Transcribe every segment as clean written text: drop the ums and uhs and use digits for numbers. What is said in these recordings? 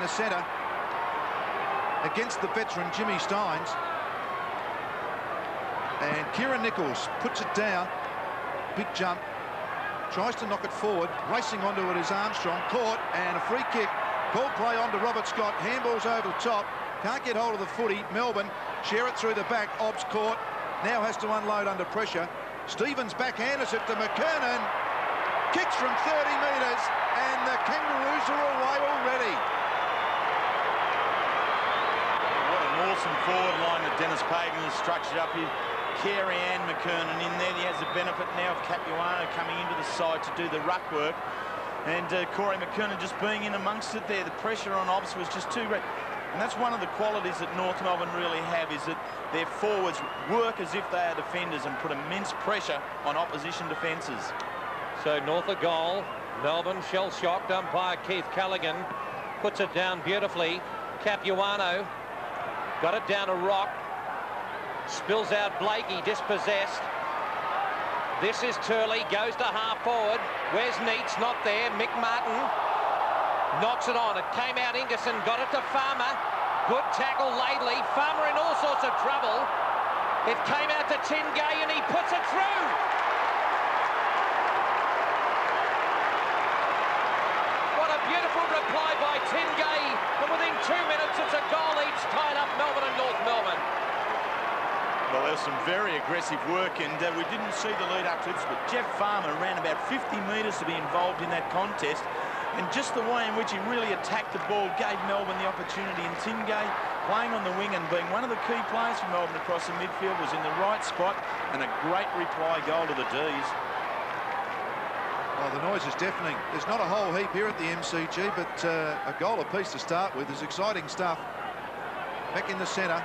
the centre against the veteran Jimmy Steins. And Kieran Nichols puts it down. Big jump. Tries to knock it forward. Racing onto it is Armstrong. Caught, and a free kick. Called play on to Robert Scott. Handballs over the top. Can't get hold of the footy. Melbourne share it through the back. Obbs caught. Now has to unload under pressure. Stevens backhanders it to McKernan. Kicks from 30 metres, and the Kangaroos are away already. What an awesome forward line that Dennis Pagan has structured up here. Carey and McKernan in there. He has the benefit now of Capuano coming into the side to do the ruck work. And Corey McKernan just being in amongst it there. The pressure on Obbs was just too great. And that's one of the qualities that North Melbourne really have, is that their forwards work as if they are defenders and put immense pressure on opposition defences. So north of goal, Melbourne shell-shocked. Umpire Keith Callaghan puts it down beautifully. Capuano got it down a rock. Spills out Blakey, dispossessed. This is Turley, goes to half forward. Where's Neitz? Not there. Mick Martin knocks it on. It came out Ingerson, got it to Farmer. Good tackle, Laidley. Farmer in all sorts of trouble. It came out to Tingay and he puts it through. What a beautiful reply by Tingay. And within 2 minutes, it's a goal each, tied up Melbourne and North Melbourne. Well, there was some very aggressive work, and we didn't see the lead up to this, but Jeff Farmer ran about 50 metres to be involved in that contest, and just the way in which he really attacked the ball gave Melbourne the opportunity. And Tingay, playing on the wing and being one of the key players for Melbourne across the midfield, was in the right spot, and a great reply goal to the D's. Well, the noise is deafening. There's not a whole heap here at the MCG, but a goal apiece to start with is exciting stuff. Back in the centre.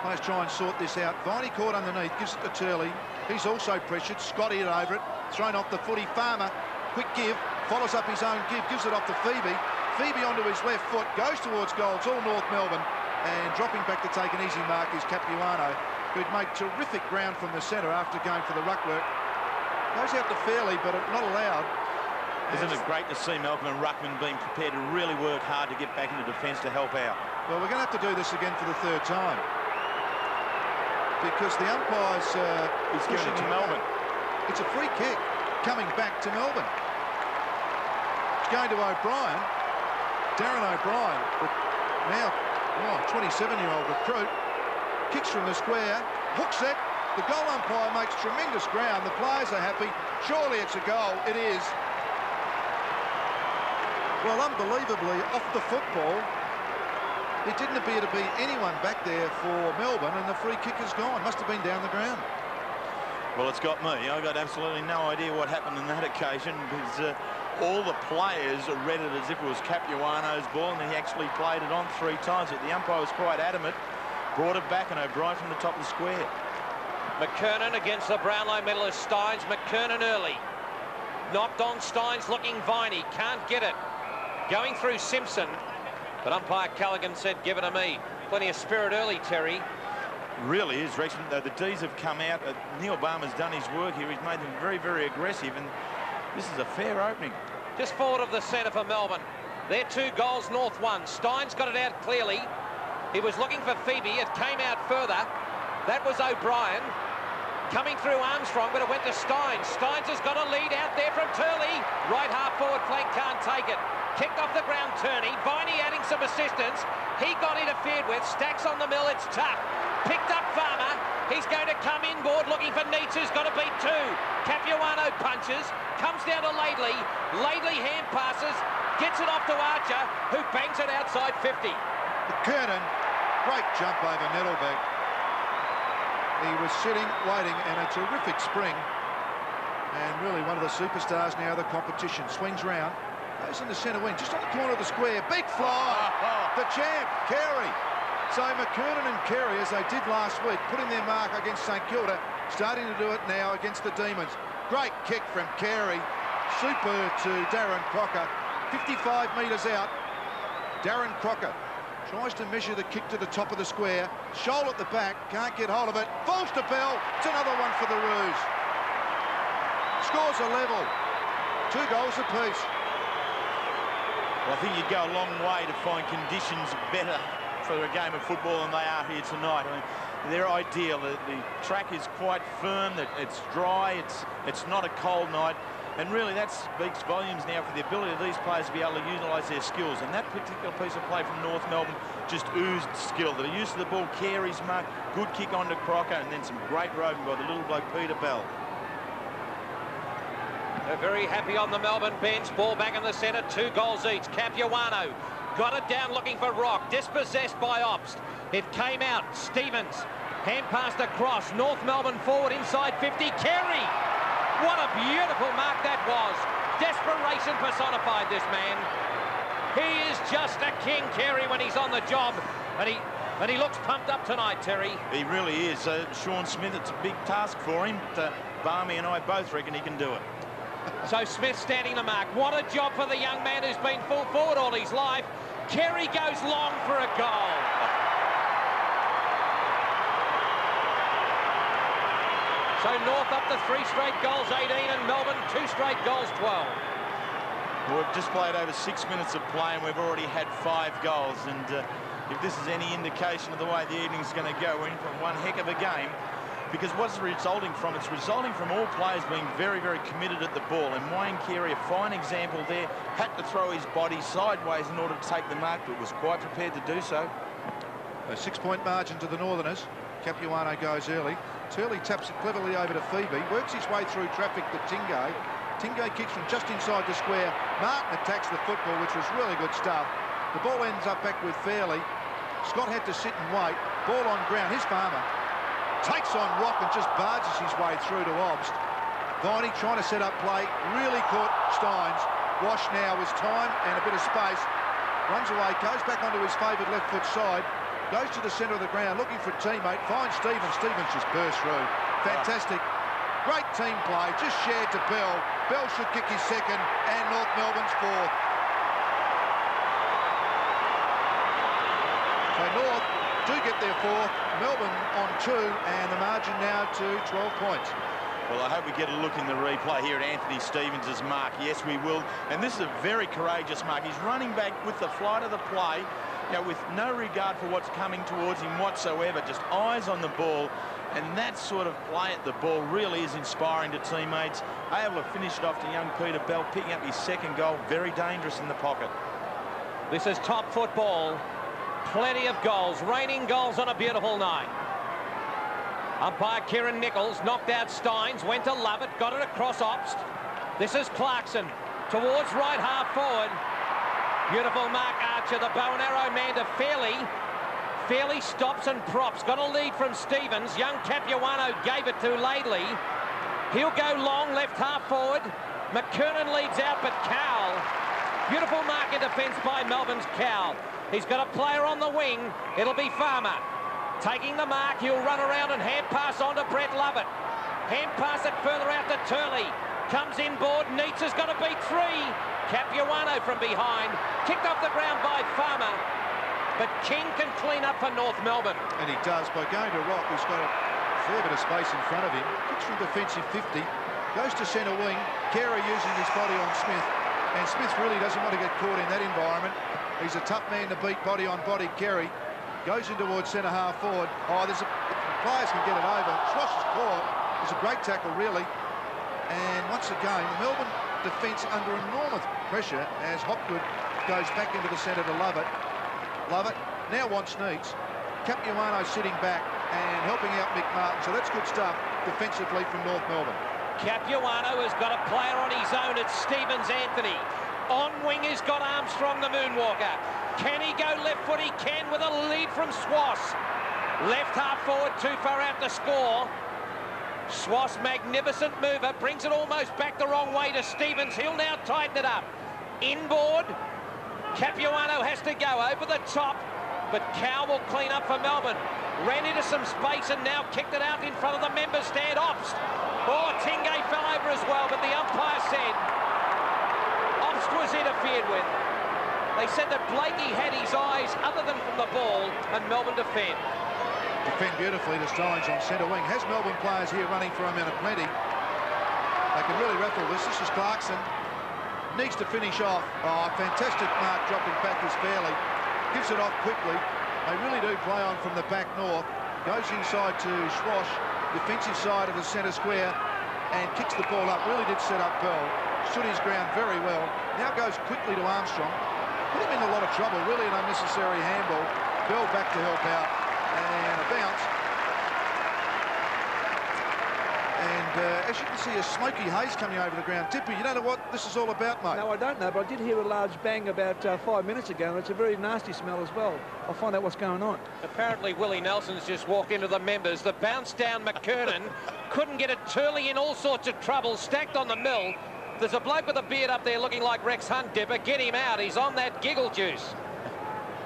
Players try and sort this out. Viney caught underneath, gives it to Turley. He's also pressured. Scotty over it. Thrown off the footy. Farmer, quick give. Follows up his own give. Gives it off to Phoebe. Phoebe onto his left foot. Goes towards goal. It's all North Melbourne. And dropping back to take an easy mark is Capuano, who'd made terrific ground from the centre after going for the ruck work. Goes out to Fairley, but not allowed. Isn't it great to see Malcolm and Ruckman being prepared to really work hard to get back into defence to help out? Well, we're going to have to do this again for the third time, because the umpire's is giving it to Melbourne. It's a free kick coming back to Melbourne. It's going to O'Brien. Darren O'Brien, now 27-year-old recruit, kicks from the square, hooks it. The goal umpire makes tremendous ground. The players are happy. Surely it's a goal. It is. Well, unbelievably, off the football, it didn't appear to be anyone back there for Melbourne, and the free kick is gone. Must have been down the ground. Well, it's got me. I got absolutely no idea what happened on that occasion, because all the players read it as if it was Capuano's ball, and he actually played it on 3 times. But the umpire was quite adamant, brought it back, and O'Brien from the top of the square. McKernan against the Brownlow medalist Steins. McKernan early. Knocked on Steins, looking Viney. Can't get it. Going through Simpson. But umpire Callaghan said, give it to me. Plenty of spirit early, Terry. Really is, Rex. The D's have come out. Neil Barmer's done his work here. He's made them very, very aggressive, and this is a fair opening. Just forward of the centre for Melbourne. Their 2 goals, North 1. Steins got it out clearly. He was looking for Phoebe. It came out further. That was O'Brien. Coming through Armstrong, but it went to Steins. Steins has got a lead out there from Turley. Right half forward flank, can't take it. Kicked off the ground, Turney. Viney adding some assistance. He got interfered with. Stacks on the mill, it's tough. Picked up Farmer. He's going to come inboard looking for Neitz, who's got to beat 2. Capuano punches. Comes down to Laidley. Laidley hand passes. Gets it off to Archer, who bangs it outside 50. McKernan, great jump over Nettlebeck. He was sitting, waiting, and a terrific spring. And really one of the superstars now of the competition. Swings round. Goes in the centre wing, just on the corner of the square. Big fly. The champ, Carey. So McKernan and Carey, as they did last week, putting their mark against St Kilda, starting to do it now against the Demons. Great kick from Carey. Super to Darren Crocker. 55 metres out. Darren Crocker tries to measure the kick to the top of the square. Shoal at the back, can't get hold of it. Falls to Bell. It's another one for the Roos. Scores a level. 2 goals apiece. Well, I think you'd go a long way to find conditions better for a game of football than they are here tonight. I mean, they're ideal. The track is quite firm, it's dry, it's not a cold night, and really that speaks volumes now for the ability of these players to be able to utilise their skills. And that particular piece of play from North Melbourne just oozed skill. The use of the ball, Carey's mark, good kick onto Crocker, and then some great roving by the little bloke Peter Bell. They're very happy on the Melbourne bench. Ball back in the centre, 2 goals each. Capuano got it down looking for Rock. Dispossessed by Obst. It came out. Stevens. Hand passed across. North Melbourne forward inside 50. Carey. What a beautiful mark that was. Desperation personified, this man. He is just a king, Carey, when he's on the job. And he looks pumped up tonight, Terry. He really is. Sean Smith, it's a big task for him. Barmy and I both reckon he can do it. So Smith standing the mark. What a job for the young man who's been full forward all his life. Carey goes long for a goal. So North up to 3 straight goals, 18, and Melbourne 2 straight goals, 12. Well, we've just played over 6 minutes of play and we've already had 5 goals. And if this is any indication of the way the evening's going to go, we're in for one heck of a game. Because what's resulting from? It's resulting from all players being very, very committed at the ball. And Wayne Carey, a fine example there, had to throw his body sideways in order to take the mark, but was quite prepared to do so. A 6-point margin to the Northerners. Capuano goes early. Turley taps it cleverly over to Phoebe. Works his way through traffic to Tingay. Tingay kicks from just inside the square. Martin attacks the football, which was really good stuff. The ball ends up back with Fairley. Scott had to sit and wait. Ball on ground. Here's Farmer. Takes on Rock and just barges his way through to Obst. Viney trying to set up play, really caught Steins. Wash now with time and a bit of space. Runs away, goes back onto his favoured left foot side. Goes to the centre of the ground, looking for a teammate. Finds Stevens. Stevens just burst through. Fantastic. Great team play, just shared to Bell. Bell should kick his second and North Melbourne's 4th. So North do get their 4th, Melbourne on 2, and the margin now to 12 points. Well, I hope we get a look in the replay here at Anthony Stevens' mark. Yes, we will. And this is a very courageous mark. He's running back with the flight of the play, with no regard for what's coming towards him whatsoever, just eyes on the ball. And that sort of play at the ball really is inspiring to teammates. Able to finish it off to young Peter Bell, picking up his 2nd goal. Very dangerous in the pocket. This is top football. Plenty of goals, raining goals on a beautiful night. Umpire Kieran Nichols knocked out Steins, went to Lovett, got it across Obst. This is Clarkson towards right half forward. Beautiful mark, Archer, the bow and arrow man to Fairley. Fairley stops and props, got a lead from Stevens. Young Capuano gave it to Laidley. He'll go long, left half forward. McKernan leads out, but Cowell. Beautiful mark in defence by Melbourne's Cowell. He's got a player on the wing. It'll be Farmer. Taking the mark, he'll run around and hand pass on to Brett Lovett. Hand pass it further out to Turley. Comes inboard, Neitz has got to beat 3. Capuano from behind. Kicked off the ground by Farmer. But King can clean up for North Melbourne. And he does by going to Rock, who's got a fair bit of space in front of him. Kicks from defensive 50. Goes to centre wing. Carey using his body on Smith. And Smith really doesn't want to get caught in that environment. He's a tough man to beat body on body. Carey goes in towards centre half forward. Oh, if the players can get it over. Schwass is caught. It's a great tackle, really. And once again, Melbourne defence under enormous pressure as Hopgood goes back into the centre to Lovett. Lovett now wants Neitz. Capuano sitting back and helping out Mick Martin. So that's good stuff defensively from North Melbourne. Capuano has got a player on his own. It's Stevens Anthony. On wing, he's got Armstrong, the moonwalker. Can he go left foot? He can with a lead from Schwass. Left half forward, too far out to score. Schwass, magnificent mover, brings it almost back the wrong way to Stevens. He'll now tighten it up. Inboard. Capuano has to go over the top, but Cow will clean up for Melbourne. Ran into some space and now kicked it out in front of the member stand. Obst. Oh, Tingay fell over as well, but the umpire said Obst was interfered with. They said that Blakey had his eyes other than from the ball, and Melbourne defend. Defend beautifully to Steins on centre wing. Has Melbourne players here running for a minute plenty. They can really raffle this. This is Clarkson. needs to finish off. Oh, fantastic mark, dropping back is fairly. Gives it off quickly. They really do play on from the back north. Goes inside to Schwash, defensive side of the centre square, and kicks the ball up. Really did set up Bell. Stood his ground very well. Now goes quickly to Armstrong. Put him in a lot of trouble. Really an unnecessary handball. Bell back to help out. And a bounce. And as you can see, a smoky haze coming over the ground. Tippy, you don't know what this is all about, mate? No, I don't know, but I did hear a large bang about 5 minutes ago, and it's a very nasty smell as well. I'll find out what's going on. Apparently, Willie Nelson's just walked into the members. The bounce down McKernan. Couldn't get it. Turley in all sorts of trouble. Stacked on the mill. There's a bloke with a beard up there looking like Rex Hunt Dipper. Get him out. He's on that giggle juice.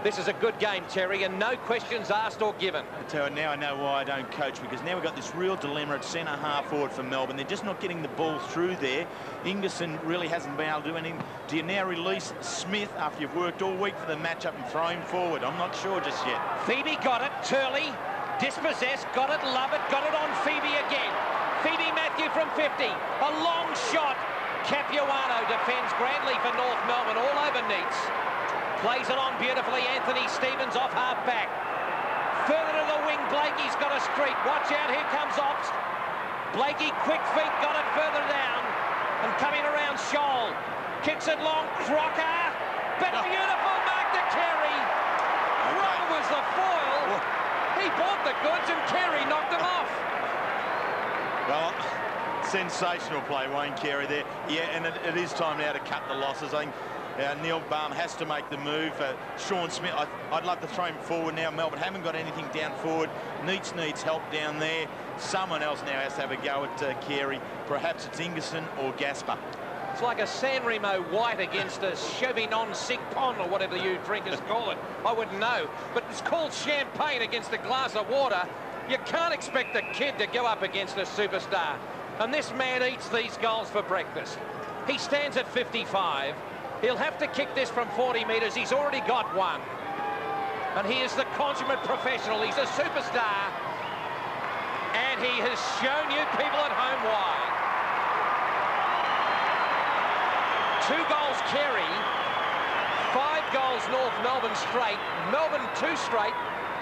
This is a good game, Terry, and no questions asked or given. I tell you, now I know why I don't coach, because now we've got this real dilemma at centre half forward for Melbourne. They're just not getting the ball through there. Ingerson really hasn't been able to do anything. Do you now release Smith after you've worked all week for the matchup and throw him forward? I'm not sure just yet. Phoebe got it. Turley dispossessed. Got it. Love it. Got it on Phoebe again. Phoebe Matthew from 50. A long shot. Capuano defends grandly for North Melbourne. All over Neats. Plays it on beautifully. Anthony Stevens off half back. Further to the wing, Blakey's got a street. Watch out, here comes Ops. Blakey, quick feet, got it further down. And coming around Scholl. Kicks it long, Crocker. But beautiful mark to Carey. Crocker was the foil. He bought the goods and Carey knocked him off. Well, sensational play, Wayne Carey there. Yeah, and it is time now to cut the losses. I think Neil Baum has to make the move. Sean Smith, I'd love to throw him forward now. Melbourne haven't got anything down forward. Needs help down there. Someone else now has to have a go at Carey. Perhaps it's Ingerson or Gasper. It's like a San Remo white against a Chevinon Sigpon or whatever you drinkers call it. I wouldn't know. But it's called champagne against a glass of water. You can't expect a kid to go up against a superstar. And this man eats these goals for breakfast. He stands at 55. He'll have to kick this from 40 metres. He's already got one. And he is the consummate professional. He's a superstar. And he has shown you people at home why. 2 goals Carey. 5 goals North Melbourne straight. Melbourne 2 straight.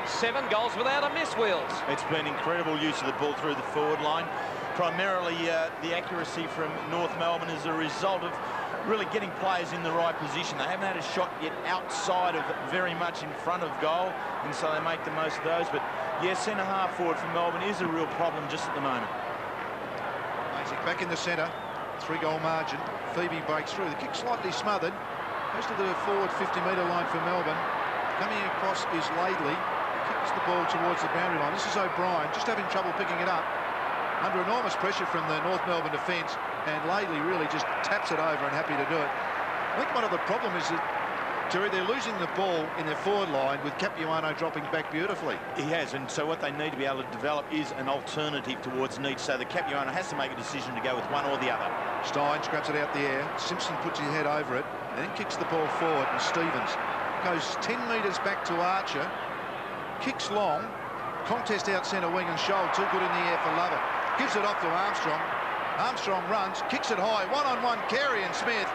7 goals without a miss, Wheels. It's been incredible use of the ball through the forward line. Primarily the accuracy from North Melbourne is a result of really getting players in the right position. They haven't had a shot yet outside of very much in front of goal, and so they make the most of those. But yes, centre half forward for Melbourne is a real problem just at the moment. Isaac back in the centre, 3-goal margin. Phoebe breaks through. The kick slightly smothered. Goes to the forward 50-metre line for Melbourne. Coming across is Laidley. Kicks the ball towards the boundary line. This is O'Brien, just having trouble picking it up. Under enormous pressure from the North Melbourne defence, and Laidley really just taps it over and happy to do it. I think one of the problem is that, Terry, they're losing the ball in their forward line with Capuano dropping back beautifully. He has, and so what they need to be able to develop is an alternative towards Neach, so the Capuano has to make a decision to go with one or the other. Stein scraps it out the air. Simpson puts his head over it and then kicks the ball forward, and Stevens goes 10 metres back to Archer, kicks long, contest out centre wing, and Scholl too good in the air for Lovett. Gives it off to Armstrong. Armstrong runs, kicks it high, one-on-one, Carey and Smith.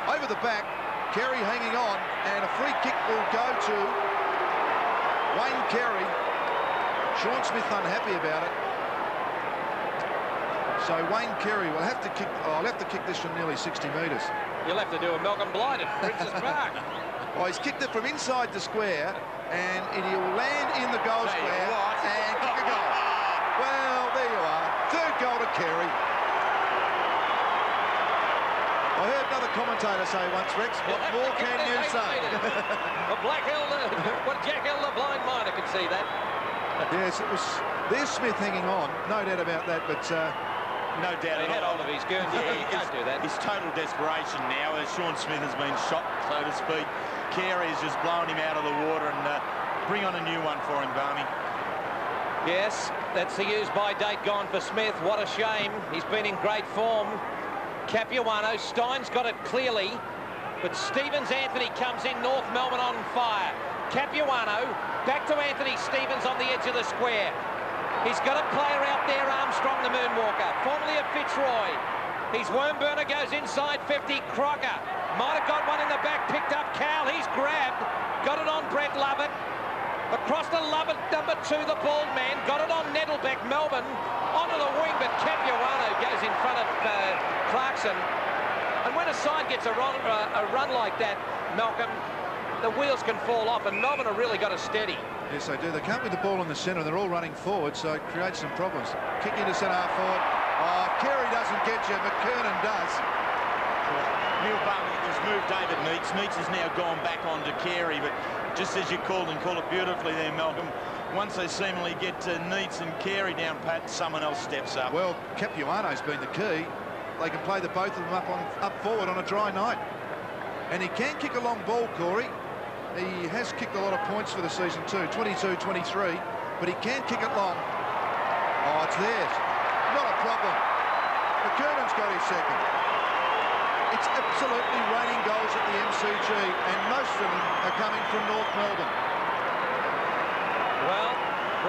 Over the back, Carey hanging on, and a free kick will go to Wayne Carey. Sean Smith unhappy about it. So Wayne Carey will have to kick, I'll have to kick this from nearly 60 metres. You'll have to do a Malcolm Blight at Princes Park. Well, he's kicked it from inside the square, and he'll land in the goal square and kick a goal. Well, there you are. 3rd goal to Carey. I heard another commentator say once, Rex, what more can you say? Jack Elder, blind miner, could see that. Yes, it was. There's Smith hanging on, no doubt about that, but no doubt he had hold of his gun. Yeah, you can't do that. It's total desperation now as Sean Smith has been shot, so to speak. Carey is just blowing him out of the water, and bring on a new one for him, Barney. Yes, that's the use-by date gone for Smith. What a shame. He's been in great form. Capuano, Stein's got it clearly, but Stevens Anthony comes in, North Melbourne on fire. Capuano, back to Anthony Stevens on the edge of the square. He's got a player out there, Armstrong the Moonwalker, formerly of Fitzroy. He's Wormburner, goes inside 50. Crocker might have got one in the back, picked up Cal. He's grabbed, got it on Brett Lovett. Across to Lovett, number 2, the bald man. Got it on Nettlebeck, Melbourne. Onto the wing, but Capuano goes in front of Clarkson. And when a side gets a run like that, Malcolm, the wheels can fall off, and Melbourne have really got to steady. Yes, they do. They can't win the ball in the centre. They're all running forward, so it creates some problems. Kick into centre half forward. Oh, Carey doesn't get you. McKernan does. Neil Buckley has moved David Neitz. Neitz has now gone back onto Carey, but just as you called it beautifully there, Malcolm, once they seemingly get Neitz and Carey down pat, someone else steps up. Well, Capuano's been the key. They can play the both of them up forward on a dry night. And he can kick a long ball, Corey. He has kicked a lot of points for the season too, 22, 23, but he can kick it long. Oh, it's theirs. Not a problem. McKernan's got his second. It's absolutely raining goals at the MCG, and most of them are coming from North Melbourne. Well,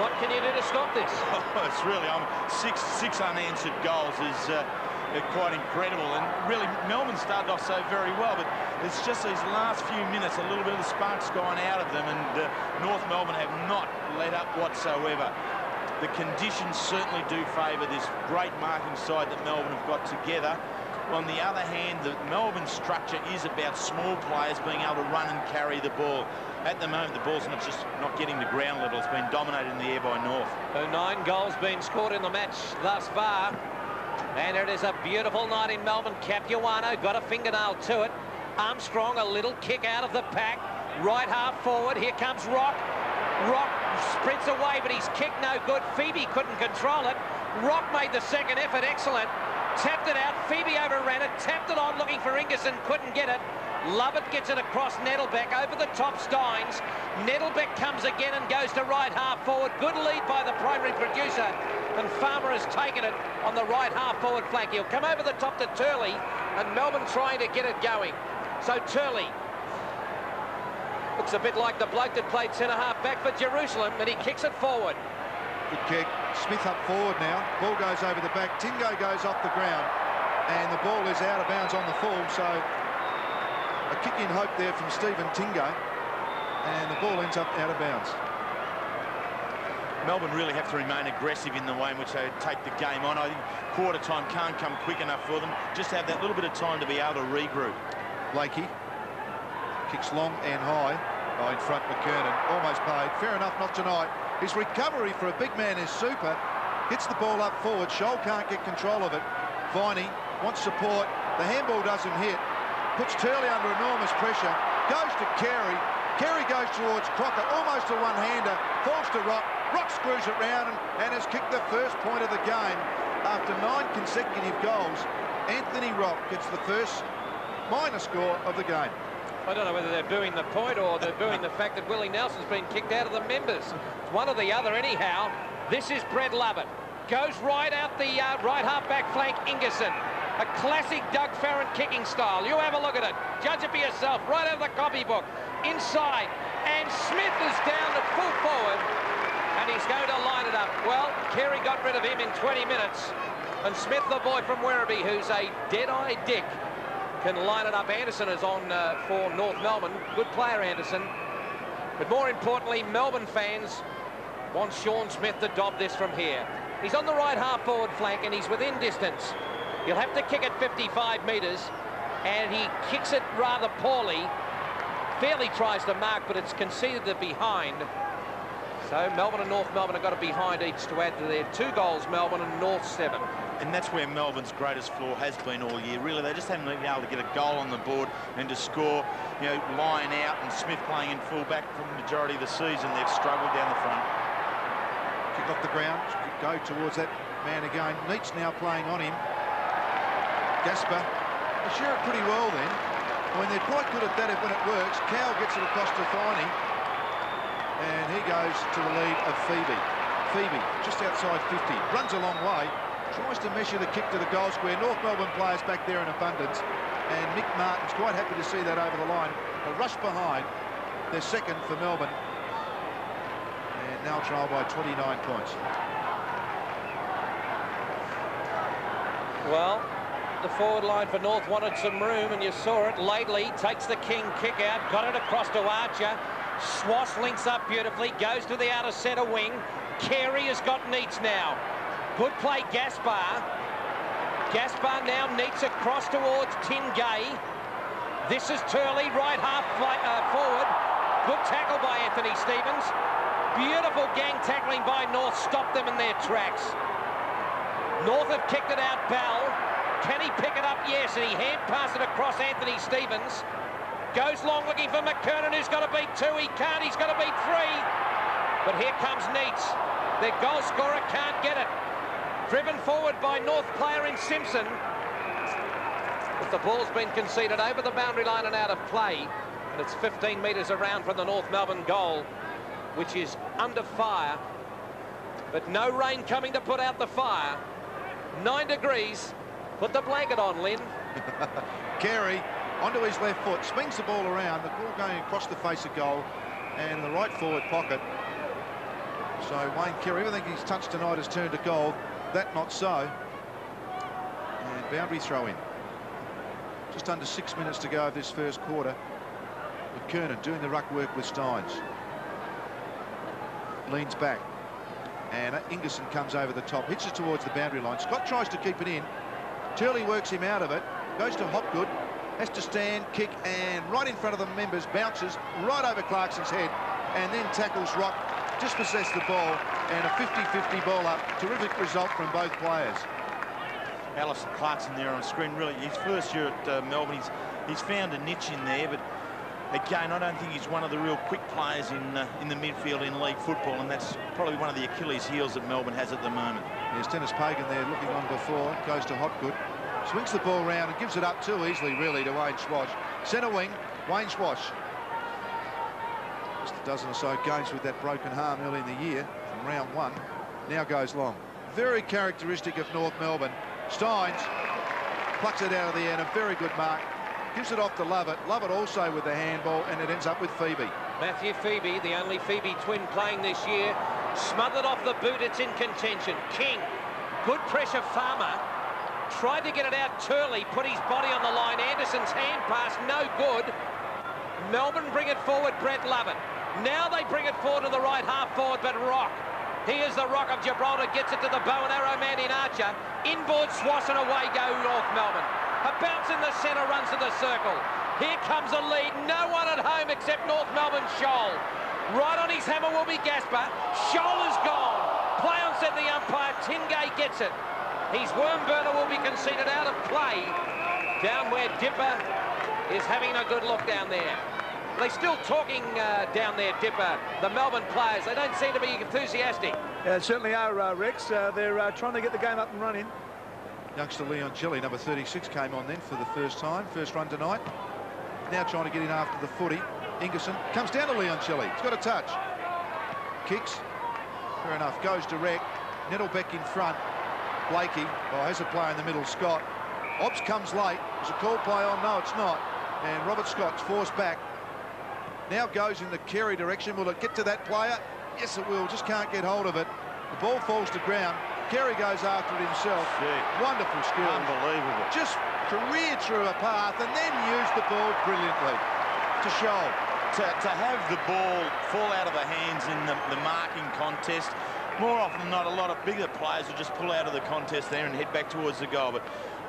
what can you do to stop this? Oh, it's really, six unanswered goals is quite incredible, and really Melbourne started off so very well, but it's just these last few minutes, a little bit of the spark's gone out of them, and North Melbourne have not let up whatsoever. The conditions certainly do favour this great marking side that Melbourne have got together. On the other hand, the Melbourne structure is about small players being able to run and carry the ball. At the moment, the ball's not getting to ground level. It's been dominated in the air by North. So 9 goals being scored in the match thus far. And it is a beautiful night in Melbourne. Capuano got a fingernail to it. Armstrong, a little kick out of the pack. Right half forward. Here comes Rock. Rock sprints away, but his kick no good. Phoebe couldn't control it. Rock made the second effort excellent. Tapped it out. Phoebe overran it. Tapped it on, looking for Ingerson. Couldn't get it. Lovett gets it across Nettlebeck. Over the top, Steins. Nettlebeck comes again and goes to right half forward. Good lead by the primary producer. And Farmer has taken it on the right half forward flank. He'll come over the top to Turley, and Melbourne trying to get it going. So Turley looks a bit like the bloke that played centre half back for Jerusalem, and he kicks it forward. Good kick. Smith up forward now. Ball goes over the back. Tingo goes off the ground, and the ball is out of bounds on the full. So a kick in hope there from Stephen Tingo, and the ball ends up out of bounds. Melbourne really have to remain aggressive in the way in which they take the game on. I think quarter time can't come quick enough for them. Just have that little bit of time to be able to regroup. Lakey kicks long and high. Oh, in front, McKernan. Almost paid. Fair enough, not tonight. His recovery for a big man is super. Hits the ball up forward. Scholl can't get control of it. Viney wants support. The handball doesn't hit. Puts Turley under enormous pressure. Goes to Carey. Carey goes towards Crocker. Almost a one-hander. Falls to Rock. Rock screws it round and has kicked the first point of the game. After 9 consecutive goals, Anthony Rock gets the first minor score of the game. I don't know whether they're booing the point or they're booing the fact that Willie Nelson's been kicked out of the members. It's one or the other anyhow. This is Brett Lovett. Goes right out the right half-back flank, Ingerson. A classic Doug Farron kicking style. You have a look at it. Judge it for yourself. Right out of the copybook. Inside. And Smith is down at full forward. And he's going to line it up. Well, Carey got rid of him in 20 minutes. And Smith, the boy from Werribee, who's a dead-eye dick, can line it up. Anderson is on for North Melbourne. Good player, Anderson. But more importantly, Melbourne fans want Sean Smith to dob this from here. He's on the right half-forward flank, and he's within distance. He'll have to kick it 55 metres, and he kicks it rather poorly. Fairly tries to mark, but it's conceded the behind. So Melbourne and North Melbourne have got a behind each to add to their 2 goals, Melbourne, and North 7. And that's where Melbourne's greatest flaw has been all year. Really, they just haven't been able to get a goal on the board and to score, you know, line out, and Smith playing in full-back for the majority of the season. They've struggled down the front. Kick off the ground, go towards that man again. Neitz now playing on him. Gasper, they share it pretty well then. When they're quite good at that when it works. Cowell gets it across to Finey, and he goes to the lead of Phoebe. Phoebe, just outside 50, runs a long way, tries to measure the kick to the goal square. North Melbourne players back there in abundance, and Mick Martin's quite happy to see that over the line. A rush behind, their second for Melbourne, and now trail by 29 points. Well, The forward line for North wanted some room, and you saw it. Laidley takes the king kick out, got it across to Archer. Swass links up beautifully, goes to the outer centre wing. Carey has got Neitz now. Good play, Gaspar. Gaspar now Neitz across towards Tingay. This is Turley, right half forward. Good tackle by Anthony Stevens. Beautiful gang tackling by North, stopped them in their tracks. North have kicked it out, Bell. Can he pick it up? Yes, and he hand passed it across Anthony Stevens. Goes long looking for McKernan, who's got to beat 2. He can't, he's got to beat 3. But here comes Neitz. Their goal scorer can't get it. Driven forward by North player in Simpson. But the ball's been conceded over the boundary line and out of play. And it's 15 metres around from the North Melbourne goal, which is under fire. But no rain coming to put out the fire. 9 degrees. Put the blanket on, Lynn. Carey onto his left foot, swings the ball around, the ball going across the face of goal and the right forward pocket. So Wayne Carey, everything he's touched tonight has turned to gold. That not so. And boundary throw in. Just under 6 minutes to go of this first quarter. McKernan doing the ruck work with Steins. Leans back. And Ingerson comes over the top, hits it towards the boundary line. Scott tries to keep it in. Turley works him out of it. Goes to Hopgood. Has to stand, kick, and right in front of the members, bounces right over Clarkson's head, and then tackles Rock. Dispossessed the ball, and a 50-50 ball up. Terrific result from both players. Alistair Clarkson there on screen, really his first year at Melbourne. He's found a niche in there, but again, I don't think he's one of the real quick players in the midfield in league football, and that's probably one of the Achilles heels that Melbourne has at the moment. There's Dennis Pagan there looking on before, goes to Hopgood, swings the ball round and gives it up too easily really to Wayne Schwash. Centre wing, Wayne Schwash. Just a dozen or so games with that broken arm early in the year from round 1. Now goes long. Very characteristic of North Melbourne. Steins plucks it out of the end, a very good mark. Gives it off to Lovett. Lovett also with the handball, and it ends up with Phoebe. Matthew Phoebe, the only Phoebe twin playing this year, smothered off the boot. It's in contention. King, good pressure. Farmer tried to get it out. Turley put his body on the line. Anderson's hand pass, no good. Melbourne bring it forward. Brett Lovett. Now they bring it forward to the right half forward, but Rock. He is the Rock of Gibraltar. Gets it to the bow and arrow man in Archer. Inboard Swass and away go North Melbourne. A bounce in the centre, runs to the circle. Here comes a lead. No one at home except North Melbourne Scholl. Right on his hammer will be Gaspar. Scholl is gone. Play on set the umpire. Tingay gets it. His worm burner will be conceded out of play. Down where Dipper is having a good look down there. They're still talking down there, Dipper. The Melbourne players, they don't seem to be enthusiastic. Yeah, certainly are, Rex. They're trying to get the game up and running. Youngster Leon Chilly, number 36, came on then for the first time. First run tonight. Now trying to get in after the footy. Ingerson comes down to Leon Chilly. He's got a touch. Kicks. Fair enough. Goes direct. Nettlebeck in front. Blakey. Well, has a player in the middle, Scott. Ops comes late. Is a call play on? No, it's not. And Robert Scott's forced back. Now goes in the Carey direction. Will it get to that player? Yes, it will. Just can't get hold of it. The ball falls to ground. Carey goes after it himself. Gee. Wonderful skill. Unbelievable. Just careered through a path and then used the ball brilliantly to show. To have the ball fall out of the hands in the marking contest, more often than not, a lot of bigger players will just pull out of the contest there and head back towards the goal. But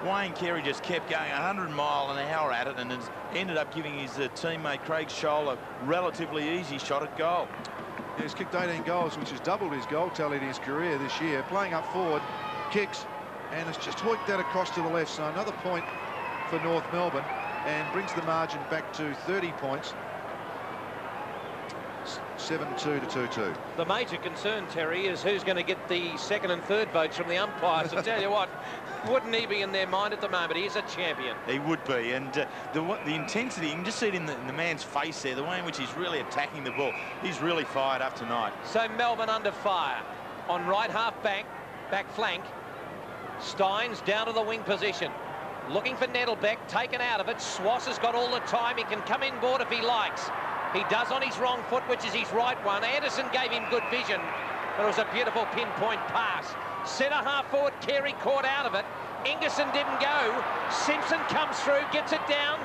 Wayne Carey just kept going 100 miles an hour at it and has ended up giving his teammate Craig Scholl a relatively easy shot at goal. Yeah, he's kicked 18 goals, which has doubled his goal tally in his career this year. Playing up forward, kicks, and has just hoiked that across to the left. So another point for North Melbourne and brings the margin back to 30 points. 7-2 to 2-2. The major concern, Terry, is who's going to get the second and third votes from the umpires. I tell you what, wouldn't he be in their mind at the moment? He's a champion. He would be, and the intensity, you can just see it in the man's face there, the way in which he's really attacking the ball. He's really fired up tonight. So Melbourne under fire. On right half back flank, Steins down to the wing position. Looking for Nettlebeck, taken out of it. Swass has got all the time. He can come inboard if he likes. He does on his wrong foot, which is his right one. Anderson gave him good vision, but it was a beautiful pinpoint pass. Centre half forward, Carey caught out of it. Ingerson didn't go. Simpson comes through, gets it down.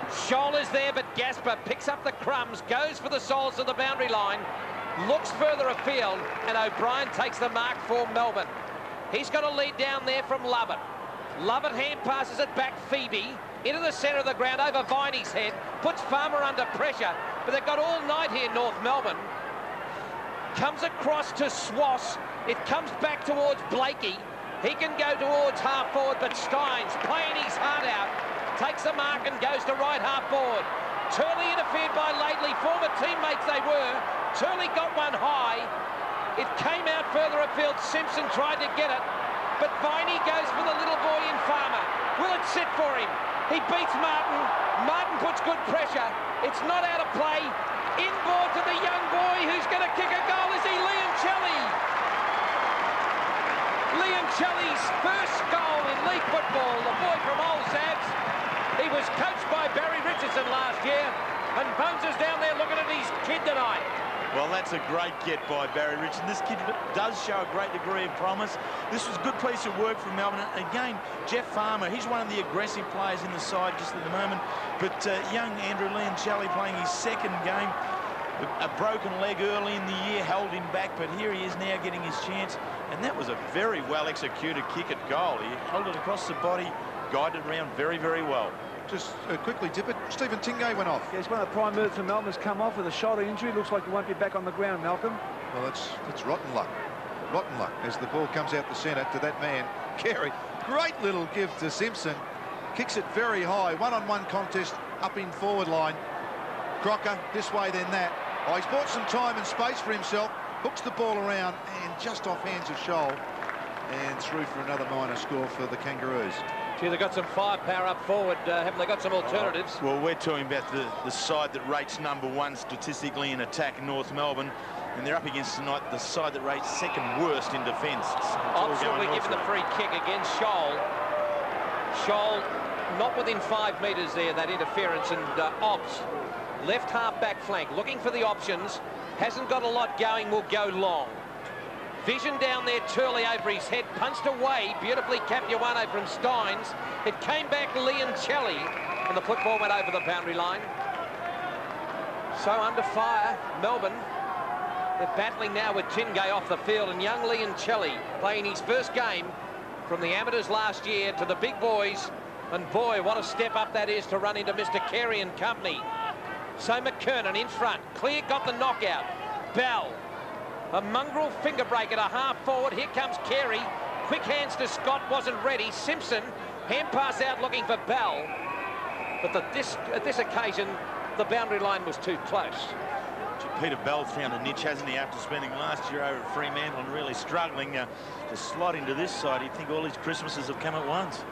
Scholl is there, but Gasper picks up the crumbs, goes for the soles of the boundary line, looks further afield, and O'Brien takes the mark for Melbourne. He's got a lead down there from Lovett. Lovett hand passes it back Phoebe into the centre of the ground over Viney's head, puts Farmer under pressure, but they've got all night here, North Melbourne. Comes across to Swass. It comes back towards Blakey. He can go towards half forward, but Steins playing his heart out, takes the mark and goes to right half forward. Turley interfered by Laidley, former teammates they were. Turley got one high. It came out further afield. Simpson tried to get it, but Viney goes for the little boy in Farmer. Will it sit for him? He beats Martin. Martin puts good pressure. It's not out of play. Inboard to the young boy who's going to kick a goal. Is he Leoncelli? Leoncelli's first goal in league football. The boy from Old Sabs. He was coached by Barry Richardson last year, and Bones is down there looking at his kid tonight. Well, that's a great get by Barry Richardson. This kid does show a great degree of promise. This was a good piece of work from Melbourne. Again, Jeff Farmer, he's one of the aggressive players in the side just at the moment. But young Andrew Leoncelli playing his second game. A broken leg early in the year held him back, but here he is now getting his chance. And that was a very well-executed kick at goal. He held it across the body, guided around very, very well. Just quickly dip it. Stephen Tingay went off. Yeah, it's one of the prime moves for Melbourne has come off with a shoulder injury. Looks like he won't be back on the ground, Malcolm. Well, that's rotten luck. Rotten luck as the ball comes out the centre to that man, Carey. Great little give to Simpson. Kicks it very high. One-on-one contest up in forward line. Crocker this way then that. Oh, he's bought some time and space for himself. Hooks the ball around and just off hands of Scholl. And through for another minor score for the Kangaroos. Gee, they've got some firepower up forward. Haven't they got some alternatives? Well, we're talking about the side that rates #1 statistically in attack in North Melbourne. And they're up against tonight the side that rates second worst in defence. Ops will be given the free kick against Scholl. Scholl not within 5 metres there, that interference, and Ops, left half back flank, looking for the options. Hasn't got a lot going, will go long. Vision down there, Turley over his head, punched away beautifully Capuano from Steins. It came back Leoncelli, and the football went over the boundary line. So under fire, Melbourne. They're battling now with Tingay off the field, and young Leoncelli playing his first game from the amateurs last year to the big boys. And boy, what a step up that is to run into Mr. Carey and company. So McKernan in front. Clear got the knockout. Bell. A mongrel finger break at a half forward. Here comes Carey. Quick hands to Scott, wasn't ready. Simpson, hand pass out looking for Bell. But at this occasion, the boundary line was too close. Peter Bell's found a niche, hasn't he, after spending last year over at Fremantle and really struggling to slot into this side. You'd think all his Christmases have come at once.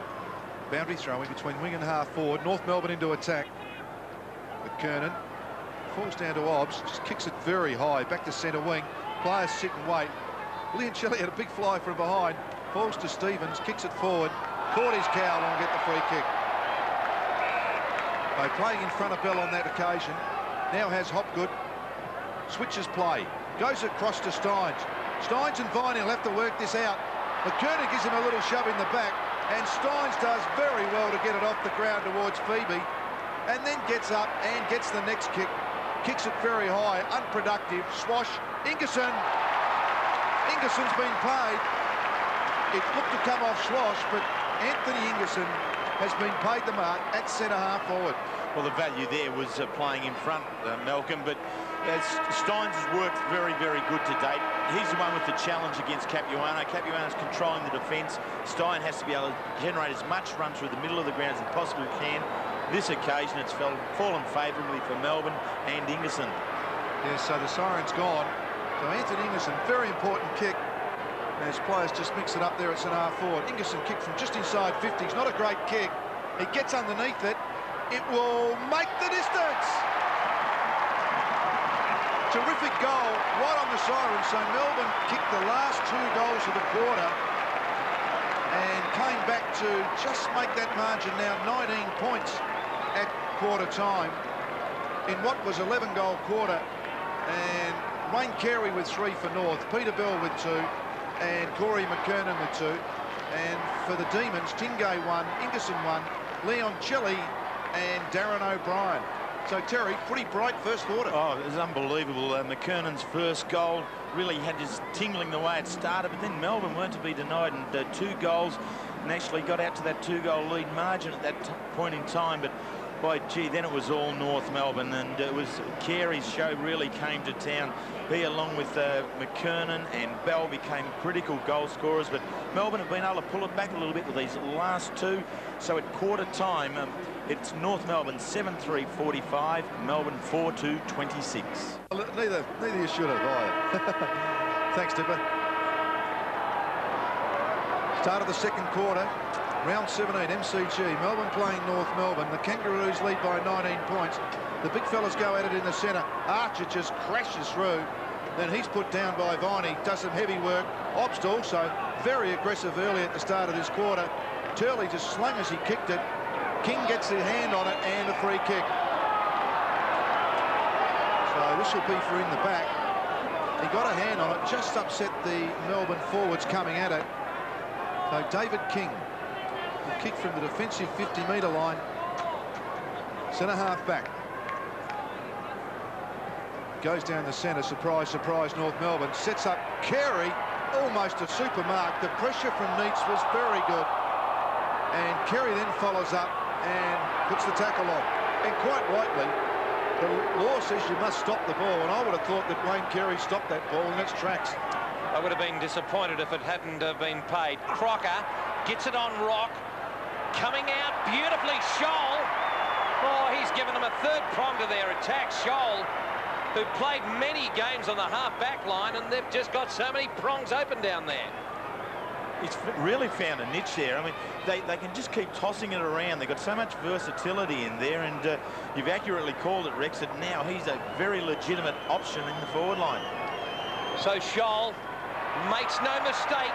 Boundary throwing between wing and half forward. North Melbourne into attack. McKernan falls down to Obbs, just kicks it very high, back to centre wing. Players sit and wait. Leoncelli had a big fly from behind. Falls to Stevens, kicks it forward. Caught his cowl and get the free kick. By playing in front of Bell on that occasion. Now has Hopgood. Switches play. Goes across to Steins. Steins and Viney will have to work this out. McKernan gives him a little shove in the back. And Steins does very well to get it off the ground towards Phoebe. And then gets up and gets the next kick. Kicks it very high. Unproductive. Swash. Ingerson. Ingerson's been played. It looked to come off Swash, but Anthony Ingerson has been paid the mark at centre half forward. Well, the value there was playing in front, Malcolm, but Steins has worked very, very good to date. He's the one with the challenge against Capuano. Capuano's controlling the defence. Stein has to be able to generate as much run through the middle of the ground as he possibly can. This occasion, it's fallen favourably for Melbourne and Ingerson. Yes, so the siren's gone. So Anthony Ingerson, very important kick. As players just mix it up there at centre half forward. Ingerson kicked from just inside 50. It's not a great kick. He gets underneath it. It will make the distance. Terrific goal right on the siren. So Melbourne kicked the last 2 goals of the quarter and came back to just make that margin now 19 points at quarter time in what was 11-goal quarter. And Wayne Carey with 3 for North, Peter Bell with 2, and Corey McKernan with 2. And for the Demons, Tingay won, Ingerson won, Leon Chili and Darren O'Brien. So, Terry, pretty bright first quarter. Oh, it was unbelievable. McKernan's first goal really had just tingling the way it started, but then Melbourne weren't to be denied, and 2 goals, and actually got out to that 2-goal lead margin at that point in time. But by gee, then it was all North Melbourne, and it was Carey's show really came to town. He, along with McKernan and Bell, became critical goal scorers, but Melbourne have been able to pull it back a little bit with these last 2. So at quarter time, it's North Melbourne 7-3-45, Melbourne 4-2-26. Neither you should have either. Thanks, Dipper. Start of the second quarter. Round 17, MCG. Melbourne playing North Melbourne. The Kangaroos lead by 19 points. The big fellas go at it in the centre. Archer just crashes through. Then he's put down by Viney. Does some heavy work. Obst also very aggressive early at the start of this quarter. Turley just slung as he kicked it. King gets his hand on it and a free kick. So this will be for in the back. He got a hand on it. Just upset the Melbourne forwards coming at it. So David King will kick from the defensive 50-metre line. Centre-half back. Goes down the centre. Surprise, surprise, North Melbourne. Sets up Carey. Almost a super mark. The pressure from Neitz was very good. And Carey then follows up and puts the tackle on. And quite rightly, the law says you must stop the ball. And I would have thought that Wayne Carey stopped that ball in its tracks. I would have been disappointed if it hadn't been paid. Crocker gets it on Rock. Coming out beautifully, Scholl. Oh, he's given them a third prong to their attack. Scholl, who played many games on the half-back line, and they've just got so many prongs open down there. He's really found a niche there. I mean, they can just keep tossing it around. They've got so much versatility in there, and you've accurately called it, Rex, that now he's a very legitimate option in the forward line. So Scholl makes no mistake.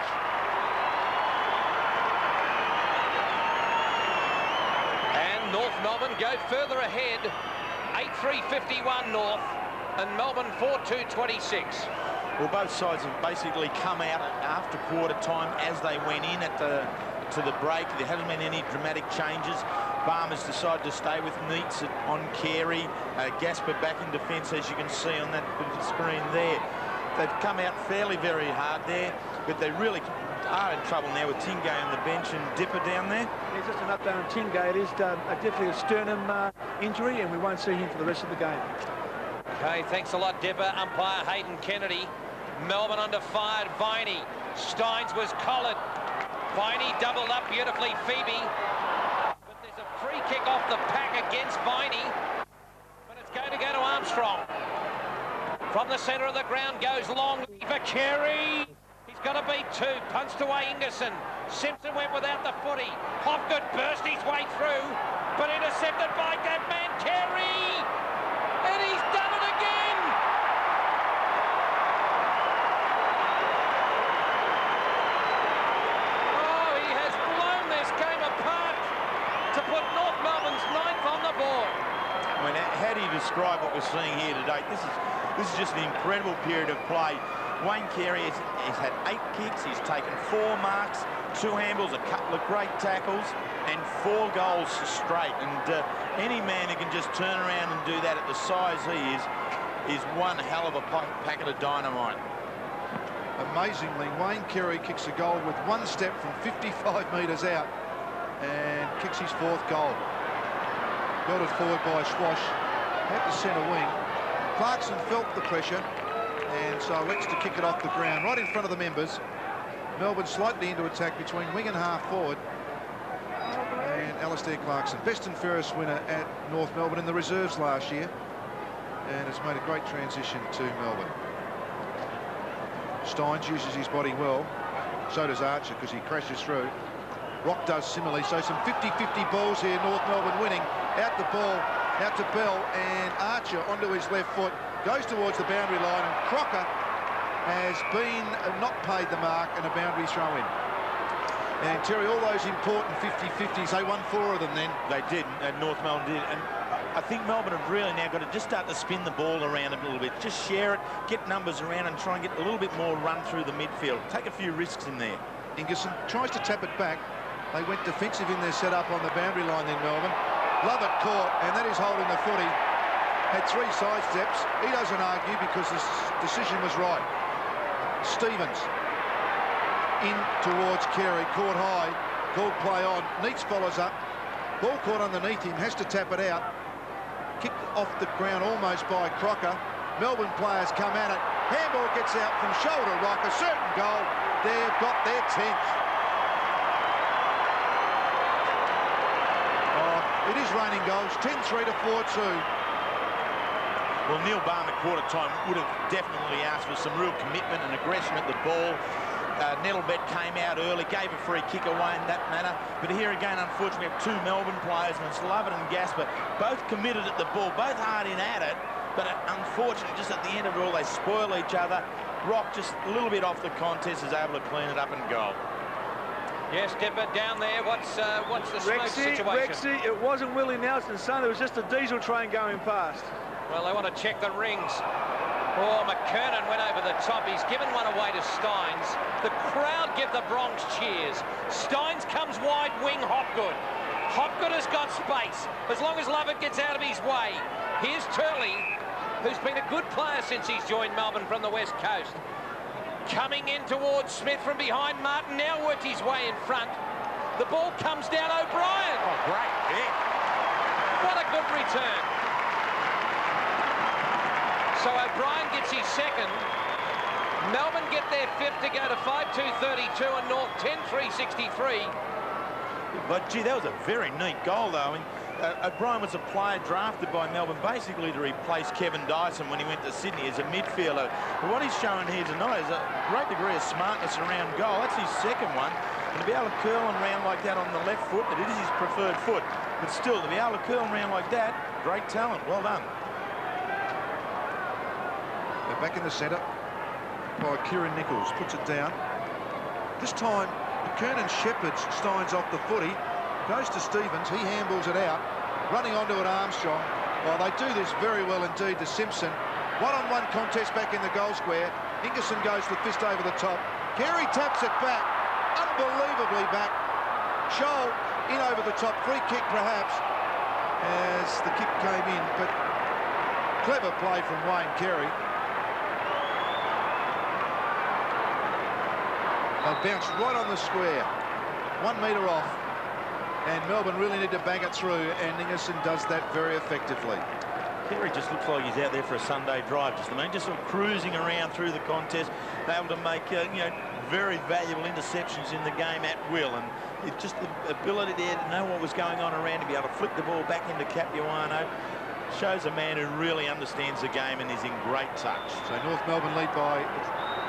And North Melbourne go further ahead. 8-3-51 North, and Melbourne 4-2-26. Well, both sides have basically come out after quarter time as they went in at to the break. There hasn't been any dramatic changes. Barmer's decided to stay with Neitz on Carey. Gasper back in defence, as you can see on that screen there. They've come out fairly very hard there, but they really are in trouble now with Tingay on the bench and Dipper down there. There's just an update on Tingay. It is definitely a sternum injury, and we won't see him for the rest of the game. Okay, thanks a lot, Dipper. Umpire Hayden Kennedy. Melbourne under fire. Viney. Steins was collared. Viney doubled up beautifully. Phoebe. But there's a free kick off the pack against Viney. But it's going to go to Armstrong. From the centre of the ground goes long for Carey. He's got to beat 2. Punched away Ingerson. Simpson went without the footy. Hopgood burst his way through, but intercepted by that man Carey. And he's done it again. Oh, he has blown this game apart to put North Melbourne's 9th on the board. I mean, how do you describe what we're seeing here today? This is just an incredible period of play. Wayne Carey has had 8 kicks. He's taken 4 marks, 2 handballs, a couple of great tackles, and 4 goals straight. And any man who can just turn around and do that at the size he is one hell of a packet of dynamite. Amazingly, Wayne Carey kicks a goal with 1 step from 55 metres out and kicks his 4th goal. Belted forward by Swash at the centre wing. Clarkson felt the pressure and so elects to kick it off the ground right in front of the members. Melbourne slightly into attack between wing and half forward. And Alistair Clarkson, best and fairest winner at North Melbourne in the reserves last year, and has made a great transition to Melbourne. Steins uses his body well. So does Archer, because he crashes through. Rock does similarly. So some 50-50 balls here. North Melbourne winning. Out the ball, out to Bell, and Archer onto his left foot. Goes towards the boundary line, and Crocker has been not paid the mark, and a boundary throw in. And Terry, all those important 50-50s, they won 4 of them then. They did, and North Melbourne did. And I think Melbourne have really now got to just start to spin the ball around a little bit. Just share it, get numbers around, and try and get a little bit more run through the midfield. Take a few risks in there. Ingerson tries to tap it back. They went defensive in their setup on the boundary line then, Melbourne. Lovett caught, and that is holding the footy. Had 3 side steps. He doesn't argue because the decision was right. Stevens in towards Carey, caught high, called play on. Neitz follows up. Ball caught underneath him, has to tap it out. Kicked off the ground almost by Crocker. Melbourne players come at it. Handball gets out from shoulder rock. A certain goal. They've got their 10th. It is raining goals. 10-3 to 4-2. Well, Neil Barn at quarter time would have definitely asked for some real commitment and aggression at the ball. Nettlebet came out early, gave a free kick away in that manner. But here again, unfortunately, we have 2 Melbourne players, and it's Lovett and Gasper, both committed at the ball, both hard in at it. But unfortunately, just at the end of it all, they spoil each other. Rock just a little bit off the contest, is able to clean it up and goal. Yes, Dipper, down there. What's the smoke situation? Rexy, it wasn't Willie Nelson's son. It was just a diesel train going past. Well, they want to check the rings. Oh, McKernan went over the top. He's given one away to Steins. The crowd give the Bronx cheers. Steins comes wide wing Hopgood. Hopgood has got space, as long as Lovett gets out of his way. Here's Turley, who's been a good player since he's joined Melbourne from the West Coast. Coming in towards Smith from behind. Martin now worked his way in front. The ball comes down O'Brien. Oh, great hit. What a good return. So O'Brien gets his second. Melbourne get their 5th to go to 5-2-32 and North 10-3-63. But, gee, that was a very neat goal, though. O'Brien was a player drafted by Melbourne basically to replace Kevin Dyson when he went to Sydney as a midfielder. But what he's showing here tonight is a great degree of smartness around goal. That's his second one. And to be able to curl him round like that on the left foot, it is his preferred foot. But still, to be able to curl him round like that, great talent. Well done. They're back in the centre by Kieran Nichols. Puts it down. This time, McKernan shepherds Steins off the footy. Goes to Stevens. He handballs it out. Running onto it, Armstrong. Well, they do this very well indeed to Simpson. One-on-one contest back in the goal square. Ingerson goes with fist over the top. Carey taps it back. Unbelievably back. Scholl in over the top. Free kick perhaps as the kick came in. But clever play from Wayne Carey. They bounced right on the square. 1 metre off. And Melbourne really need to bang it through, and Ingerson does that very effectively. Carey just looks like he's out there for a Sunday drive, just sort of cruising around through the contest, able to make very valuable interceptions in the game at will, and just the ability there to know what was going on around, to be able to flick the ball back into Capuano, shows a man who really understands the game and is in great touch. So North Melbourne lead by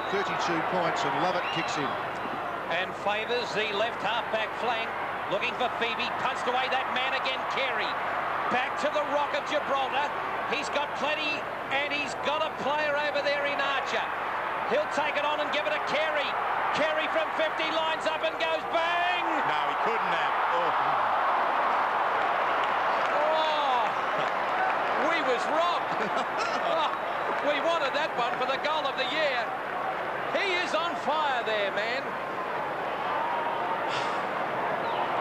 32 points, and Lovett kicks in. And favours the left half-back flank. Looking for Phoebe, punched away that man again, Carey. Back to the Rock of Gibraltar. He's got plenty, and he's got a player over there in Archer. He'll take it on and give it to Carey. Carey from 50 lines up and goes bang! No, he couldn't have. Oh, we was robbed. Oh, we wanted that one for the goal of the year. He is on fire there, man.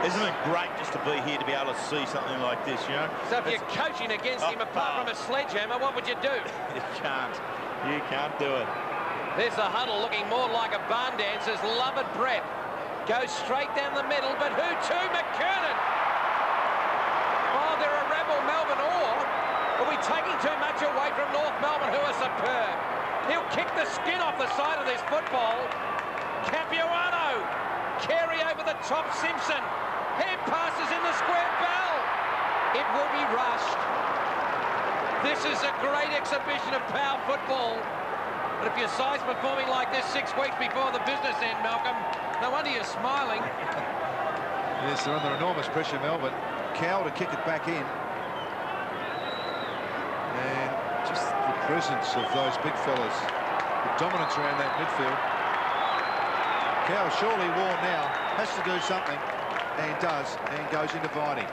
Isn't it great just to be here to be able to see something like this, you know? So if you're coaching against him, apart from a sledgehammer, what would you do? You can't. You can't do it. There's the huddle looking more like a barn dance as Lovett Brett goes straight down the middle, but who to? McKernan! Oh, they're a rebel Melbourne, or are we taking too much away from North Melbourne, who are superb? He'll kick the skin off the side of this football. Capuano! Carey over the top, Simpson. Head passes in the square, Bell. It will be rushed. This is a great exhibition of power football. But if your side's performing like this 6 weeks before the business end, Malcolm, no wonder you're smiling. Yes, they're under enormous pressure, Melbourne. Cow to kick it back in. And just the presence of those big fellas, the dominance around that midfield. Cow surely worn now, has to do something, and does, and goes into Viney.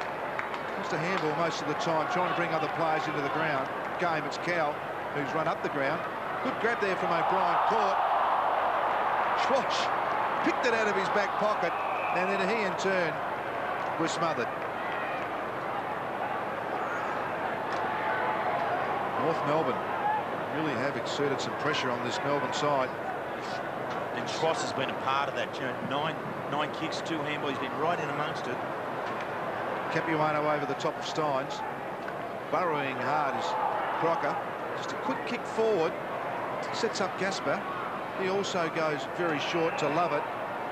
Just a handball most of the time, trying to bring other players into the ground. Game, it's Cow who's run up the ground. Good grab there from O'Brien, caught. Schwash picked it out of his back pocket, and then he in turn was smothered. North Melbourne really have exerted some pressure on this Melbourne side. And Cross has been a part of that. You know, nine kicks, 2 handballs. He's been right in amongst it. Capuano over the top of Steins. Burrowing hard is Crocker. Just a quick kick forward. Sets up Gasper. He also goes very short to Lovett.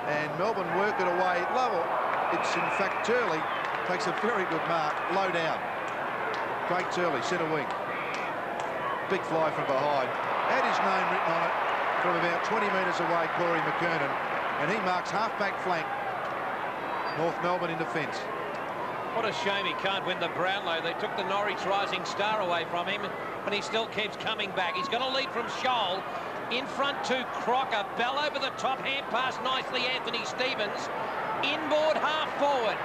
And Melbourne work it away. Lovett, it's in fact Turley, takes a very good mark. Low down. Craig Turley, centre wing. Big fly from behind. Had his name written on it from about 20 metres away, Corey McKernan. And he marks half-back flank. North Melbourne in defence. What a shame he can't win the Brownlow. They took the Norwich Rising Star away from him, and he still keeps coming back. He's got a lead from Scholl. In front to Crocker. Bell over the top, hand pass nicely, Anthony Stevens. Inboard, half forward.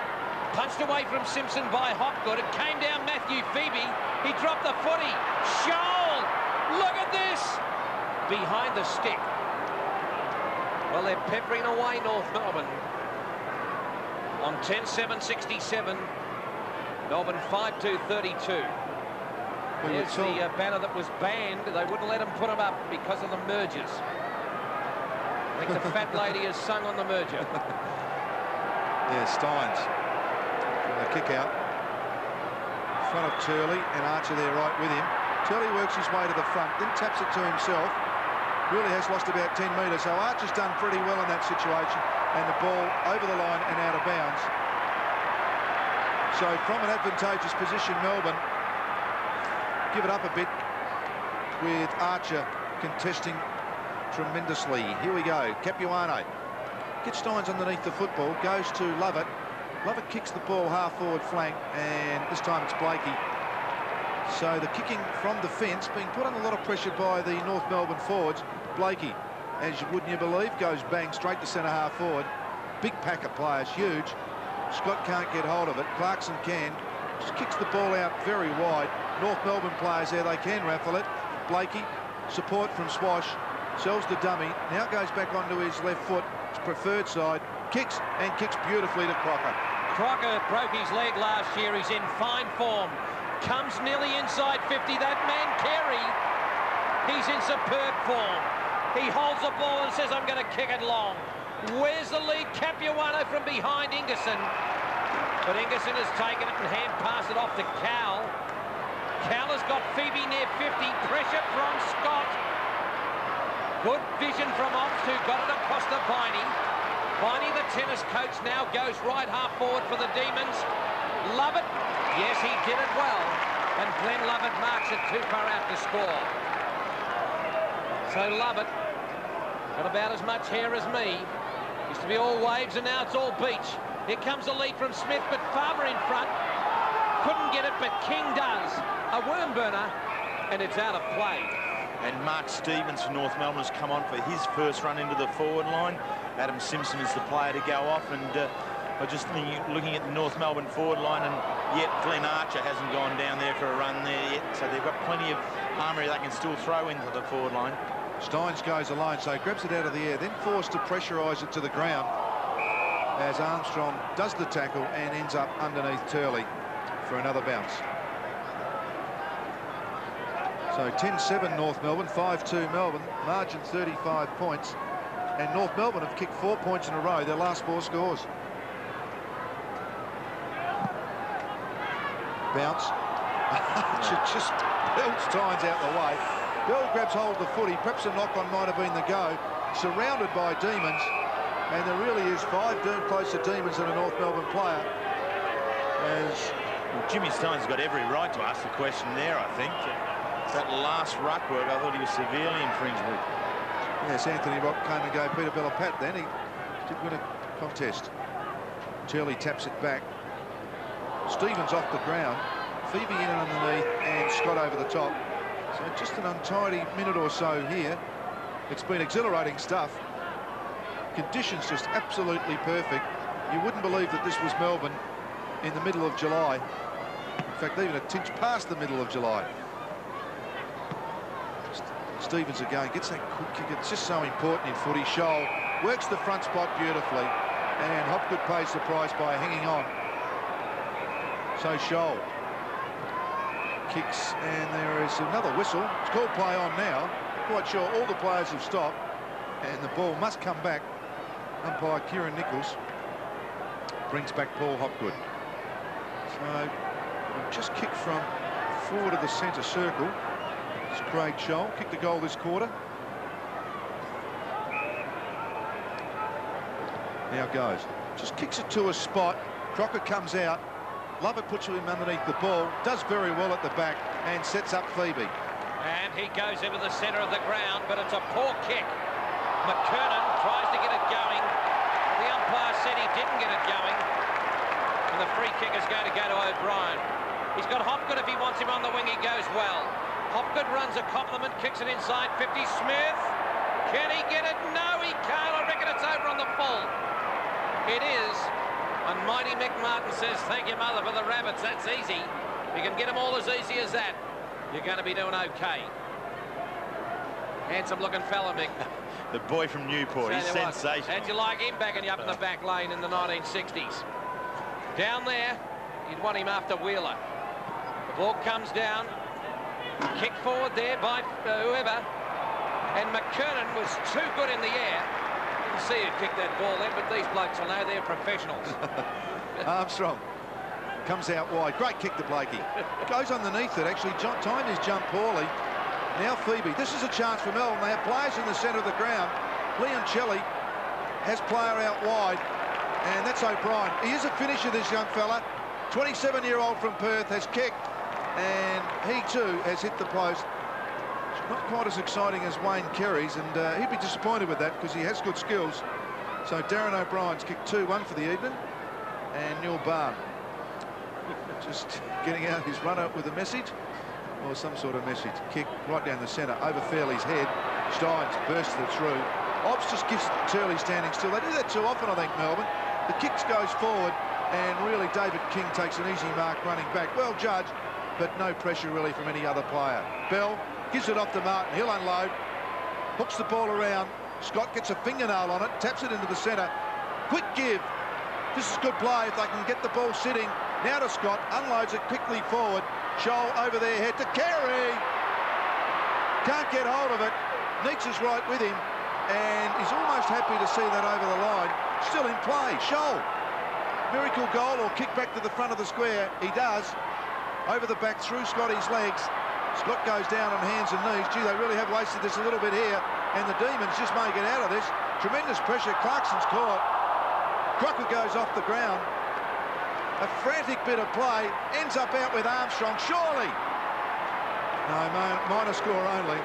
Punched away from Simpson by Hopgood. It came down Matthew Phoebe. He dropped the footy. Scholl! Look at this! Behind the stick. Well, they're peppering away North Melbourne. On 10-7-67. Melbourne 5-2-32. Here's the banner that was banned. They wouldn't let him put them up because of the mergers. I think the fat lady has sung on the merger. Yeah, Steins from the kick out. In front of Turley and Archer there right with him. Turley works his way to the front, then taps it to himself. Really has lost about 10 metres, so Archer's done pretty well in that situation. And the ball over the line and out of bounds. So from an advantageous position, Melbourne give it up a bit with Archer contesting tremendously. Here we go. Capuano gets Steins underneath the football, goes to Lovett. Lovett kicks the ball half forward flank, and this time it's Blakey. So the kicking from the fence being put on a lot of pressure by the North Melbourne forwards. Blakey, as you wouldn't you believe, goes bang straight to centre half forward. Big pack of players, huge. Scott can't get hold of it. Clarkson can. Just kicks the ball out very wide. North Melbourne players there, they can raffle it. Blakey, support from Swash, sells the dummy. Now goes back onto his left foot, his preferred side. Kicks and kicks beautifully to Crocker. Crocker broke his leg last year. He's in fine form. Comes nearly inside 50. That man, Carey, he's in superb form. He holds the ball and says, I'm going to kick it long. Where's the lead? Capuano from behind Ingerson. But Ingerson has taken it and hand passed it off to Cowell. Cowell has got Phoebe near 50. Pressure from Scott. Good vision from Ops, who got it across to Viney. Viney, the tennis coach, now goes right half forward for the Demons. Lovett. Yes, he did it well. And Glenn Lovett marks it too far out to score. So Lovett got about as much hair as me. Used to be all waves and now it's all beach. Here comes the lead from Smith, but Farmer in front. Couldn't get it, but King does. A worm burner, and it's out of play. And Mark Stevens for North Melbourne has come on for his first run into the forward line. Adam Simpson is the player to go off, and I just think looking at the North Melbourne forward line, and yet Glenn Archer hasn't gone down there for a run there yet, so they've got plenty of armoury they can still throw into the forward line. Steins goes alone, so grabs it out of the air, then forced to pressurise it to the ground as Armstrong does the tackle and ends up underneath Turley for another bounce. So 10-7 North Melbourne, 5-2 Melbourne, margin 35 points, and North Melbourne have kicked 4 points in a row, their last 4 scores. Bounce. Archer just belts Steins out the way. Bell grabs hold of the footy, perhaps a knock-on might have been the go, surrounded by Demons, and there really is 5 closer Demons than a North Melbourne player. As well, Jimmy Steins has got every right to ask the question there, I think. That last ruck work, I thought he was severely infringed with. Yes, Anthony Rock came and gave Peter Bell a pat then. He did win a contest. Turley taps it back. Stevens off the ground. Phoebe in underneath and Scott over the top. So just an untidy minute or so here. It's been exhilarating stuff. Conditions just absolutely perfect. You wouldn't believe that this was Melbourne in the middle of July. In fact, even a tinge past the middle of July. Stevens again gets that quick kick. It's just so important in footy. Scholl works the front spot beautifully, and Hopgood pays the price by hanging on. So Scholl kicks, and there is another whistle. It's called play on now. Quite sure all the players have stopped, and the ball must come back. Umpire Kieran Nichols brings back Paul Hopgood. So we've just kicked from forward of the centre circle. It's Craig Scholl, kicked the goal this quarter. Now goes. Just kicks it to a spot. Crocker comes out. Lovett puts him underneath the ball. Does very well at the back and sets up Phoebe. And he goes into the centre of the ground, but it's a poor kick. McKernan tries to get it going. The umpire said he didn't get it going. And the free kick is going to go to O'Brien. He's got Hopgood if he wants him on the wing. He goes well. Hopgood runs a compliment, kicks it inside 50. Smith. Can he get it? No, he can't. I reckon it's over on the full. It is. And mighty Mick Martin says, thank you, mother, for the rabbits. That's easy. You can get them all as easy as that. You're going to be doing okay. Handsome-looking fella, Mick. The boy from Newport. He's sensational. How'd you like him backing you up in the back lane in the 1960s? Down there, you'd want him after Wheeler. The ball comes down. Kick forward there by whoever. And McKernan was too good in the air. Didn't see who kicked that ball then, but these blokes will know they're professionals. Armstrong comes out wide. Great kick to Blakey. Goes underneath it, actually. Timed his jump poorly. Now Phoebe. This is a chance for Melbourne. They have players in the centre of the ground. Leoncelli has player out wide, and that's O'Brien. He is a finisher, this young fella. 27-year-old from Perth has kicked, and he too has hit the post. It's not quite as exciting as Wayne Kerry's, and he'd be disappointed with that because he has good skills. So Darren O'Brien's kicked 2-1 for the evening, and Neil Barn just getting out his runner with a message or some sort of message. Kick right down the centre over Fairley's head. Steins bursts it through. Obbs just gives Turley standing still. They do that too often, I think, Melbourne. The kicks goes forward, and really David King takes an easy mark running back. Well judged, but no pressure really from any other player. Bell gives it off to Martin. He'll unload. Hooks the ball around. Scott gets a fingernail on it. Taps it into the centre. Quick give. This is good play if they can get the ball sitting. Now to Scott. Unloads it quickly forward. Scholl over their head to Carey. Can't get hold of it. Neitz is right with him. And he's almost happy to see that over the line. Still in play. Scholl. Miracle goal or kick back to the front of the square. He does. Over the back through Scotty's legs. Scott goes down on hands and knees. Gee, they really have wasted this a little bit here. And the Demons just may get out of this. Tremendous pressure. Clarkson's caught. Crocker goes off the ground. A frantic bit of play. Ends up out with Armstrong. Surely. No, minor score only.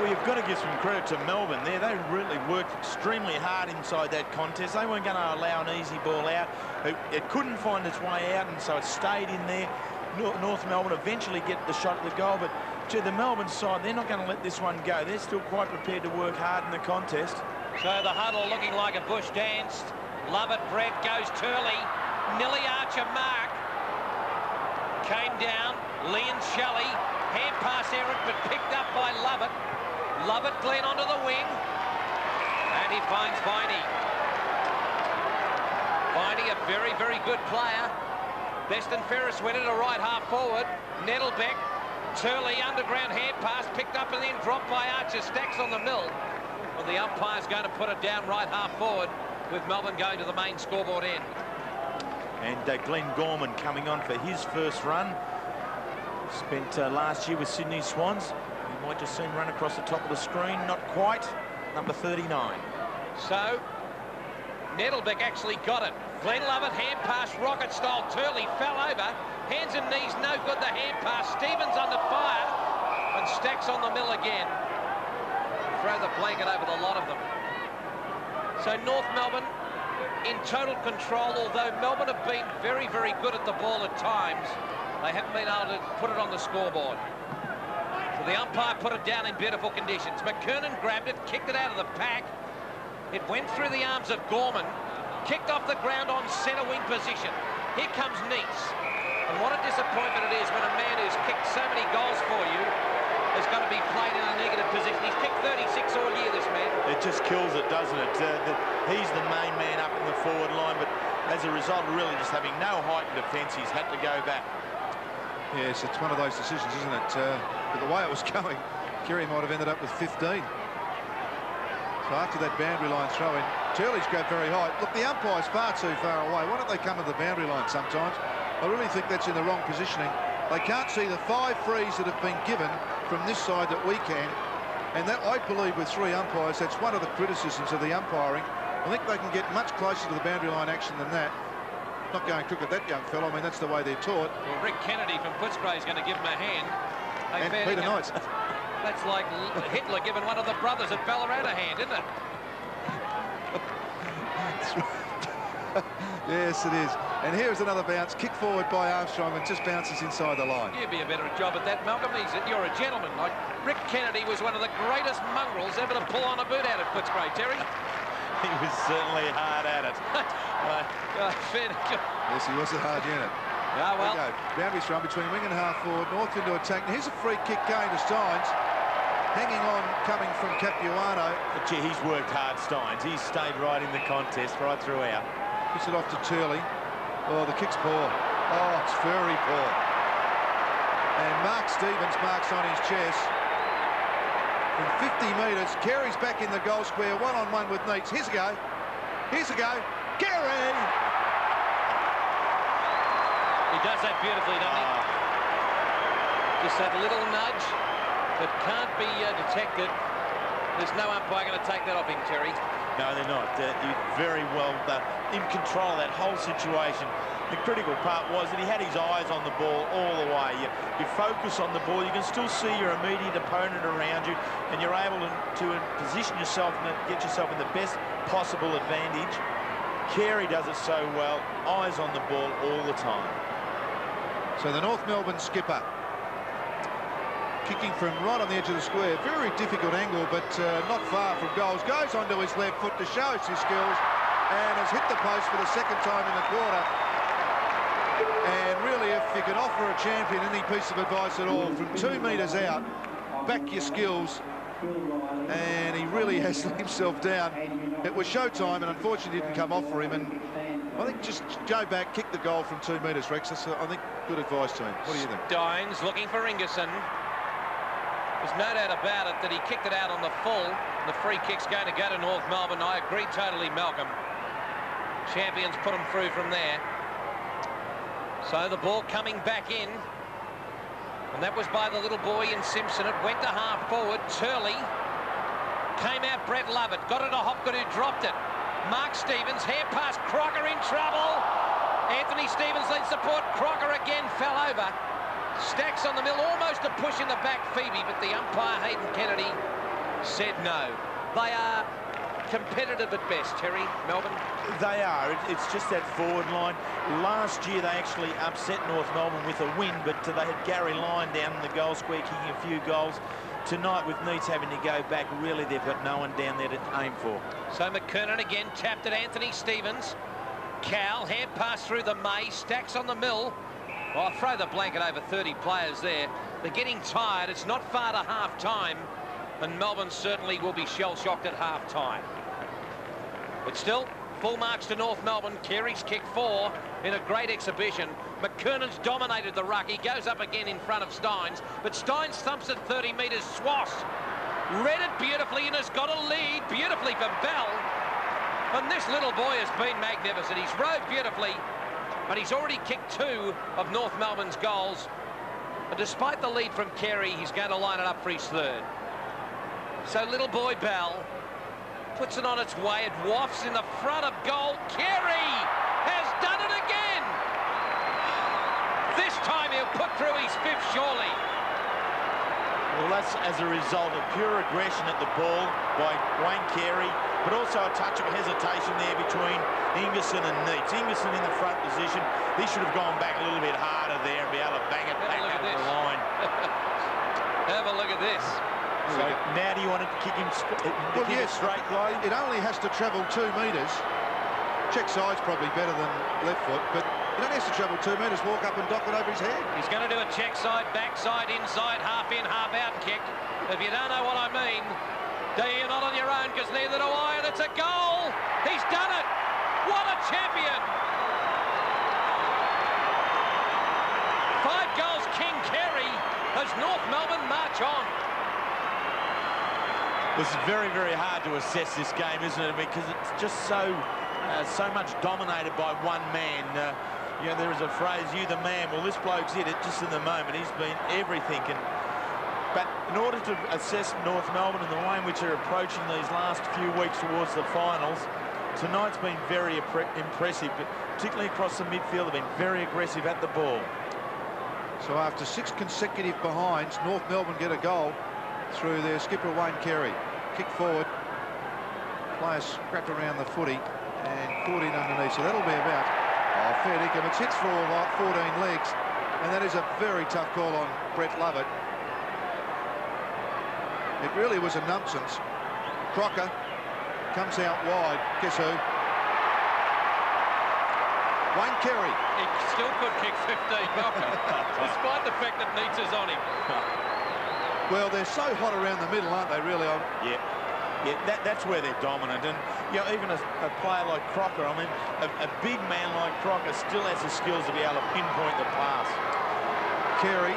Well, you've got to give some credit to Melbourne there. They really worked extremely hard inside that contest. They weren't going to allow an easy ball out. It couldn't find its way out, and so it stayed in there. North Melbourne eventually get the shot at the goal, but to the Melbourne side, they're not going to let this one go. They're still quite prepared to work hard in the contest. So the huddle looking like a bush danced. Lovett, Brett, goes Turley. Nilly Archer mark. Came down. Leon Shelley. Hand pass errant, but picked up by Lovett. Lovett Glenn onto the wing. And he finds Viney. Viney, a very, very good player. Best and fairest went it a right half forward. Nettlebeck. Turley, underground hand pass, picked up and then dropped by Archer. Stacks on the mill. Well, the umpire's going to put it down right half forward, with Melbourne going to the main scoreboard end. And Glenn Gorman coming on for his first run. Spent last year with Sydney Swans. You might just see him run across the top of the screen. Not quite. Number 39. So, Nettlebeck actually got it. Glenn Lovett, hand pass, rocket style. Turley fell over. Hands and knees, no good. The hand pass. Stevens under fire. And Stacks on the mill again. Throw the blanket over the lot of them. So North Melbourne in total control, although Melbourne have been very, very good at the ball at times. They haven't been able to put it on the scoreboard. So the umpire put it down in beautiful conditions. McKernan grabbed it, kicked it out of the pack. It went through the arms of Gorman, kicked off the ground on centre wing position. Here comes Neitz. And what a disappointment it is when a man who's kicked so many goals for you is going to be played in a negative position. He's kicked 36 all year, this man. it just kills it, doesn't it? He's the main man up in the forward line, but as a result of really just having no height in defence, he's had to go back. Yes, it's one of those decisions, isn't it? But the way it was going, Kerry might have ended up with 15. So after that boundary line throw-in, Turley's grabbed very high. Look, the umpire's far too far away. Why don't they come to the boundary line sometimes? I really think that's in the wrong positioning. They can't see the 5 frees that have been given from this side that we can. And that, I believe, with 3 umpires, that's one of the criticisms of the umpiring. I think they can get much closer to the boundary line action than that. Not going crook at that young fellow. I mean, that's the way they're taught. Well, Rick Kennedy from Footscray is going to give him a hand. And Peter Knight. That's like Hitler giving one of the brothers at Ballarat a hand, isn't it? Yes, it is. And here's another bounce. Kick forward by Armstrong and just bounces inside the line. You'd be a better job at that, Malcolm. You're a gentleman. Like Rick Kennedy was one of the greatest mongrels ever to pull on a boot out at Footscray, Terry. He was certainly hard at it. Yes, he was a hard unit. Yeah, well. Boundary thrown between wing and half forward. North into attack. Now, here's a free kick going to Steins. Hanging on, coming from Capuano. But gee, he's worked hard, Steins. He's stayed right in the contest, right throughout. Puts it off to Turley. Oh, the kick's poor. Oh, it's very poor. And Mark Stevens marks on his chest. From 50 metres, Carey's back in the goal square, one-on-one with Neitz. Here's a go. Here's a go. Carey! He does that beautifully, doesn't he? Just that little nudge that can't be detected. There's no umpire going to take that off him, Terry. No, they're not. You're very well in control of that whole situation. The critical part was that he had his eyes on the ball all the way. You focus on the ball, you can still see your immediate opponent around you, and you're able to position yourself and get yourself in the best possible advantage. Carey does it so well, eyes on the ball all the time. So the North Melbourne skipper, kicking from right on the edge of the square, very difficult angle, but not far from goals, goes onto his left foot to show us his skills, and has hit the post for the 2nd time in the quarter. And really, if you can offer a champion any piece of advice at all, from 2 metres out, back your skills. And he really has let himself down. It was showtime, and unfortunately didn't come off for him. And I think just go back, kick the goal from 2 metres, Rex. That's, I think, good advice to him. What do you think? Steins looking for Ingerson. There's no doubt about it that he kicked it out on the full. The free kick's going to go to North Melbourne. I agree totally, Malcolm. Champions put them through from there. So the ball coming back in. And that was by the little boy in Simpson. It went to half forward. Turley came out. Brett Lovett got it to Hopgood, who dropped it. Mark Stevens, hair pass. Crocker in trouble. Anthony Stevens leads support. Crocker again fell over. Stacks on the mill, almost a push in the back, Phoebe, but the umpire, Hayden Kennedy, said no. They are competitive at best, Terry, Melbourne. They are. It's just that forward line. Last year they actually upset North Melbourne with a win, but they had Gary Lyon down in the goal square kicking a few goals. Tonight, with Neitz having to go back, really they've got no one down there to aim for. So McKernan again tapped at Anthony Stevens. Cow, hand pass through the May, Stacks on the mill. Well, I'll throw the blanket over 30 players there. They're getting tired. It's not far to half-time, and Melbourne certainly will be shell-shocked at half-time. But still, full marks to North Melbourne. Carey's kick 4 in a great exhibition. McKernan's dominated the ruck. He goes up again in front of Steins, but Steins thumps it 30 metres. Swass read it beautifully and has got a lead beautifully from Bell. And this little boy has been magnificent. He's rowed beautifully, but he's already kicked 2 of North Melbourne's goals. And despite the lead from Carey, he's going to line it up for his 3rd. So little boy Bell puts it on its way. It wafts in the front of goal. Carey has done it again. This time he'll put through his 5th, surely. Well, that's as a result of pure aggression at the ball by Wayne Carey, but also a touch of hesitation there between Ingerson and Neitz. Ingerson in the front position. He should have gone back a little bit harder there and be able to bang it back over the line. Have a look at this. So now do you want to kick him straight line? It only has to travel 2 metres. Check side's probably better than left foot, but it only has to travel 2 metres, walk up and dock it over his head. He's going to do a check side, backside, inside, half in, half out kick. If you don't know what I mean, you're not on your own, because neither do I, and it's a goal. He's done it. What a champion. 5 goals, King Carey, as North Melbourne march on. It's very, very hard to assess this game, isn't it? Because it's just so much dominated by one man. You know, there is a phrase, you the man. Well, this bloke's hit it just in the moment. He's been everything. But in order to assess North Melbourne and the way in which they're approaching these last few weeks towards the finals, tonight's been very impressive, but particularly across the midfield. They've been very aggressive at the ball. So after 6 consecutive behinds, North Melbourne get a goal through their skipper Wayne Carey. Kick forward, player scrapped around the footy and caught in underneath. So that'll be about fair dinkum. It's hits for 14 legs, and that is a very tough call on Brett Lovett. It really was a nuisance. Crocker comes out wide. Guess who? Wayne Carey. He still could kick 15, despite the fact that Neitz is on him. Well, they're so hot around the middle, aren't they, really? Yeah, that's where they're dominant. And, you know, even a player like Crocker, I mean, a big man like Crocker still has the skills to be able to pinpoint the pass. Carey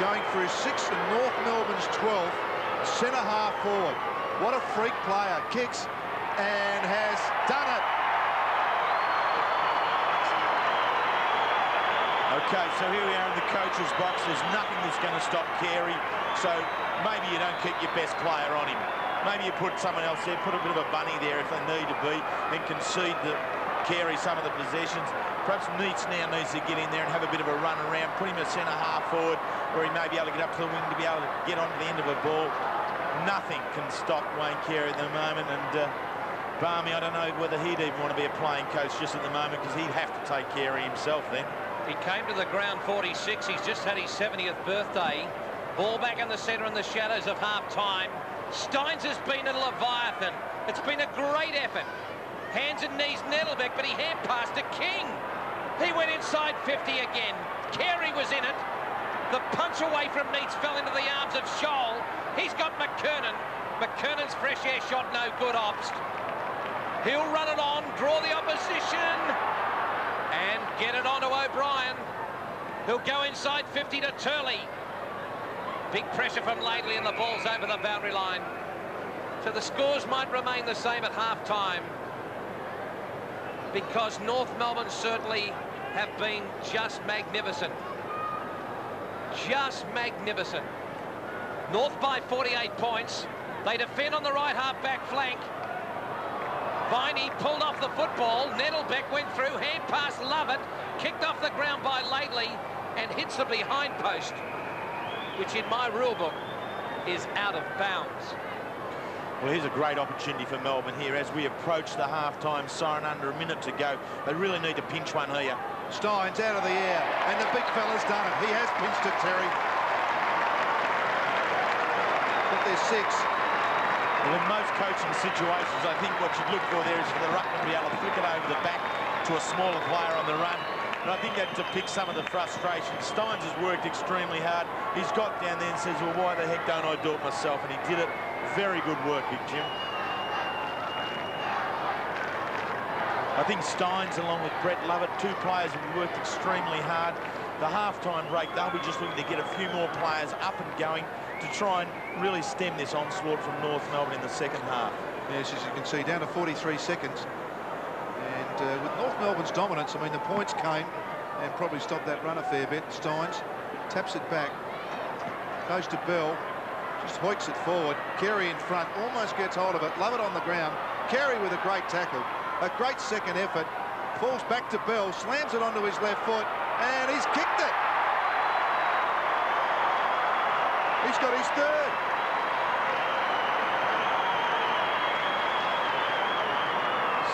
going for his 6th and North Melbourne's 12th, centre half forward. What a freak player. Kicks and has done it. Okay, so here we are in the coach's box. There's nothing that's going to stop Carey. So maybe you don't keep your best player on him. Maybe you put someone else there, put a bit of a bunny there if they need to be, and concede to Carey some of the possessions. Perhaps Neitz now needs to get in there and have a bit of a run around, put him a centre half forward where he may be able to get up to the wing to be able to get onto the end of a ball. Nothing can stop Wayne Carey at the moment, and Barmy, I don't know whether he'd even want to be a playing coach just at the moment, because he'd have to take Carey himself then. He came to the ground 46. He's just had his 70th birthday. Ball back in the centre in the shadows of half-time. Steins has been a leviathan. It's been a great effort. Hands and knees Nettlebeck, but he hand passed to King. He went inside 50 again. Carey was in it. The punch away from Neitz fell into the arms of Scholl. He's got McKernan. McKernan's fresh air shot, no good. Obst. He'll run it on, draw the opposition, and get it on to O'Brien. He'll go inside 50 to Turley. Big pressure from Laidley, and the ball's over the boundary line. So the scores might remain the same at half-time, because North Melbourne certainly have been just magnificent. Just magnificent. North by 48 points. They defend on the right half-back flank. Viney pulled off the football. Nettlebeck went through, hand pass Lovett, kicked off the ground by Laidley, and hits the behind post, which in my rule book is out of bounds. Well, here's a great opportunity for Melbourne here as we approach the half-time siren under a minute to go. They really need to pinch one here. Steins out of the air, and the big fella's done it. He has pinched it, Terry. But there's 6. Well, in most coaching situations, I think what you'd look for there is for the ruckman to be able to flick it over the back to a smaller player on the run. And I think that depicts some of the frustration. Steins has worked extremely hard. He's got down there and says, well, why the heck don't I do it myself? And he did it. Very good work, Big Jim. I think Steins, along with Brett Lovett, 2 players have worked extremely hard. The half-time break, they'll be just looking to get a few more players up and going to try and really stem this onslaught from North Melbourne in the second half. Yes, as you can see, down to 43 seconds. And with North Melbourne's dominance, I mean, the points came and probably stopped that run a fair bit. Steins taps it back, goes to Bell, just hoiks it forward. Carey in front, almost gets hold of it. Lovett on the ground. Carey with a great tackle, a great second effort. Falls back to Bell, slams it onto his left foot, and he's kicked it. He's got his 3rd.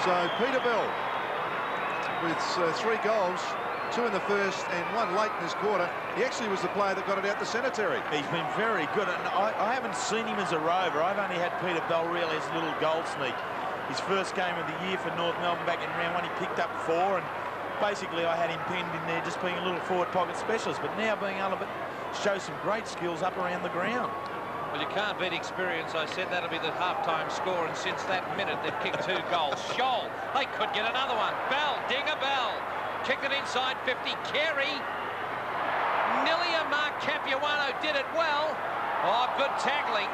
So Peter Bell with 3 goals, 2 in the first and 1 late in this quarter. He actually was the player that got it out the cemetery. He's been very good, and I haven't seen him as a rover. I've only had Peter Bell really as a little goal sneak. His first game of the year for North Melbourne back in round 1, he picked up 4, and basically I had him pinned in there just being a little forward pocket specialist, but now being able to show some great skills up around the ground. Well, you can't beat experience. I said that'll be the half-time score, and since that minute, they've kicked 2 goals. Scholl, they could get another one. Bell, Dinger Bell, kicked it inside 50. Carey, nearly a mark. Capuano did it well. Oh, good tackling.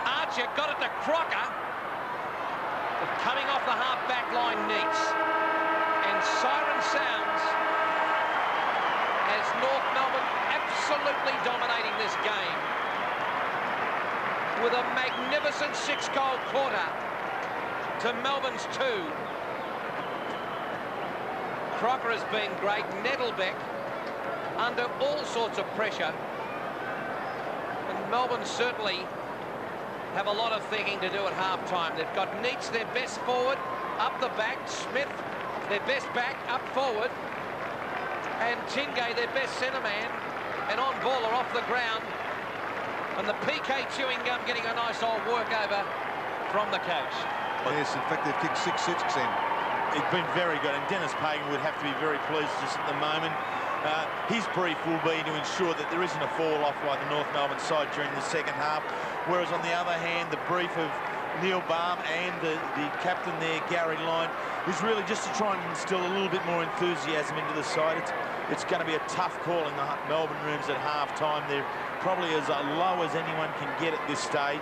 Archer got it to Crocker. But coming off the half-back line, Neats. And siren sounds as North Melbourne absolutely dominating this game with a magnificent 6-goal quarter to Melbourne's 2. Crocker has been great. Nettlebeck under all sorts of pressure. And Melbourne certainly have a lot of thinking to do at half-time. They've got Neats, their best forward, up the back. Smith, their best back, up forward. And Tingay, their best centre man. And on ball or off the ground. And the PK chewing gum getting a nice old workover from the coach. Yes, in fact, they've kicked 6 in. It's been very good, and Dennis Pagan would have to be very pleased just at the moment. His brief will be to ensure that there isn't a fall-off like the North Melbourne side during the second half, whereas on the other hand, the brief of Neil Baum and the captain there, Gary Lyon, is really just to try and instill a little bit more enthusiasm into the side. It's going to be a tough call in the Melbourne rooms at half-time. They're probably as low as anyone can get at this stage,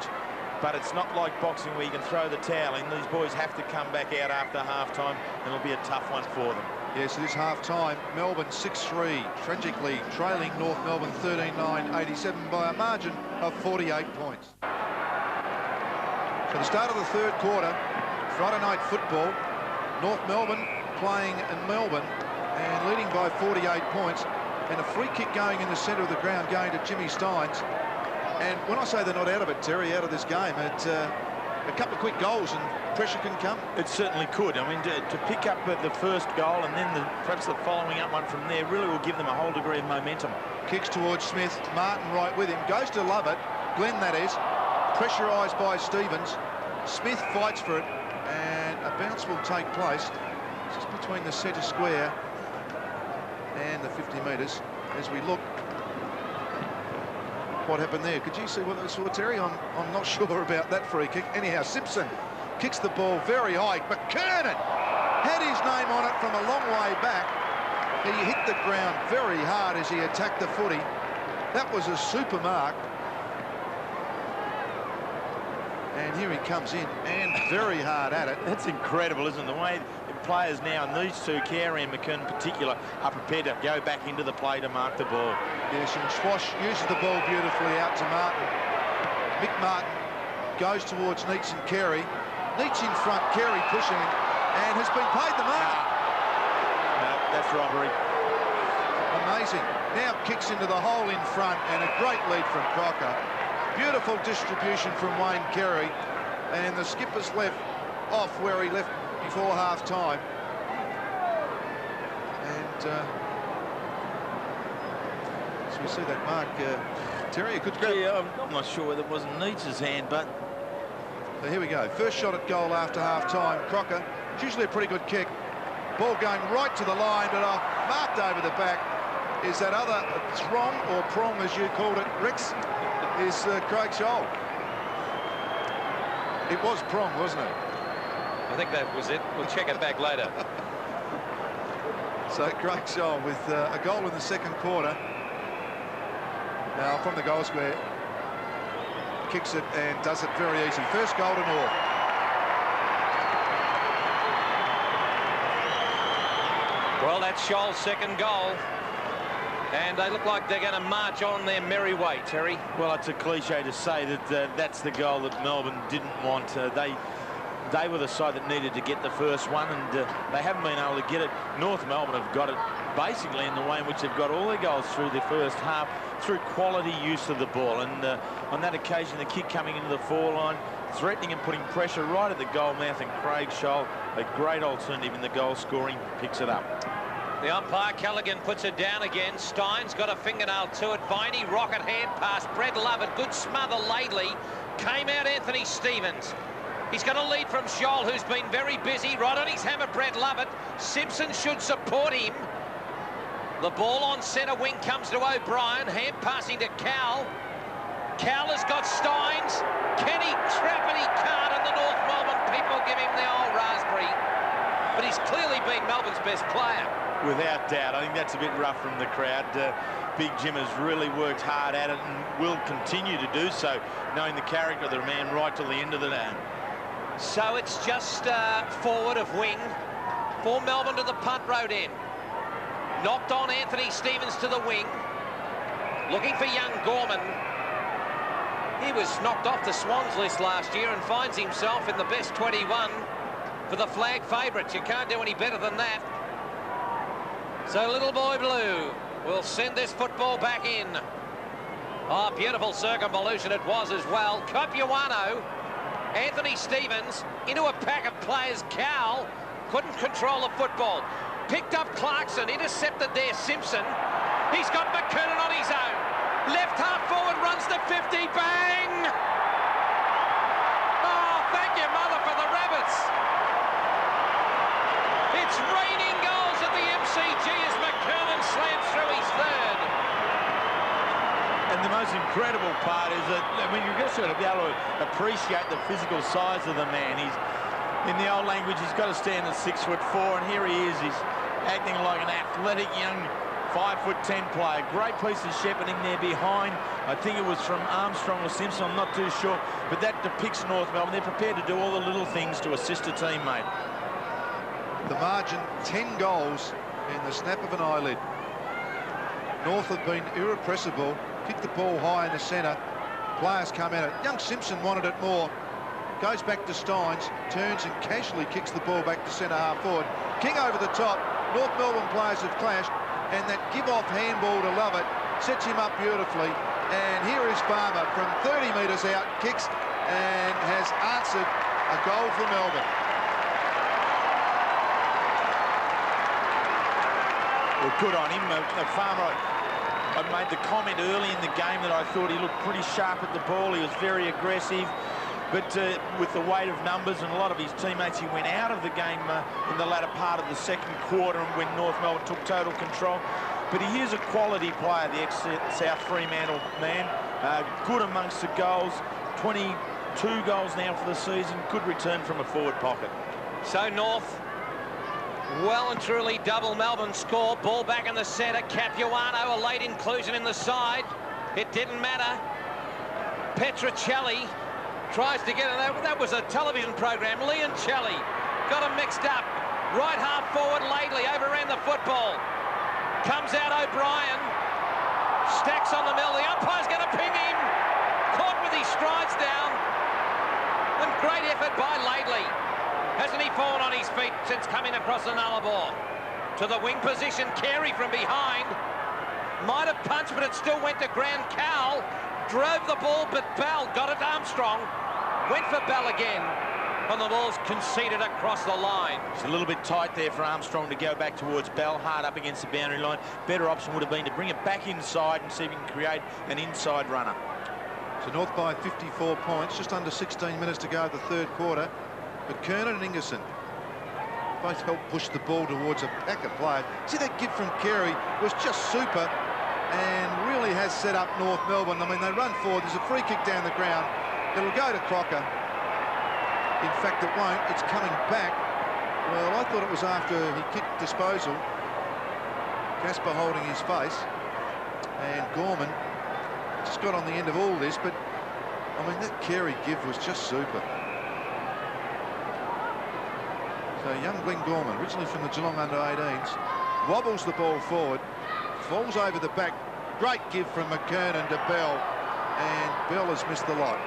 but it's not like boxing where you can throw the towel in. These boys have to come back out after half-time, and it'll be a tough one for them. Yes, it is half-time. Melbourne 6-3, tragically trailing North Melbourne 13-9, 87 by a margin of 48 points. For the start of the third quarter, Friday night football, North Melbourne playing in Melbourne and leading by 48 points, and a free kick going in the centre of the ground going to Jimmy Steins. And when I say they're not out of it, Terry, out of this game, a couple of quick goals and pressure can come. It certainly could. I mean, to pick up the first goal and then perhaps the following up one from there really will give them a whole degree of momentum. Kicks towards Smith, Martin right with him, goes to Lovett, Glenn that is, pressurised by Stevens. Smith fights for it, and a bounce will take place just between the centre square and the 50 metres. As we look, what happened there? Could you see what they saw, Terry? I'm not sure about that free kick. Anyhow, Simpson kicks the ball very high. McKernan had his name on it from a long way back. He hit the ground very hard as he attacked the footy. That was a super mark. And here he comes in, and very hard at it. That's incredible, isn't it? The way players now, and these two, Carey and McKernan in particular, are prepared to go back into the play to mark the ball. Yes, and Swash uses the ball beautifully out to Martin. Mick Martin goes towards Neats and Carey. Neats in front, Carey pushing, and has been paid the mark. No, that's robbery. Amazing. Now kicks into the hole in front, and a great lead from Crocker. Beautiful distribution from Wayne Carey, and the skipper's left off where he left before half-time. And so we see that mark. Terry, a good grab. Yeah, I'm not sure whether it was Neats' hand, but... So here we go. First shot at goal after half-time. Crocker, it's usually a pretty good kick. Ball going right to the line, but marked over the back is that other throng, or prong as you called it, Rex, is Craig Scholl. It was prong, wasn't it? I think that was it. We'll check it back later. So Craig Scholl with a goal in the second quarter. Now from the goal square, kicks it and does it very easy. First goal to North. Well, that's Scholl's second goal. And they look like they're going to march on their merry way, Terry. Well, it's a cliche to say that that's the goal that Melbourne didn't want. They were the side that needed to get the first one, and they haven't been able to get it. North Melbourne have got it basically in the way in which they've got all their goals through the first half, through quality use of the ball. And on that occasion, the kick coming into the foreline, threatening and putting pressure right at the goal mouth, and Craig Scholl, a great alternative in the goal scoring, picks it up. The umpire, Callaghan, puts it down again. Stein's got a fingernail to it. Viney, rocket hand pass. Brett Lovett, good smother lately. Came out Anthony Stevens. He's got a lead from Scholl, who's been very busy. Right on his hammer, Brett Lovett. Simpson should support him. The ball on centre wing comes to O'Brien. Hand passing to Cowell. Cal has got Steins. Can he trap it? He can't, and the North Melbourne people give him the old raspberry. But he's clearly been Melbourne's best player. Without doubt. I think that's a bit rough from the crowd. Big Jim has really worked hard at it and will continue to do so, knowing the character of the man right till the end of the day. So it's just forward of wing for Melbourne to the punt road end. Knocked on Anthony Stevens to the wing. Looking for young Gorman. He was knocked off the Swans list last year and finds himself in the best 21 for the flag favourites. You can't do any better than that. So Little Boy Blue will send this football back in. Oh, beautiful circumvolution it was as well. Capuano, Anthony Stevens into a pack of players. Cowell couldn't control the football. Picked up Clarkson, intercepted there Simpson. He's got McKernan on his own. Left half forward, runs to 50, bang! Oh, thank you, mother, for the Rabbits. It's raining goals at the MCG as McKernan slams through his third. And the most incredible part is that, I mean, you've just got to be able to appreciate the physical size of the man. He's, in the old language, he's got to stand at 6'4", and here he is. He's acting like an athletic young 5'10" player. Great piece of shepherding there behind. I think it was from Armstrong or Simpson, I'm not too sure, but that depicts North Melbourne. They're prepared to do all the little things to assist a teammate. The margin, 10 goals in the snap of an eyelid. North have been irrepressible. Kicked the ball high in the centre. Players come at it. Young Simpson wanted it more. Goes back to Steins, turns and casually kicks the ball back to centre half forward. King over the top. North Melbourne players have clashed, and that give-off handball to Lovett sets him up beautifully. And here is Farmer from 30 metres out, kicks and has answered a goal for Melbourne. Well, good on him. Farmer, I made the comment early in the game that I thought he looked pretty sharp at the ball. He was very aggressive. But with the weight of numbers and a lot of his teammates, he went out of the game in the latter part of the second quarter and when North Melbourne took total control. But he is a quality player, the ex-South Fremantle man. Good amongst the goals. 22 goals now for the season. Good return from a forward pocket. So North, well and truly double Melbourne score. Ball back in the centre. Capuano, a late inclusion in the side. It didn't matter. Petrocelli tries to get it. That was a television program. Leoncelli got him mixed up. Right half forward, Laidley overran the football. Comes out O'Brien. Stacks on the middle. The umpire's going to ping him. Caught with his strides down. And great effort by Laidley. Hasn't he fallen on his feet since coming across the Nullarbor? To the wing position, Carey from behind. Might have punched, but it still went to Grand Cowell. Drove the ball, but Bell got it to Armstrong. Went for Bell again. And the ball's conceded across the line. It's a little bit tight there for Armstrong to go back towards Bell, hard up against the boundary line. Better option would have been to bring it back inside and see if he can create an inside runner. So North by 54 points, just under 16 minutes to go of the third quarter. But Kernan and Ingerson both helped push the ball towards a pack of players. See, that give from Carey was just super and really has set up North Melbourne. I mean, they run forward. There's a free kick down the ground. It'll go to Crocker. In fact, it won't. It's coming back. Well, I thought it was after he kicked disposal. Casper holding his face. And Gorman just got on the end of all this. But, I mean, that Carey give was just super. So young Glenn Gorman, originally from the Geelong under-18s, wobbles the ball forward, falls over the back. Great give from McKernan to Bell. And Bell has missed the lot.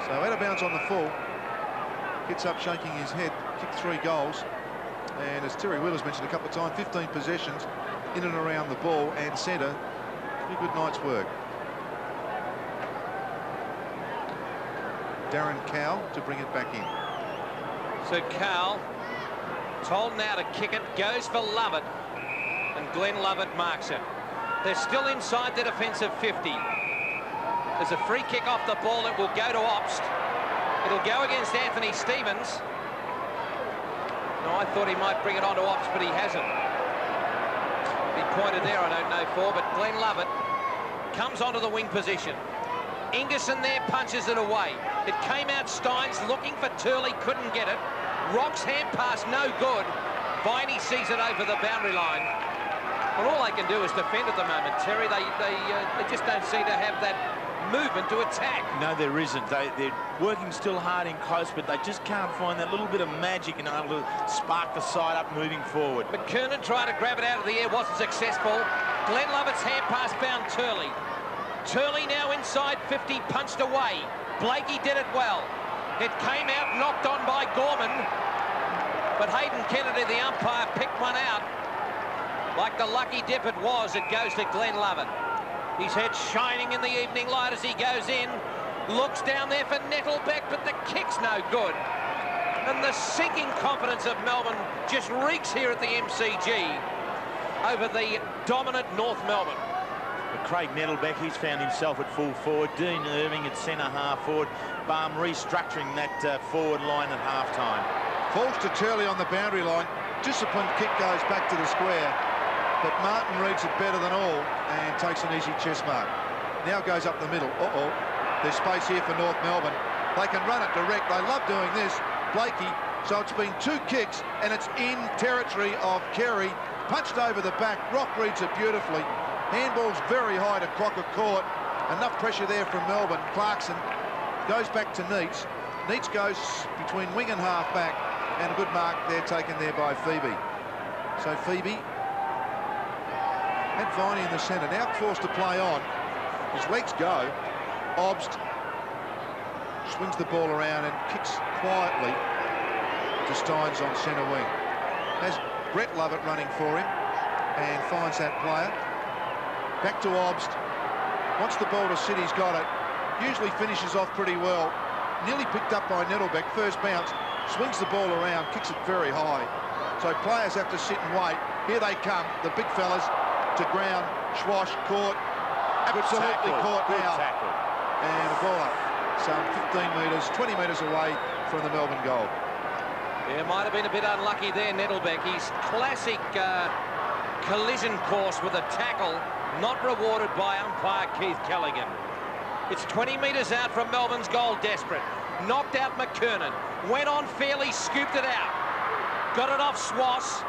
So out of bounds on the full. Gets up shaking his head, kicked 3 goals. And as Terry Wheeler's mentioned a couple of times, 15 possessions in and around the ball and centre. Pretty good night's work. Darren Cowell to bring it back in. So Cowell, told now to kick it, goes for Lovett. And Glenn Lovett marks it. They're still inside the defensive 50. There's a free kick off the ball. It will go to Obst. It'll go against Anthony Stevens. No, I thought he might bring it on to Obst, but he hasn't. He pointed there, I don't know for, but Glenn Lovett comes onto the wing position. Ingerson there punches it away. It came out Steins looking for Turley, couldn't get it. Rock's hand pass, no good. Viney sees it over the boundary line. Well, all they can do is defend at the moment, Terry. They just don't seem to have that movement to attack. No, there isn't. They're working still hard in close, but they just can't find that little bit of magic and able to spark the side up moving forward. McKernan tried to grab it out of the air, wasn't successful. Glenn Lovett's hand pass found Turley. Turley now inside 50, punched away. Blakey did it well. It came out, knocked on by Gorman, but Hayden Kennedy, the umpire, picked one out. Like the lucky dip it was, it goes to Glenn Lovett. His head shining in the evening light as he goes in. Looks down there for Nettlebeck, but the kick's no good. And the sinking confidence of Melbourne just reeks here at the MCG over the dominant North Melbourne. But Craig Nettlebeck, he's found himself at full forward. Dean Irving at centre half forward. Barm restructuring that forward line at half-time. Falls to Turley on the boundary line. Disciplined kick goes back to the square. But Martin reads it better than all and takes an easy chest mark. Now goes up the middle. There's space here for North Melbourne. They can run it direct. They love doing this. Blakey. So it's been 2 kicks and it's in territory of Kerry. Punched over the back. Rock reads it beautifully. Handball's very high to Crocker Court. Enough pressure there from Melbourne. Clarkson goes back to Neitz. Neitz goes between wing and half back. And a good mark there taken there by Phoebe. So Phoebe had Viney in the centre, now forced to play on. His legs go. Obst swings the ball around and kicks quietly to Steins on centre wing. Has Brett Lovett running for him and finds that player. Back to Obst. Wants the ball to sit, he's got it. Usually finishes off pretty well. Nearly picked up by Nettlebeck, first bounce. Swings the ball around, kicks it very high. So players have to sit and wait. Here they come, the big fellas. To ground, Schwash caught, absolutely caught now. Tackle. And a ball up, some 15 metres, 20 metres away from the Melbourne goal. Yeah, might have been a bit unlucky there, Nettlebeck. His classic collision course with a tackle, not rewarded by umpire Keith Callaghan. It's 20 metres out from Melbourne's goal, desperate. Knocked out McKernan, went on fairly, scooped it out. Got it off Swass.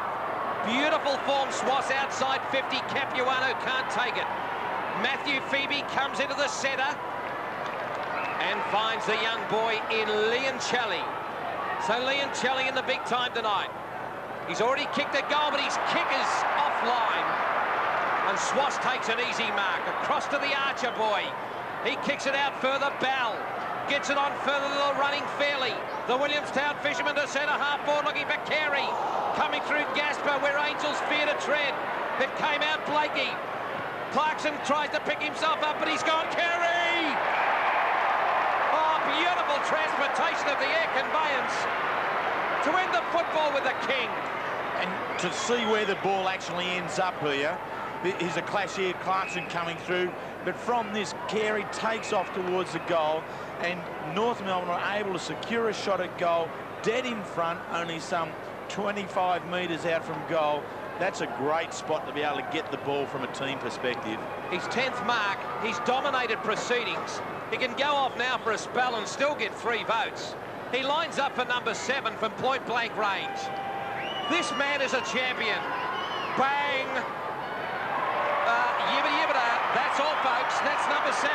Beautiful form, Swass outside 50. Capuano can't take it. Matthew Phoebe comes into the centre and finds the young boy in Liancelli. So Liancelli in the big time tonight. He's already kicked a goal, but his kick is offline. And Swass takes an easy mark. Across to the Archer boy. He kicks it out further. Bell gets it on further, running fairly. The Williamstown fisherman to centre half forward looking for Carey. Coming through Gasper where Angels fear to tread. It came out Blakey. Clarkson tries to pick himself up, but he's gone. Carey! Oh, beautiful transportation of the air conveyance to end the football with the king. And to see where the ball actually ends up here, here's a clash here, Clarkson coming through. But from this, Carey takes off towards the goal, and North Melbourne are able to secure a shot at goal, dead in front, only some 25 metres out from goal. That's a great spot to be able to get the ball from a team perspective. His 10th mark, he's dominated proceedings. He can go off now for a spell and still get 3 votes. He lines up for number 7 from point-blank range. This man is a champion. Bang! Yibbida yibbida. That's all, folks. That's number 7.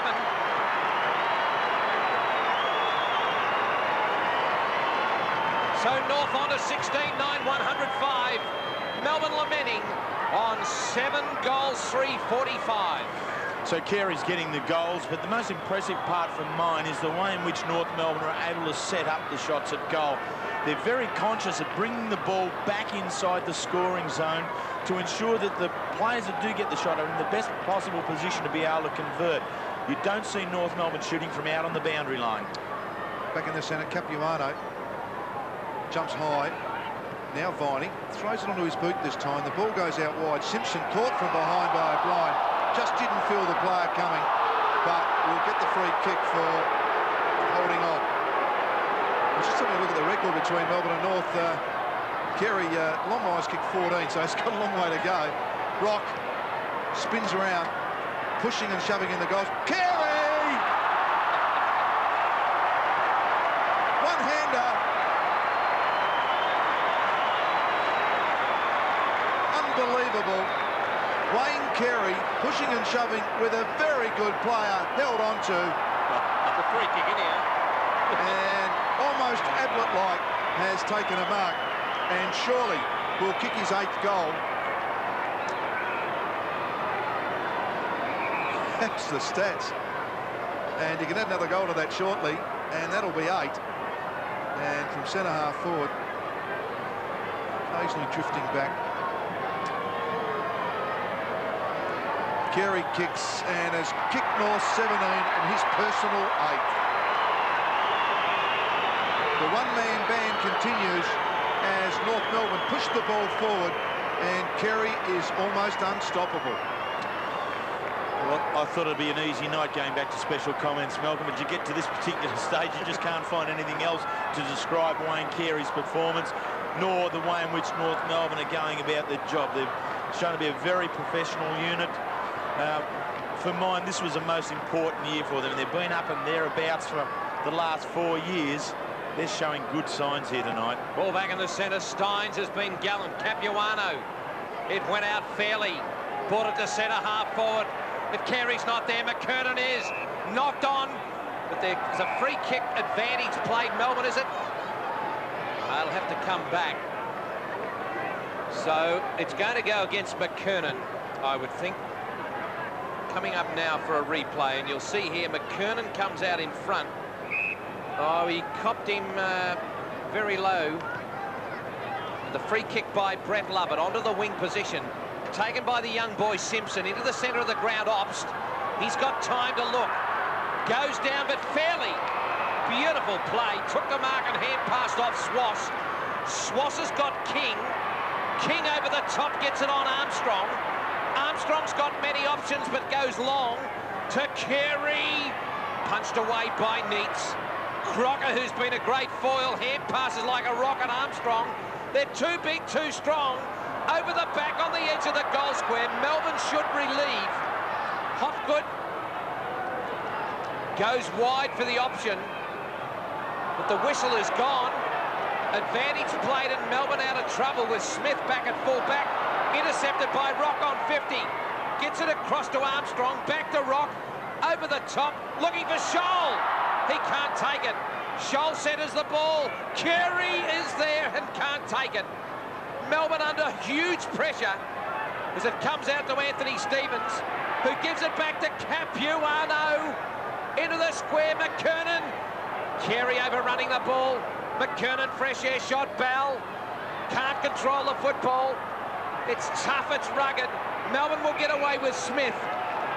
So North on to 16-9, 105. Melbourne lamenting on 7 goals, 345. So Carey's getting the goals, but the most impressive part from mine is the way in which North Melbourne are able to set up the shots at goal. They're very conscious of bringing the ball back inside the scoring zone to ensure that the players that do get the shot are in the best possible position to be able to convert. You don't see North Melbourne shooting from out on the boundary line. Back in the centre, Capuano jumps high. Now Viney throws it onto his boot this time. The ball goes out wide. Simpson caught from behind by O'Brien. Just didn't feel the player coming, but we'll get the free kick for holding on. Just having a look at the record between Melbourne and North. Kerry, Longmire's kicked 14, so he's got a long way to go. Rock spins around, pushing and shoving in the goals. Kerry! unbelievable. Wayne Carey pushing and shoving with a very good player held on to. The free kick in here. And almost Ablett-like has taken a mark and surely will kick his 8th goal. That's the stats. And you can add another goal to that shortly, and that'll be 8. And from centre-half forward, occasionally drifting back. Carey kicks and has kicked North 17 and his personal 8th. The one-man band continues as North Melbourne push the ball forward, and Carey is almost unstoppable. Well, I thought it'd be an easy night going back to special comments, Malcolm, but you get to this particular stage, you just can't find anything else to describe Wayne Carey's performance, nor the way in which North Melbourne are going about their job. They've shown to be a very professional unit. For mine, this was the most important year for them. They've been up and thereabouts for the last 4 years. They're showing good signs here tonight. Ball back in the centre. Steins has been gallant. Capuano. It went out fairly. Brought it to centre half forward. If Carey's not there, McKernan is. Knocked on. But there's a free kick advantage played Melbourne, is it? They'll have to come back. So it's going to go against McKernan, I would think. Coming up now for a replay, and you'll see here McKernan comes out in front. Oh, he copped him very low. The free kick by Brett Lovett onto the wing position. Taken by the young boy Simpson into the centre of the ground. Obst. He's got time to look. Goes down, but fairly. Beautiful play. Took the mark and hand passed off Swass. Swass has got King. King over the top gets it on Armstrong. Armstrong's got many options, but goes long to Carey. Punched away by Neitz. Crocker, who's been a great foil, hand passes like a rocket. Armstrong. They're too big, too strong. Over the back on the edge of the goal square. Melbourne should relieve. Hopgood goes wide for the option, but the whistle is gone. Advantage played and Melbourne out of trouble with Smith back at full back. Intercepted by Rock on 50. Gets it across to Armstrong. Back to Rock. Over the top. Looking for Scholl. He can't take it. Scholl centres the ball. Carey is there and can't take it. Melbourne under huge pressure as it comes out to Anthony Stevens, who gives it back to Capuano. Into the square, McKernan. Carey overrunning the ball. McKernan, fresh air shot. Bell can't control the football. It's tough, it's rugged. Melbourne will get away with Smith.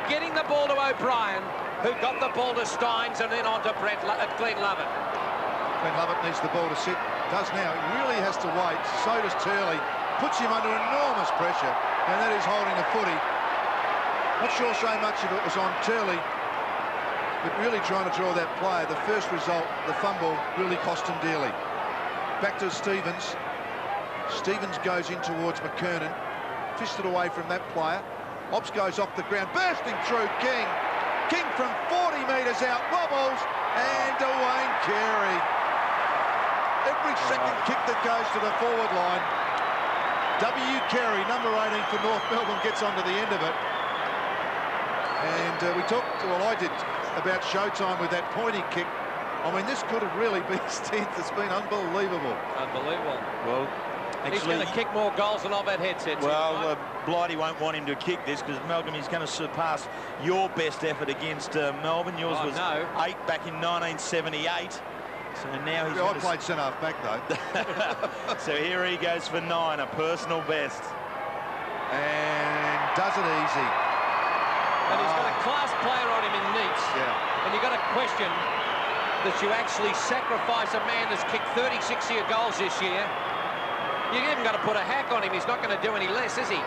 Getting the ball to O'Brien, who got the ball to Steins and then on to Glenn Lovett. Glenn Lovett needs the ball to sit. Does now. He really has to wait. So does Turley. Puts him under enormous pressure, and that is holding a footy. Not sure so much if it was on Turley, but really trying to draw that play. The first result, the fumble, really cost him dearly. Back to Stevens. Stevens goes in towards McKernan. Fisted away from that player. Ops goes off the ground, bursting through King. King from 40 metres out, wobbles, and to Wayne Carey. Every second kick that goes to the forward line. W. Carey, number 18 for North Melbourne, gets onto the end of it. And we talked, well, I did, about showtime with that pointy kick. I mean, this could have really been his 10th. It's been unbelievable. Unbelievable. Well, actually, he's going to kick more goals than I've had headsets. Well, Blighty won't want him to kick this because Malcolm is going to surpass your best effort against Melbourne. Yours was 8 back in 1978. So now he's. I played centre half back though. So here he goes for 9, a personal best, and does it easy. And he's got a class player on him in Neitz. Yeah. And you've got to question that you actually sacrifice a man that's kicked 36 of your goals this year. You've even got to put a hack on him. He's not going to do any less, is he?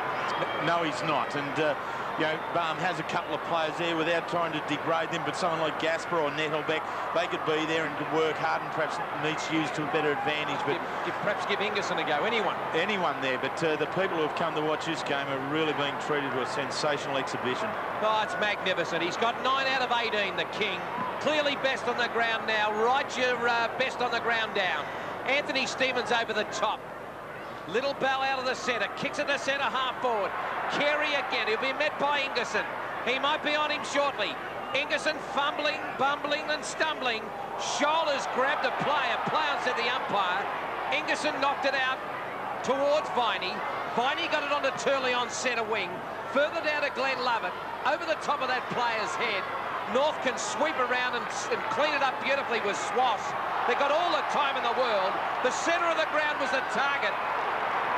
No, he's not. And, you know, Barham has a couple of players there without trying to degrade them, but someone like Gasper or Nettelbeck, they could be there and could work hard and perhaps Neitz used to a better advantage. But perhaps give Ingerson a go, anyone. Anyone there, but the people who have come to watch this game are really being treated to a sensational exhibition. Oh, it's magnificent. He's got 9 out of 18, the King. Clearly best on the ground now. Right your best on the ground down. Anthony Stevens over the top. Little Bell out of the centre, kicks it to centre half forward. Carey again, he'll be met by Ingerson. He might be on him shortly. Ingerson fumbling, bumbling and stumbling. Shoulders grabbed a player, Plown said the umpire. Ingerson knocked it out towards Viney. Viney got it onto Turley on centre wing. Further down to Glenn Lovett, over the top of that player's head. North can sweep around and clean it up beautifully with Swass. They got all the time in the world. The centre of the ground was the target.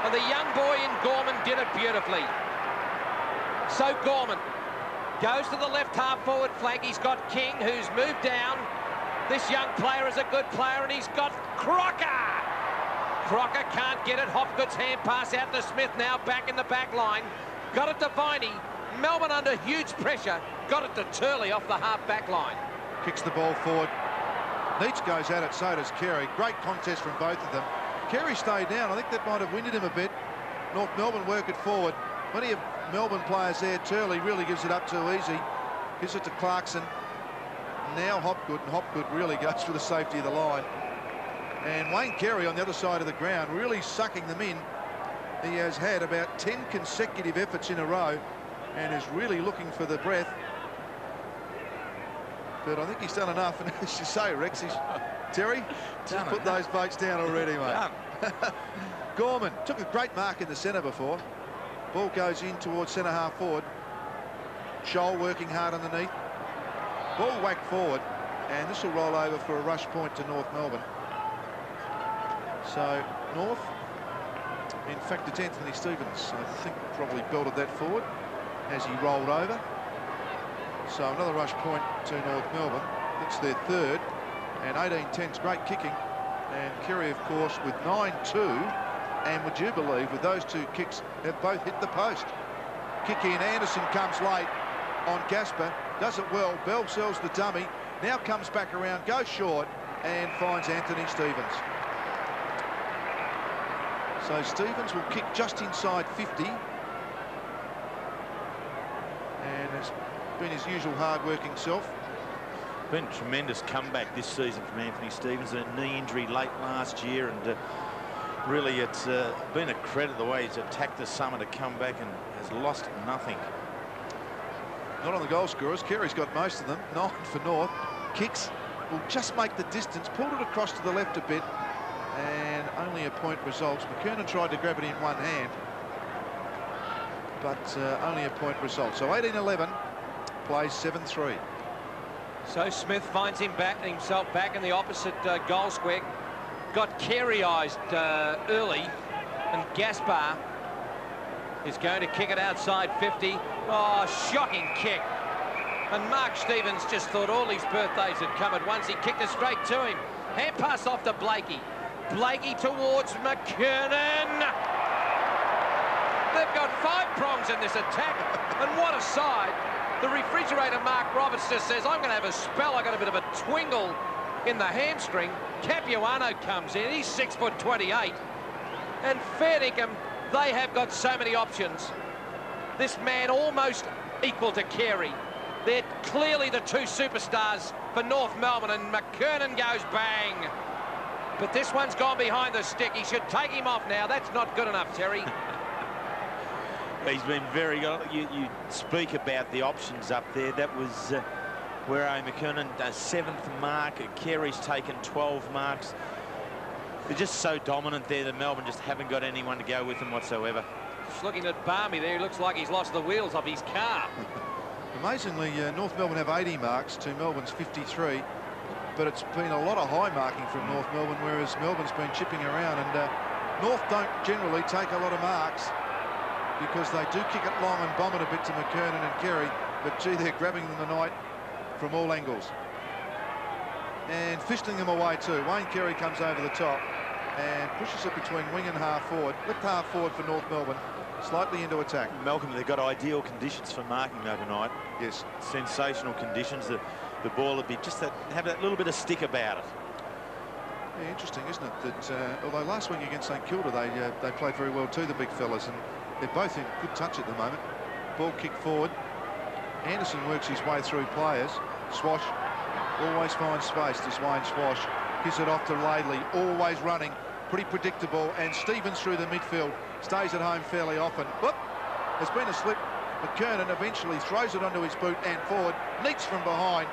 And the young boy in Gorman did it beautifully. So Gorman goes to the left half forward flank. He's got King, who's moved down. This young player is a good player, and he's got Crocker. Crocker can't get it. Hopgood's hand pass out to Smith, now back in the back line. Got it to Viney. Melbourne under huge pressure. Got it to Turley off the half back line. Kicks the ball forward. Neitz goes at it, so does Carey. Great contest from both of them. Carey stayed down. I think that might have winded him a bit. North Melbourne work it forward. Plenty of Melbourne players there. Turley really gives it up too easy. Gives it to Clarkson. Now Hopgood, and Hopgood really goes for the safety of the line. And Wayne Carey on the other side of the ground, really sucking them in. He has had about 10 consecutive efforts in a row and is really looking for the breath. But I think he's done enough. And as you say, Rex, he's... Terry, just put those votes down already, mate. Gorman took a great mark in the centre before. Ball goes in towards centre half forward. Scholl working hard underneath. Ball whacked forward, and this will roll over for a rush point to North Melbourne. So North, in fact, it's Anthony Stevens, I think, probably belted that forward as he rolled over. So another rush point to North Melbourne. It's their third, and 18-10's great kicking. And Carey, of course, with 9-2, and would you believe, with those two kicks, have both hit the post. Kick in, Anderson comes late on Gasper, does it well. Bell sells the dummy, now comes back around, goes short, and finds Anthony Stevens. So Stevens will kick just inside 50. And has been his usual hard-working self. Been a tremendous comeback this season from Anthony Stevens. A knee injury late last year, and really it's been a credit the way he's attacked the summer to come back and has lost nothing. Not on the goal scorers. Carey's got most of them. 9 for North. Kicks will just make the distance. Pulled it across to the left a bit, and only a point results. McKernan tried to grab it in one hand, but only a point result. So 18-11 plays 7-3. So Smith finds himself back in the opposite goal square. Got Carey-ized early, and Gaspar is going to kick it outside 50. Oh, shocking kick. And Mark Stevens just thought all his birthdays had come at once. He kicked it straight to him. Hand pass off to Blakey. Blakey towards McKernan. They've got 5 prongs in this attack, and what a side. The refrigerator Mark Roberts just says, I'm going to have a spell. I got a bit of a twingle in the hamstring. Capuano comes in. He's 6'28". And fair dinkum, they have got so many options. This man almost equal to Carey. They're clearly the two superstars for North Melbourne, and McKernan goes bang. But this one's gone behind the stick. He should take him off now. That's not good enough, Terry. He's been very good. You speak about the options up there. That was where McKernan does 7th mark. Carey's taken 12 marks. They're just so dominant there that Melbourne just haven't got anyone to go with them whatsoever. Just looking at Barmy there, he looks like he's lost the wheels off his car. Amazingly, North Melbourne have 80 marks to Melbourne's 53, but it's been a lot of high marking from North Melbourne, whereas Melbourne's been chipping around, and North don't generally take a lot of marks because they do kick it long and bomb it a bit to McKernan and Carey, but gee, they're grabbing them tonight from all angles and fistling them away too. Wayne Carey comes over the top and pushes it between wing and half forward. Left half forward for North Melbourne, slightly into attack. Malcolm, they've got ideal conditions for marking overnight. Yes. Sensational conditions. The ball would be just have that little bit of stick about it. Yeah, interesting, isn't it? That although last week against St Kilda, they played very well too, the big fellas, and they're both in good touch at the moment. Ball kicked forward. Anderson works his way through players. Swash always finds space. This Wayne Swash gives it off to Laidley, always running. pretty predictable, and Stevens through the midfield stays at home fairly often. Whoop, there's been a slip. McKernan eventually throws it onto his boot and forward. Neats from behind.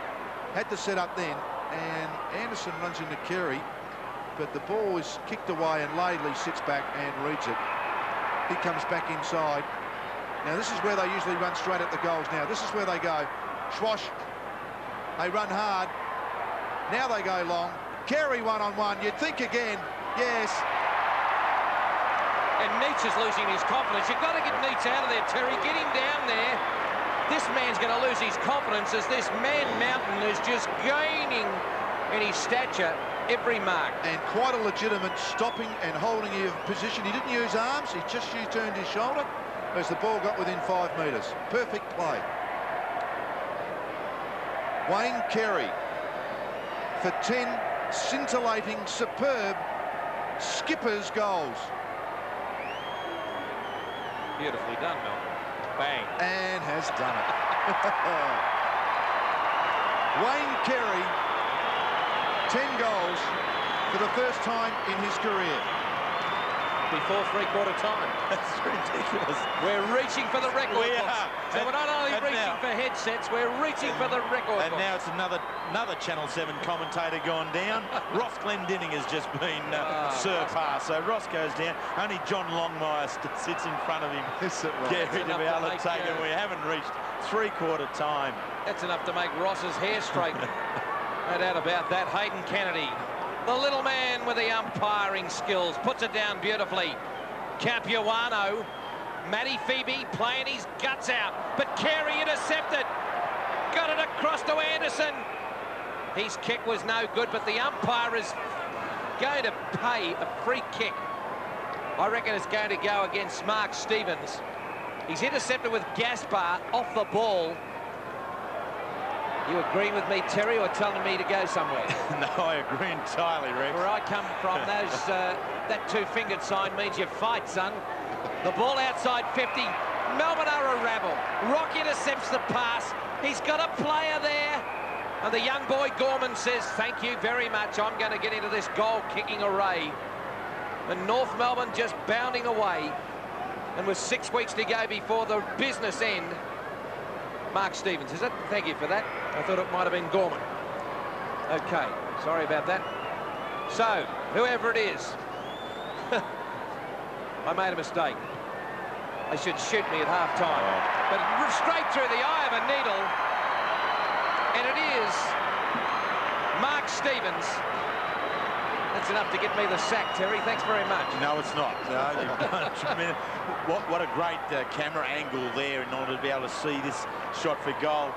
Had to set up then, and Anderson runs into Carey, but the ball is kicked away and Laidley sits back and reads it. He comes back inside. Now this is where they usually run straight at the goals. Now this is where they go. Schwash. They run hard. Now they go long. Carey one-on-one. You'd think again. Yes. And Neitz is losing his confidence. You've got to get Neitz out of there, Terry. Get him down there. This man's going to lose his confidence as this man Mountain is just gaining in his stature every mark. And quite a legitimate stopping and holding of position. He didn't use arms. He just turned his shoulder as the ball got within 5 metres. Perfect play. Wayne Carey for 10 scintillating, superb skipper's goals. Beautifully done, Melbourne. Bang. And has done it. Wayne Carey, 10 goals for the first time in his career. Before three-quarter time. That's ridiculous. We're reaching for the record We books. are. So we're not only reaching now, for headsets, we're reaching for the record and books. now it's another Channel 7 commentator gone down. Ross Glendinning has just been surpassed. So Ross goes down. Only John Longmire sits in front of him. Is it right? Gary to enough be to able to make, take it. We haven't reached three-quarter time. That's enough to make Ross's hair straighten. No doubt about that. Hayden Kennedy, the little man with the umpiring skills, puts it down beautifully. Capuano, Matty Phoebe playing his guts out, but Carey intercepted. Got it across to Anderson. His kick was no good, but the umpire is going to pay a free kick. I reckon it's going to go against Mark Stevens. He's intercepted with Gaspar off the ball. You agreeing with me, Terry, or telling me to go somewhere? No, I agree entirely, Rex. Where I come from, that two-fingered sign means you fight, son. The ball outside 50. Melbourne are a rabble. Rock intercepts the pass. He's got a player there. And the young boy Gorman says, thank you very much. I'm going to get into this goal-kicking array. And North Melbourne just bounding away. And with 6 weeks to go before the business end. Mark Stevens, is it? Thank you for that. I thought it might have been Gorman. Okay, sorry about that. So, whoever it is, I made a mistake. They should shoot me at half-time. But straight through the eye of a needle. And it is Mark Stevens. That's enough to get me the sack, Terry. Thanks very much. No, it's not. No, you've done a tremendous... What a great camera angle there in order to be able to see this shot for goal.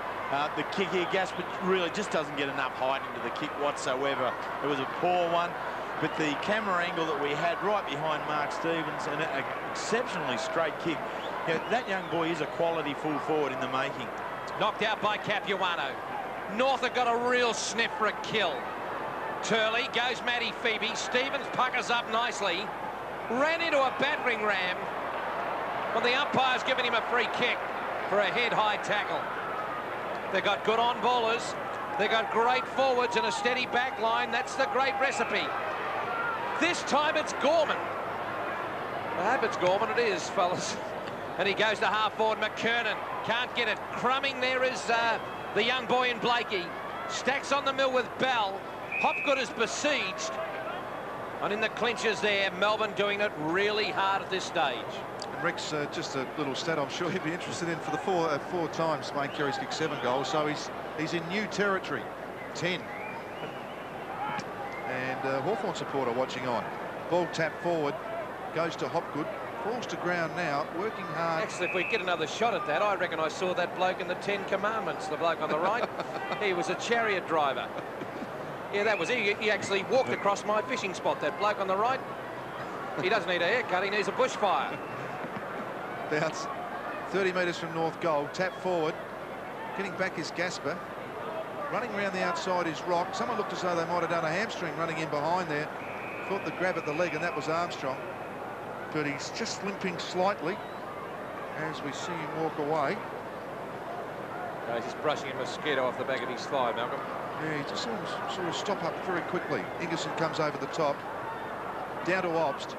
The kick here, Gaspar really just doesn't get enough height into the kick whatsoever. It was a poor one, but the camera angle that we had right behind Mark Stevens, and an exceptionally straight kick. You know, that young boy is a quality full forward in the making. Knocked out by Capuano. North have got a real sniff for a kill. Turley goes Matty Phoebe. Stevens puckers up nicely. Ran into a battering ram. Well, the umpire's given him a free kick for a head-high tackle. They've got good on-ballers. They've got great forwards and a steady back line. That's the great recipe. This time it's Gorman. I hope it's Gorman. It is, fellas. And he goes to half-forward. McKernan can't get it. Crumbing there is the young boy in Blakey. Stacks on the mill with Bell. Hopgood is besieged. And in the clinches there, Melbourne doing it really hard at this stage. And Rex, just a little stat I'm sure he'd be interested in. For the four times Wayne Carey's kicked 7 goals, so he's in new territory. 10. And Hawthorn supporter watching on. Ball tapped forward, goes to Hopgood, falls to ground now, working hard. Actually, if we get another shot at that, I reckon I saw that bloke in the 10 Commandments, the bloke on the right. He was a chariot driver. Yeah, that was he. He actually walked across my fishing spot, that bloke on the right. He doesn't need a haircut, he needs a bushfire. Bounce 30 metres from North goal, tap forward. Getting back is Gaspar. Running around the outside is Rock. Someone looked as though they might have done a hamstring running in behind there. Thought the grab at the leg, and that was Armstrong. But he's just limping slightly as we see him walk away. No, he's just brushing a mosquito off the back of his thigh, Malcolm. Yeah, he just sort of stop up very quickly. Ingerson comes over the top. down to Obst.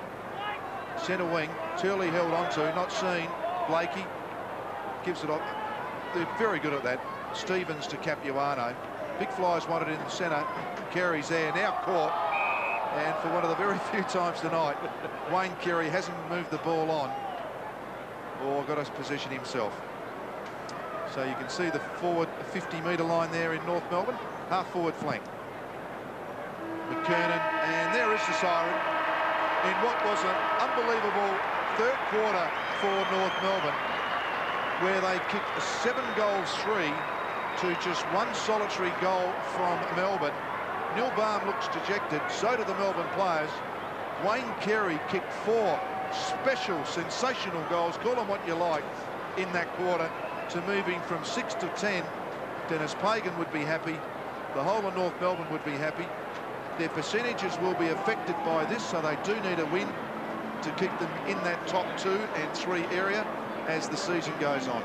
Centre wing, Turley held onto, not seen. Blakey gives it off. They're very good at that. Stevens to Capuano. Big flies wanted in the centre. Carey's there, now caught. And for one of the very few times tonight, Wayne Carey hasn't moved the ball on or got us possession himself. So you can see the forward 50-metre line there in North Melbourne. Half-forward flank. McKernan, and there is the siren in what was an unbelievable third quarter for North Melbourne, where they kicked a 7-3 to just one solitary goal from Melbourne. Neil Baum looks dejected, so do the Melbourne players. Wayne Carey kicked 4 special, sensational goals, call them what you like, in that quarter, to moving from 6 to 10. Dennis Pagan would be happy. The whole of North Melbourne would be happy. Their percentages will be affected by this, so they do need a win to keep them in that top 2 and 3 area as the season goes on.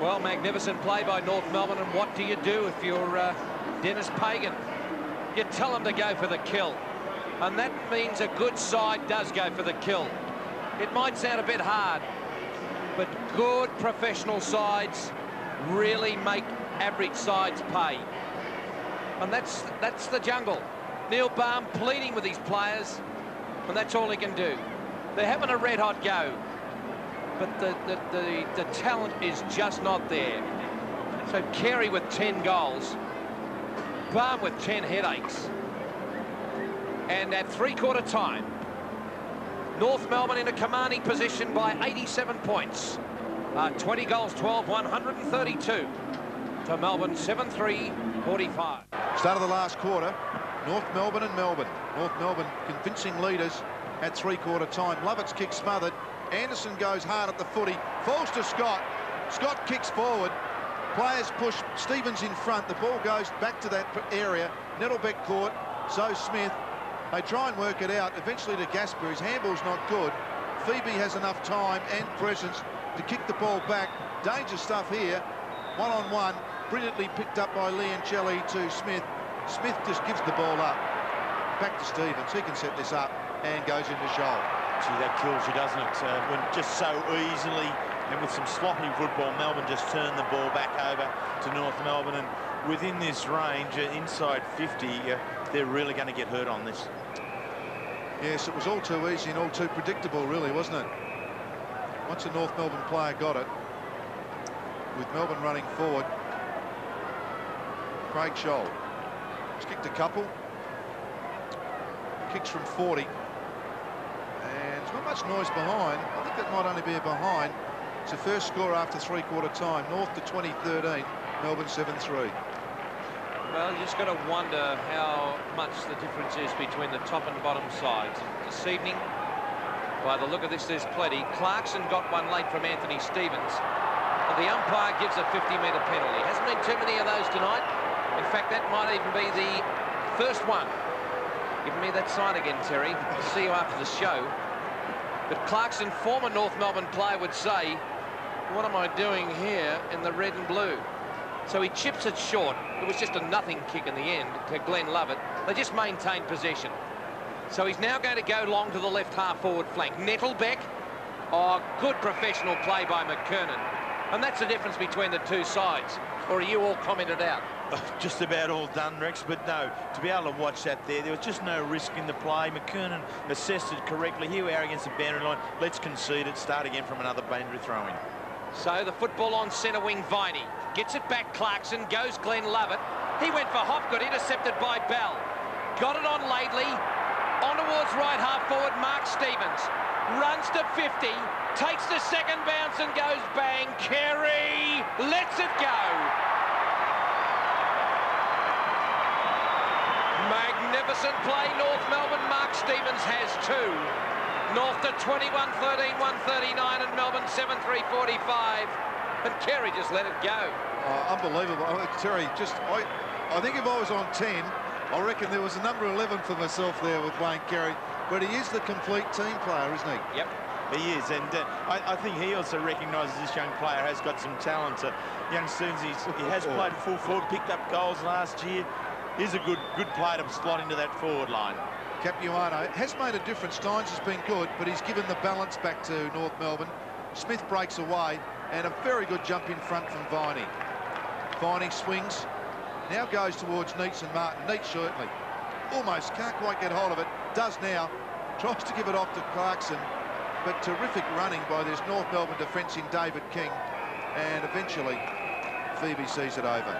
Well, magnificent play by North Melbourne, and what do you do if you're Dennis Pagan? You tell them to go for the kill, and that means a good side does go for the kill. It might sound a bit hard, but good professional sides really make average sides pay. And that's the jungle. Neil Baum pleading with his players, and that's all he can do. They're having a red-hot go, but the talent is just not there. So Carey with 10 goals, Baum with 10 headaches. And at three-quarter time, North Melbourne in a commanding position by 87 points. 20 goals, 12, 132 to Melbourne, 7-3-45. Start of the last quarter, North Melbourne and Melbourne. North Melbourne convincing leaders at three-quarter time. Lovett's kick smothered. Anderson goes hard at the footy, falls to Scott. Scott kicks forward. Players push Stevens in front. The ball goes back to that area. Nettlebeck caught, so Smith. They try and work it out, eventually to Gasper. His handball's not good. Phoebe has enough time and presence to kick the ball back. Danger stuff here. One-on-one, brilliantly picked up by Leoncelli to Smith. Smith just gives the ball up. Back to Stevens. He can set this up and goes into Shoal. Gee, that kills you, doesn't it? When just so easily and with some sloppy football, Melbourne just turned the ball back over to North Melbourne, and within this range, inside 50, they're really going to get hurt on this. Yes, it was all too easy and all too predictable, really, wasn't it? Once a North Melbourne player got it, with Melbourne running forward, Craig Scholl has kicked a couple, kicks from 40, and there's not much noise behind. I think that might only be a behind. It's the first score after three-quarter time. North to 2013, Melbourne 7-3. Well, you just got to wonder how much the difference is between the top and bottom sides. This evening, by the look of this, there's plenty. Clarkson got one late from Anthony Stevens, and the umpire gives a 50-metre penalty. Hasn't been too many of those tonight. In fact, that might even be the first one. Give me that sign again, Terry. I'll see you after the show. But Clarkson, former North Melbourne player, would say, what am I doing here in the red and blue? So he chips it short. It was just a nothing kick in the end to Glenn Lovett. They just maintained possession. So he's now going to go long to the left half-forward flank. Nettlebeck. Oh, good professional play by McKernan. And that's the difference between the two sides. Or are you all commented out? Just about all done, Rex, but no, to be able to watch that there was just no risk in the play. McKernan assessed it correctly. Here we are against the boundary line. Let's concede it, start again from another boundary throw-in. So the football on centre wing, Viney. Gets it back, Clarkson, goes Glenn Lovett. He went for Hopgood, intercepted by Bell. Got it on Laidley. On towards right half-forward, Mark Stevens. Runs to 50, takes the second bounce and goes bang. Carey lets it go. Magnificent play, North Melbourne. Mark Stevens has two. North to 21-13, 139, and Melbourne 7-3-45. And Carey just let it go. Oh, unbelievable. Terry, I think if I was on 10, I reckon there was a number 11 for myself there with Wayne Carey. But he is the complete team player, isn't he? Yep, he is. And I think he also recognises this young player has got some talent. Young Stevens, he has played full forward, picked up goals last year. He's a good player to slot into that forward line. Capuano has made a difference. Steins has been good, but he's given the balance back to North Melbourne. Smith breaks away, and a very good jump in front from Viney. Viney swings, now goes towards Neitz and Martin. Neitz certainly almost can't quite get hold of it, does now, tries to give it off to Clarkson, but terrific running by this North Melbourne defence in David King, and eventually Phoebe sees it over.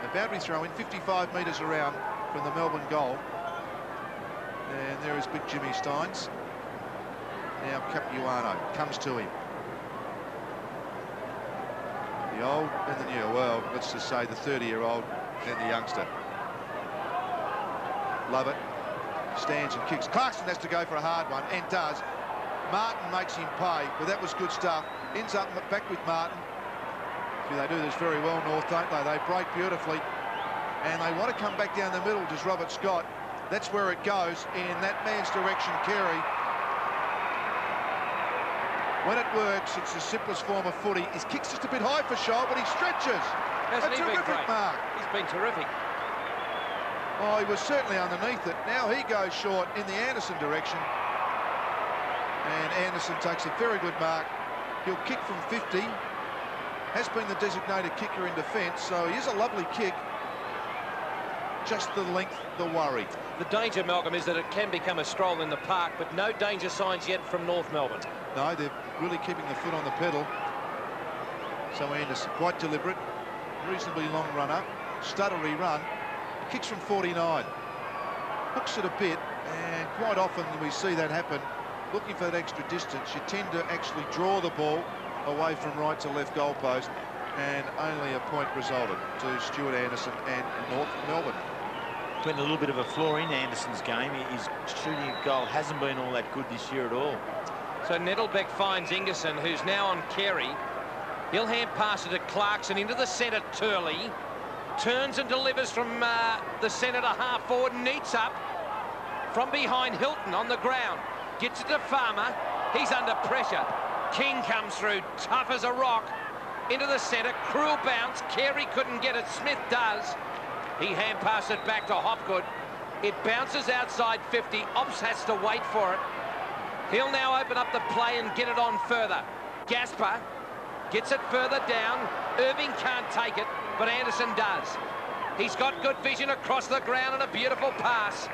A boundary throw in 55 metres around from the Melbourne goal. And there is big Jimmy Steins. Now Capuano comes to him. The old and the new. Well, let's just say the 30-year-old and the youngster. Love it. Stands and kicks. Clarkson has to go for a hard one, and does. Martin makes him pay, but that was good stuff. Ends up back with Martin. See, they do this very well, North, don't they? They break beautifully, and they want to come back down the middle, does Robert Scott. That's where it goes, in that man's direction, Carey. When it works, it's the simplest form of footy. His kick's just a bit high for Scholl, but he stretches. Hasn't a he been terrific great? mark. He's been terrific. Oh, he was certainly underneath it. Now he goes short in the Anderson direction. And Anderson takes a very good mark. He'll kick from 50. Has been the designated kicker in defence, so he is a lovely kick. Just the length, the worry. The danger, Malcolm, is that it can become a stroll in the park, but no danger signs yet from North Melbourne. No, they're really keeping the foot on the pedal. So Anderson, quite deliberate, reasonably long run-up, stuttery run, kicks from 49. Hooks it a bit, and quite often we see that happen. Looking for that extra distance, you tend to actually draw the ball away from right to left goalpost, and only a point resulted to Stuart Anderson and North Melbourne. Been a little bit of a flaw in Anderson's game. His shooting a goal hasn't been all that good this year at all. So Nettlebeck finds Ingerson, who's now on Carey. He'll hand pass it to Clarkson into the centre. Turley turns and delivers from the centre to half forward. Neatz up from behind Hilton on the ground. Gets it to Farmer. He's under pressure. King comes through, tough as a rock. Into the centre, cruel bounce. Carey couldn't get it, Smith does. He hand passed it back to Hopgood. It bounces outside 50. Ops has to wait for it. He'll now open up the play and get it on further. Gasper gets it further down. Irving can't take it, but Anderson does. He's got good vision across the ground and a beautiful pass.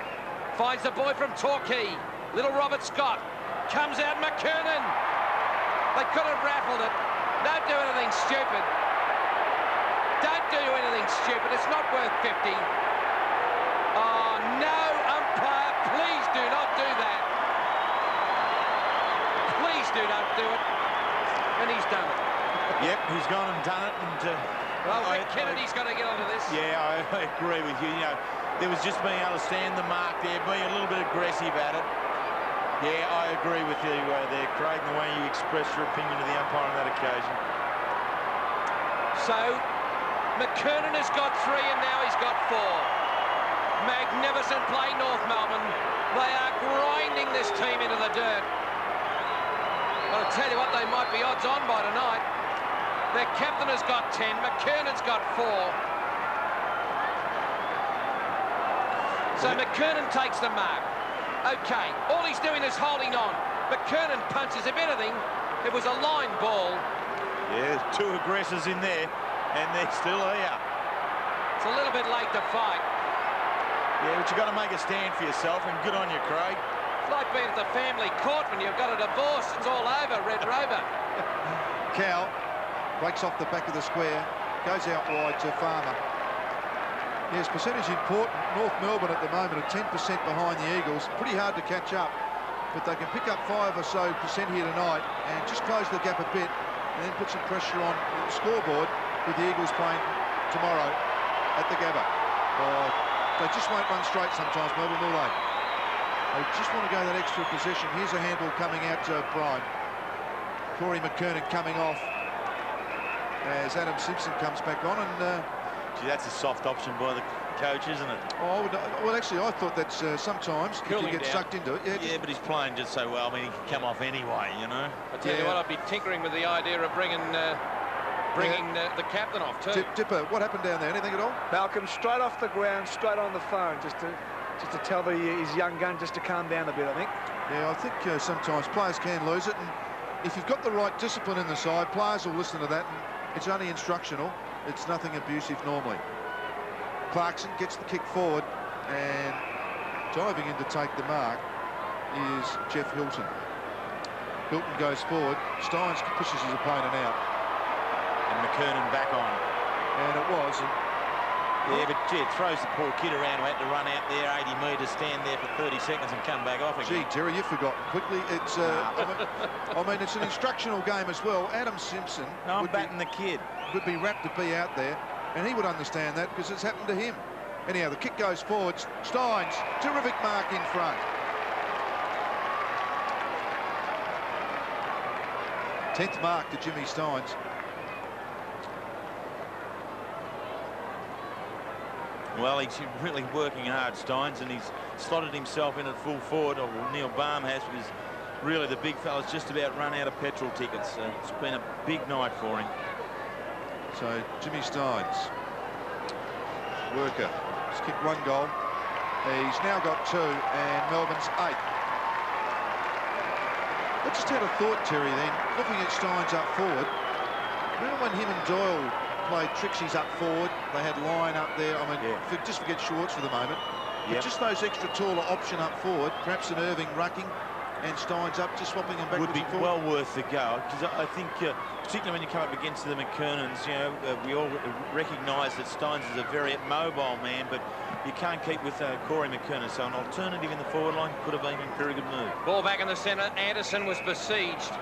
Finds the boy from Torquay. Little Robert Scott. Comes out McKernan. They could have raffled it. Don't do anything stupid. Don't do anything stupid. It's not worth 50. Oh, no, umpire. Please do not do that. Please do not do it. And he's done it. Yep, he's gone and done it. And well, Rick Kennedy's got to get onto this. Yeah, I agree with you. You know, there was just being able to stand the mark there, being a little bit aggressive at it. Yeah, I agree with you there, Craig, the way you expressed your opinion of the umpire on that occasion. So, McKernan has got 3 and now he's got 4. Magnificent play, North Melbourne. They are grinding this team into the dirt. I'll tell you what, they might be odds on by tonight. Their captain has got 10, McKernan's got 4. So McKernan takes the mark. Okay, all he's doing is holding on. McKernan punches. If anything, it was a line ball. Yeah, 2 aggressors in there, and they're still here. It's a little bit late to fight. Yeah, but you've got to make a stand for yourself, and good on you, Craig. It's like being at the family court when you've got a divorce. It's all over, Red Rover. Cow breaks off the back of the square, goes out wide to Farmer. Yes, percentage important. North Melbourne at the moment are 10% behind the Eagles. Pretty hard to catch up, but they can pick up 5 or so % here tonight and just close the gap a bit and then put some pressure on the scoreboard with the Eagles playing tomorrow at the Gabba. Oh, they just won't run straight sometimes, Melbourne, will they? They just want to go that extra possession. Here's a handball coming out to Bryan. Corey McKernan coming off as Adam Simpson comes back on, and Gee, that's a soft option by the coach, isn't it? oh, well, actually, I thought that's sometimes you can get sucked into it. Yeah, but he's playing just so well. I mean, he can come off anyway, you know. I tell you what, I'd be tinkering with the idea of bringing the captain off too. Dipper, what happened down there? Anything at all? Malcolm, straight off the ground, straight on the phone, just to just to tell his young gun just to calm down a bit, I think. Yeah, I think sometimes players can lose it, and if you've got the right discipline in the side, players will listen to that, and it's only instructional. It's nothing abusive normally. Clarkson gets the kick forward, and diving in to take the mark is Jeff Hilton. Hilton goes forward. Steins pushes his opponent out. And McKernan back on. And it was. Yeah, but gee, it throws the poor kid around who had to run out there 80 metres, stand there for 30 seconds and come back off again. Gee, Terry, you've forgotten quickly. It's I mean, it's an instructional game as well. Adam Simpson I'm batting the kid. Would be rapt to be out there, and he would understand that because it's happened to him. Anyhow, the kick goes forward. Steins, terrific mark in front. 10th mark to Jimmy Steins. Well, he's really working hard, Steins, and he's slotted himself in at full forward. Or Neil Baum has, because really the big fella's just about run out of petrol tickets. It's been a big night for him. So Jimmy Steins, worker, he's kicked 1 goal. He's now got 2, and Melbourne's 8. I just had a thought, Terry, then, looking at Steins up forward. Remember when him and Doyle played Trixie's up forward? They had Lyon up there. I mean, just forget Schwartz for the moment. But just those extra taller option up forward, perhaps an Irving rucking and Steins up, just swapping them backwards would be and forward. well worth the go, because I think, particularly when you come up against the McKernans, you know, we all recognise that Steins is a very mobile man, but you can't keep with Corey McKernan, so an alternative in the forward line could have been a very good move. Ball back in the centre. Anderson was besieged.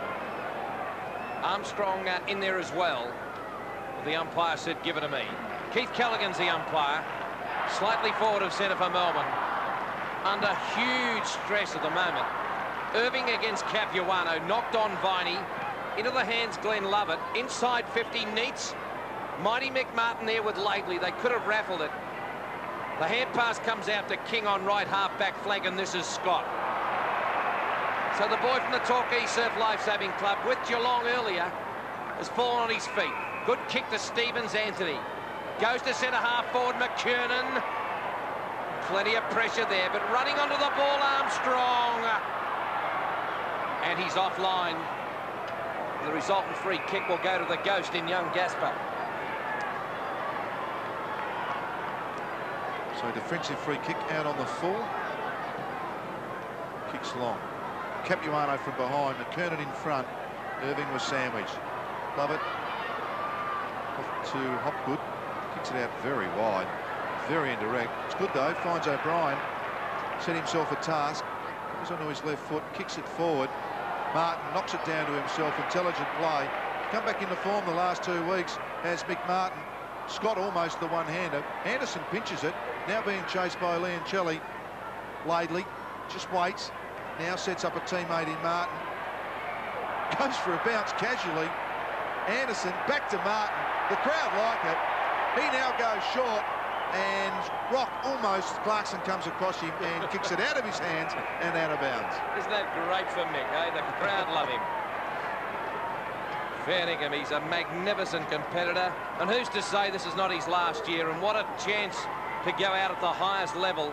Armstrong in there as well. The umpire said, give it to me. Keith Callaghan's the umpire. Slightly forward of centre for Melbourne. Under huge stress at the moment. Irving against Capuano, knocked on Viney. Into the hands, Glenn Lovett. Inside 50, Neitz. Mighty McMartin there with Lately. They could have raffled it. The hand pass comes out to King on right half-back flank, and this is Scott. So the boy from the Torquay Surf Lifesaving Club, with Geelong earlier, has fallen on his feet. Good kick to Stevens, Anthony. Goes to centre half forward, McKernan. Plenty of pressure there, but running onto the ball, Armstrong. And he's offline. The resultant free kick will go to the Ghost in young Gasper. So defensive free kick out on the full. Kicks long. Capuano from behind, McKernan in front. Irving was sandwiched. Lovett off to Hopgood. Kicks it out very wide. Very indirect. It's good though. Finds O'Brien. Set himself a task. Goes onto his left foot. Kicks it forward. Martin knocks it down to himself. Intelligent play. Come back into form the last 2 weeks as McMartin. Scott almost the one-hander. Anderson pinches it. Now being chased by Leoncelli. Laidley just waits. Now sets up a teammate in Martin. Goes for a bounce casually. Anderson back to Martin. The crowd like it. He now goes short, and Rock almost, Clarkson comes across him and kicks it out of his hands and out of bounds. Isn't that great for Mick, eh? The crowd love him. Fairningham, he's a magnificent competitor, and who's to say this is not his last year, and what a chance to go out at the highest level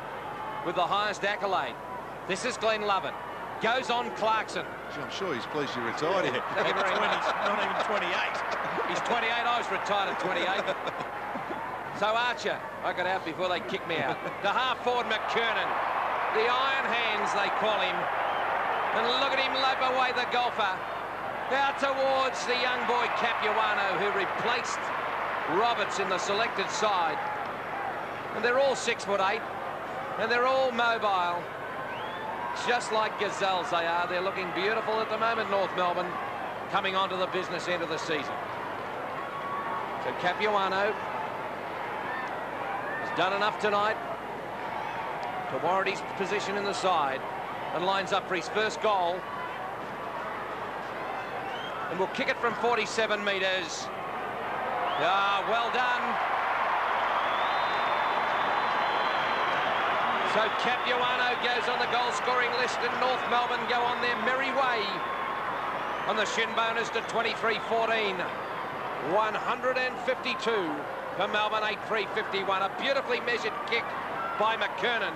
with the highest accolade. This is Glenn Lovett. Goes on Clarkson. I'm sure he's pleased you retired here. Thank you very much. Not even 28. He's 28. I was retired at 28. So Archer, I got out before they kicked me out. The half forward McKernan. The iron hands, they call him. And look at him lope away, the golfer. Out towards the young boy Capuano, who replaced Roberts in the selected side. And they're all 6'8", and they're all mobile. Just like gazelles they are. They're looking beautiful at the moment, North Melbourne, coming onto the business end of the season. So Capuano has done enough tonight to warrant his position in the side and lines up for his first goal. And will kick it from 47 metres. Ah, well done. So Capuano goes on the goal-scoring list, and North Melbourne go on their merry way on the shin bonus to 23-14. 152 for Melbourne, 8-3-51. A beautifully measured kick by McKernan.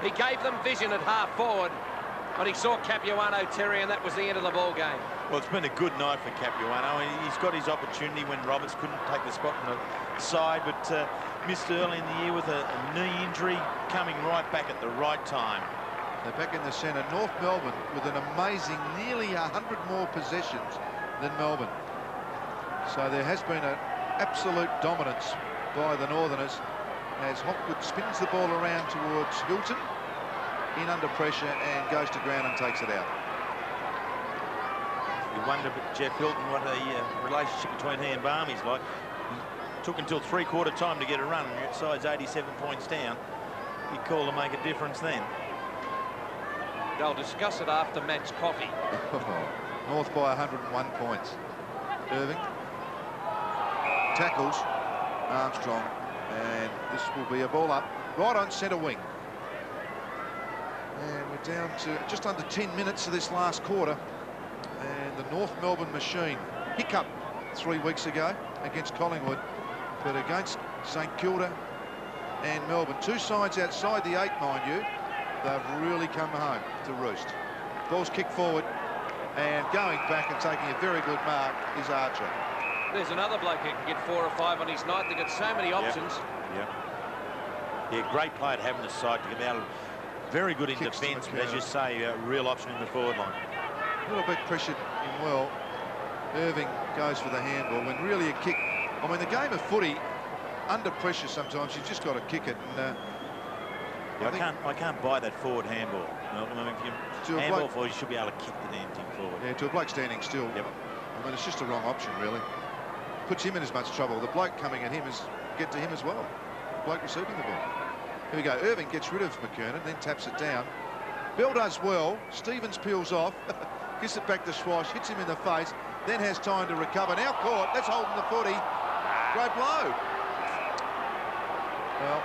He gave them vision at half forward, but he saw Capuano, Terry, and that was the end of the ball game. Well, it's been a good night for Capuano. He's got his opportunity when Roberts couldn't take the spot on the side, but missed early in the year with a knee injury, coming right back at the right time. They're back in the centre. North Melbourne with an amazing nearly 100 more possessions than Melbourne. So there has been an absolute dominance by the Northerners as Hopwood spins the ball around towards Hilton in under pressure and goes to ground and takes it out. You wonder, but Jeff Hilton, what a relationship between he and Barmy's like. It took until three-quarter time to get a run, and your side's 87 points down. You call to make a difference then. They'll discuss it after match coffee. North by 101 points. Irving tackles Armstrong, and this will be a ball up right on centre wing. And we're down to just under 10 minutes of this last quarter, and the North Melbourne machine hiccup 3 weeks ago against Collingwood, but against St Kilda and Melbourne, two sides outside the 8, mind you, they've really come home to roost. Ball's kicked forward, and going back and taking a very good mark is Archer. There's another bloke who can get 4 or 5 on his night. They've got so many options. Yeah, great play to have in the side to get out. Very good in defence, but as you say, a real option in the forward line. A little bit pressured in well. Irving goes for the handball when really a kick. I mean, the game of footy, under pressure sometimes, you've just got to kick it. And I can't buy that forward handball. I mean, if you handball forward, you should be able to kick the damn thing forward. Yeah, to a bloke standing still. Yep. I mean, it's just the wrong option, really. Puts him in as much trouble. The bloke coming at him is get to him as well. The bloke receiving the ball. Here we go. Irving gets rid of McKernan, then taps it down. Bell does well. Stevens peels off, gives it back to Swash, hits him in the face, then has time to recover. Now caught. That's holding the footy. Great blow. Well,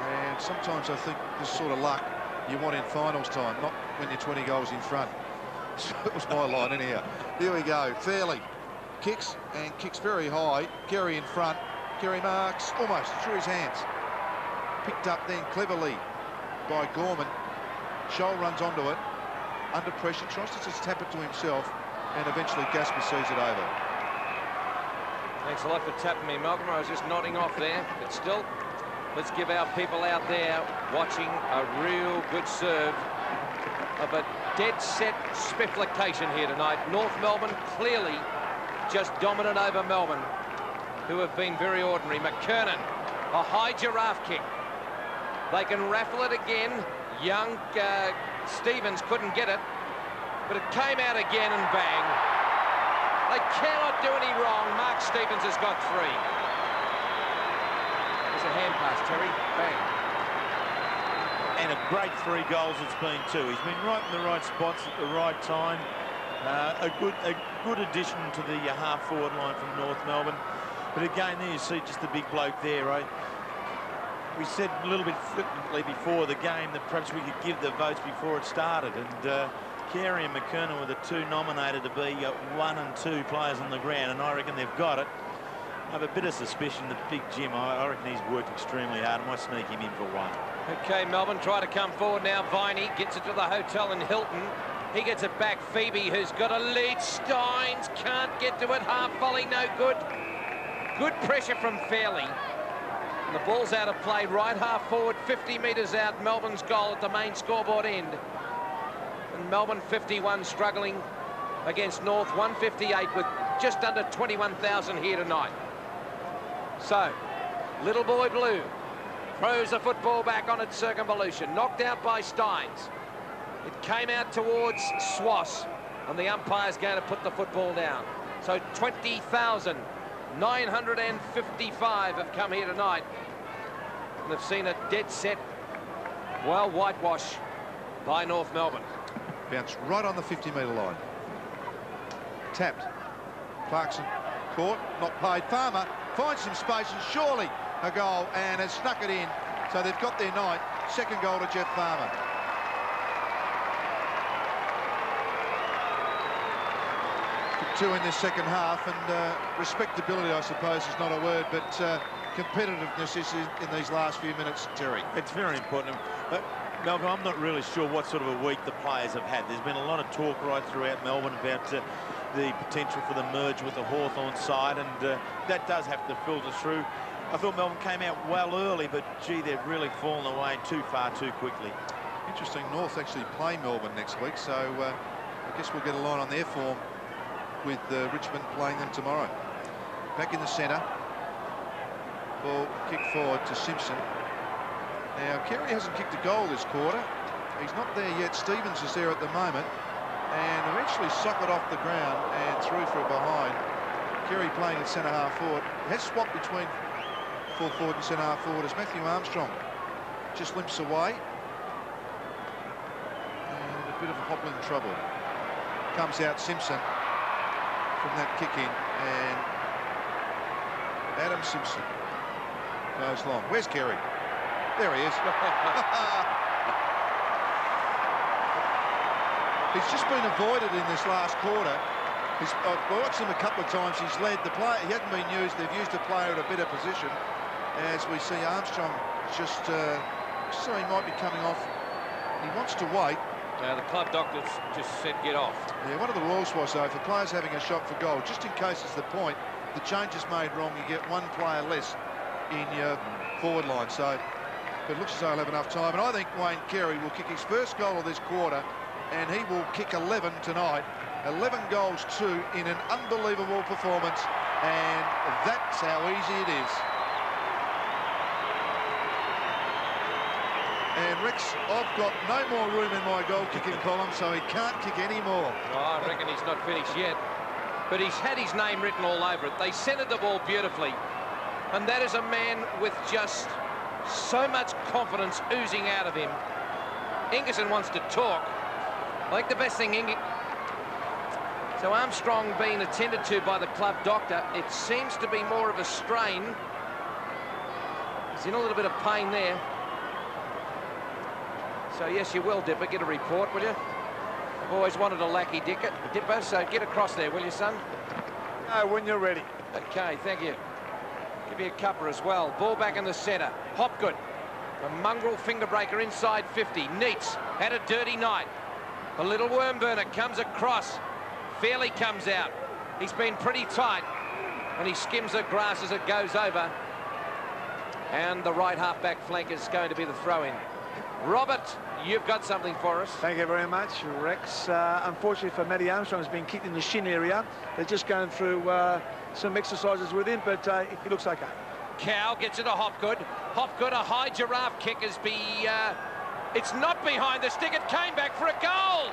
and sometimes I think this sort of luck you want in finals time, not when you're 20 goals in front. So it was my line anyhow. Here we go. Fairley kicks and kicks very high. Kerry in front. Kerry marks almost through his hands. Picked up then cleverly by Gorman. Scholl runs onto it. Under pressure, tries to just tap it to himself, and eventually Gasper sees it over. Thanks a lot for tapping me, Malcolm. I was just nodding off there, but still, let's give our people out there watching a real good serve of a dead-set spifflication here tonight. North Melbourne clearly just dominant over Melbourne, who have been very ordinary. McKernan, a high giraffe kick. They can raffle it again. Young Stevens couldn't get it, but it came out again and bang. They cannot do any wrong. Mark Stevens has got 3. There's a hand pass, Terry. Bang. And a great 3 goals it's been too. He's been right in the right spots at the right time. A good addition to the half-forward line from North Melbourne. But again, there you see just the big bloke there, right? We said a little bit flippantly before the game that perhaps we could give the votes before it started, and Carey and McKernan were the 2 nominated to be 1 and 2 players on the ground, and I reckon they've got it. I have a bit of suspicion that Big Jim, I reckon he's worked extremely hard. I might sneak him in for 1. Okay, Melbourne try to come forward now. Viney gets it to the hotel in Hilton. He gets it back. Phoebe, who's got a lead. Steins can't get to it. Half volley, no good. Good pressure from Fairley. And the ball's out of play, right half forward, 50 metres out. Melbourne's goal at the main scoreboard end. And Melbourne 51 struggling against North 158 with just under 21,000 here tonight. So, Little Boy Blue throws the football back on its circumvolution, knocked out by Steins. It came out towards Swass, and the umpire's going to put the football down. So 20,955 have come here tonight. And they've seen a dead set, well, whitewash by North Melbourne. Bounce right on the 50-metre line. Tapped. Clarkson caught, not played. Farmer finds some space, and surely a goal, and has snuck it in. So they've got their night. Second goal to Jeff Farmer. Two in this second half, and respectability, I suppose, is not a word, but competitiveness is in these last few minutes, Terry. It's very important. But Malcolm, I'm not really sure what sort of a week the players have had. There's been a lot of talk right throughout Melbourne about the potential for the merge with the Hawthorn side, and that does have to filter through. I thought Melbourne came out well early, but gee, they've really fallen away too far too quickly. Interesting, North actually play Melbourne next week, so I guess we'll get a line on their form with Richmond playing them tomorrow. Back in the centre. Ball kicked forward to Simpson. Now, Carey hasn't kicked a goal this quarter. He's not there yet. Stevens is there at the moment. And eventually socked off the ground and through for a behind. Carey playing at centre-half forward. Has swapped between full forward and centre-half forward as Matthew Armstrong just limps away. And a bit of hobbling trouble. Comes out Simpson from that kick in. And Adam Simpson goes long. Where's Carey? There he is. He's just been avoided in this last quarter. I've watched him a couple of times. He's led the player. He hasn't been used. They've used a player at a better position. As we see Armstrong just so he might be coming off. He wants to wait. The club doctors just said get off. Yeah, one of the rules was, though, for players having a shot for goal, just in case it's the point, the change is made wrong, you get one player less in your forward line. So it looks as though he'll have enough time. And I think Wayne Carey will kick his first goal of this quarter, and he will kick 11 tonight. 11 goals, 2 in an unbelievable performance, and that's how easy it is. And Rex, I've got no more room in my goal-kicking column, so he can't kick any more. Oh, I reckon he's not finished yet. But he's had his name written all over it. They centred the ball beautifully. And that is a man with just so much confidence oozing out of him. Ingerson wants to talk. I think the best thing So Armstrong being attended to by the club doctor. It seems to be more of a strain. He's in a little bit of pain there. So yes, you will, Dipper, get a report, will you? I've always wanted a lackey Dipper, so get across there, will you, son? When you're ready. Okay, thank you. Give you a cuppa as well. Ball back in the centre. Hopgood. A mongrel finger breaker inside 50. Neats had a dirty night. A little worm burner comes across. Fairley comes out. He's been pretty tight. And he skims the grass as it goes over. And the right half-back flank is going to be the throw-in. Robert, you've got something for us. Thank you very much, Rex. Unfortunately for Matty Armstrong, has been kicked in the shin area. They're just going through some exercises with him, but he looks okay. Cow gets it to Hopgood. Hopgood, a high giraffe kick is it's not behind the stick. It came back for a goal.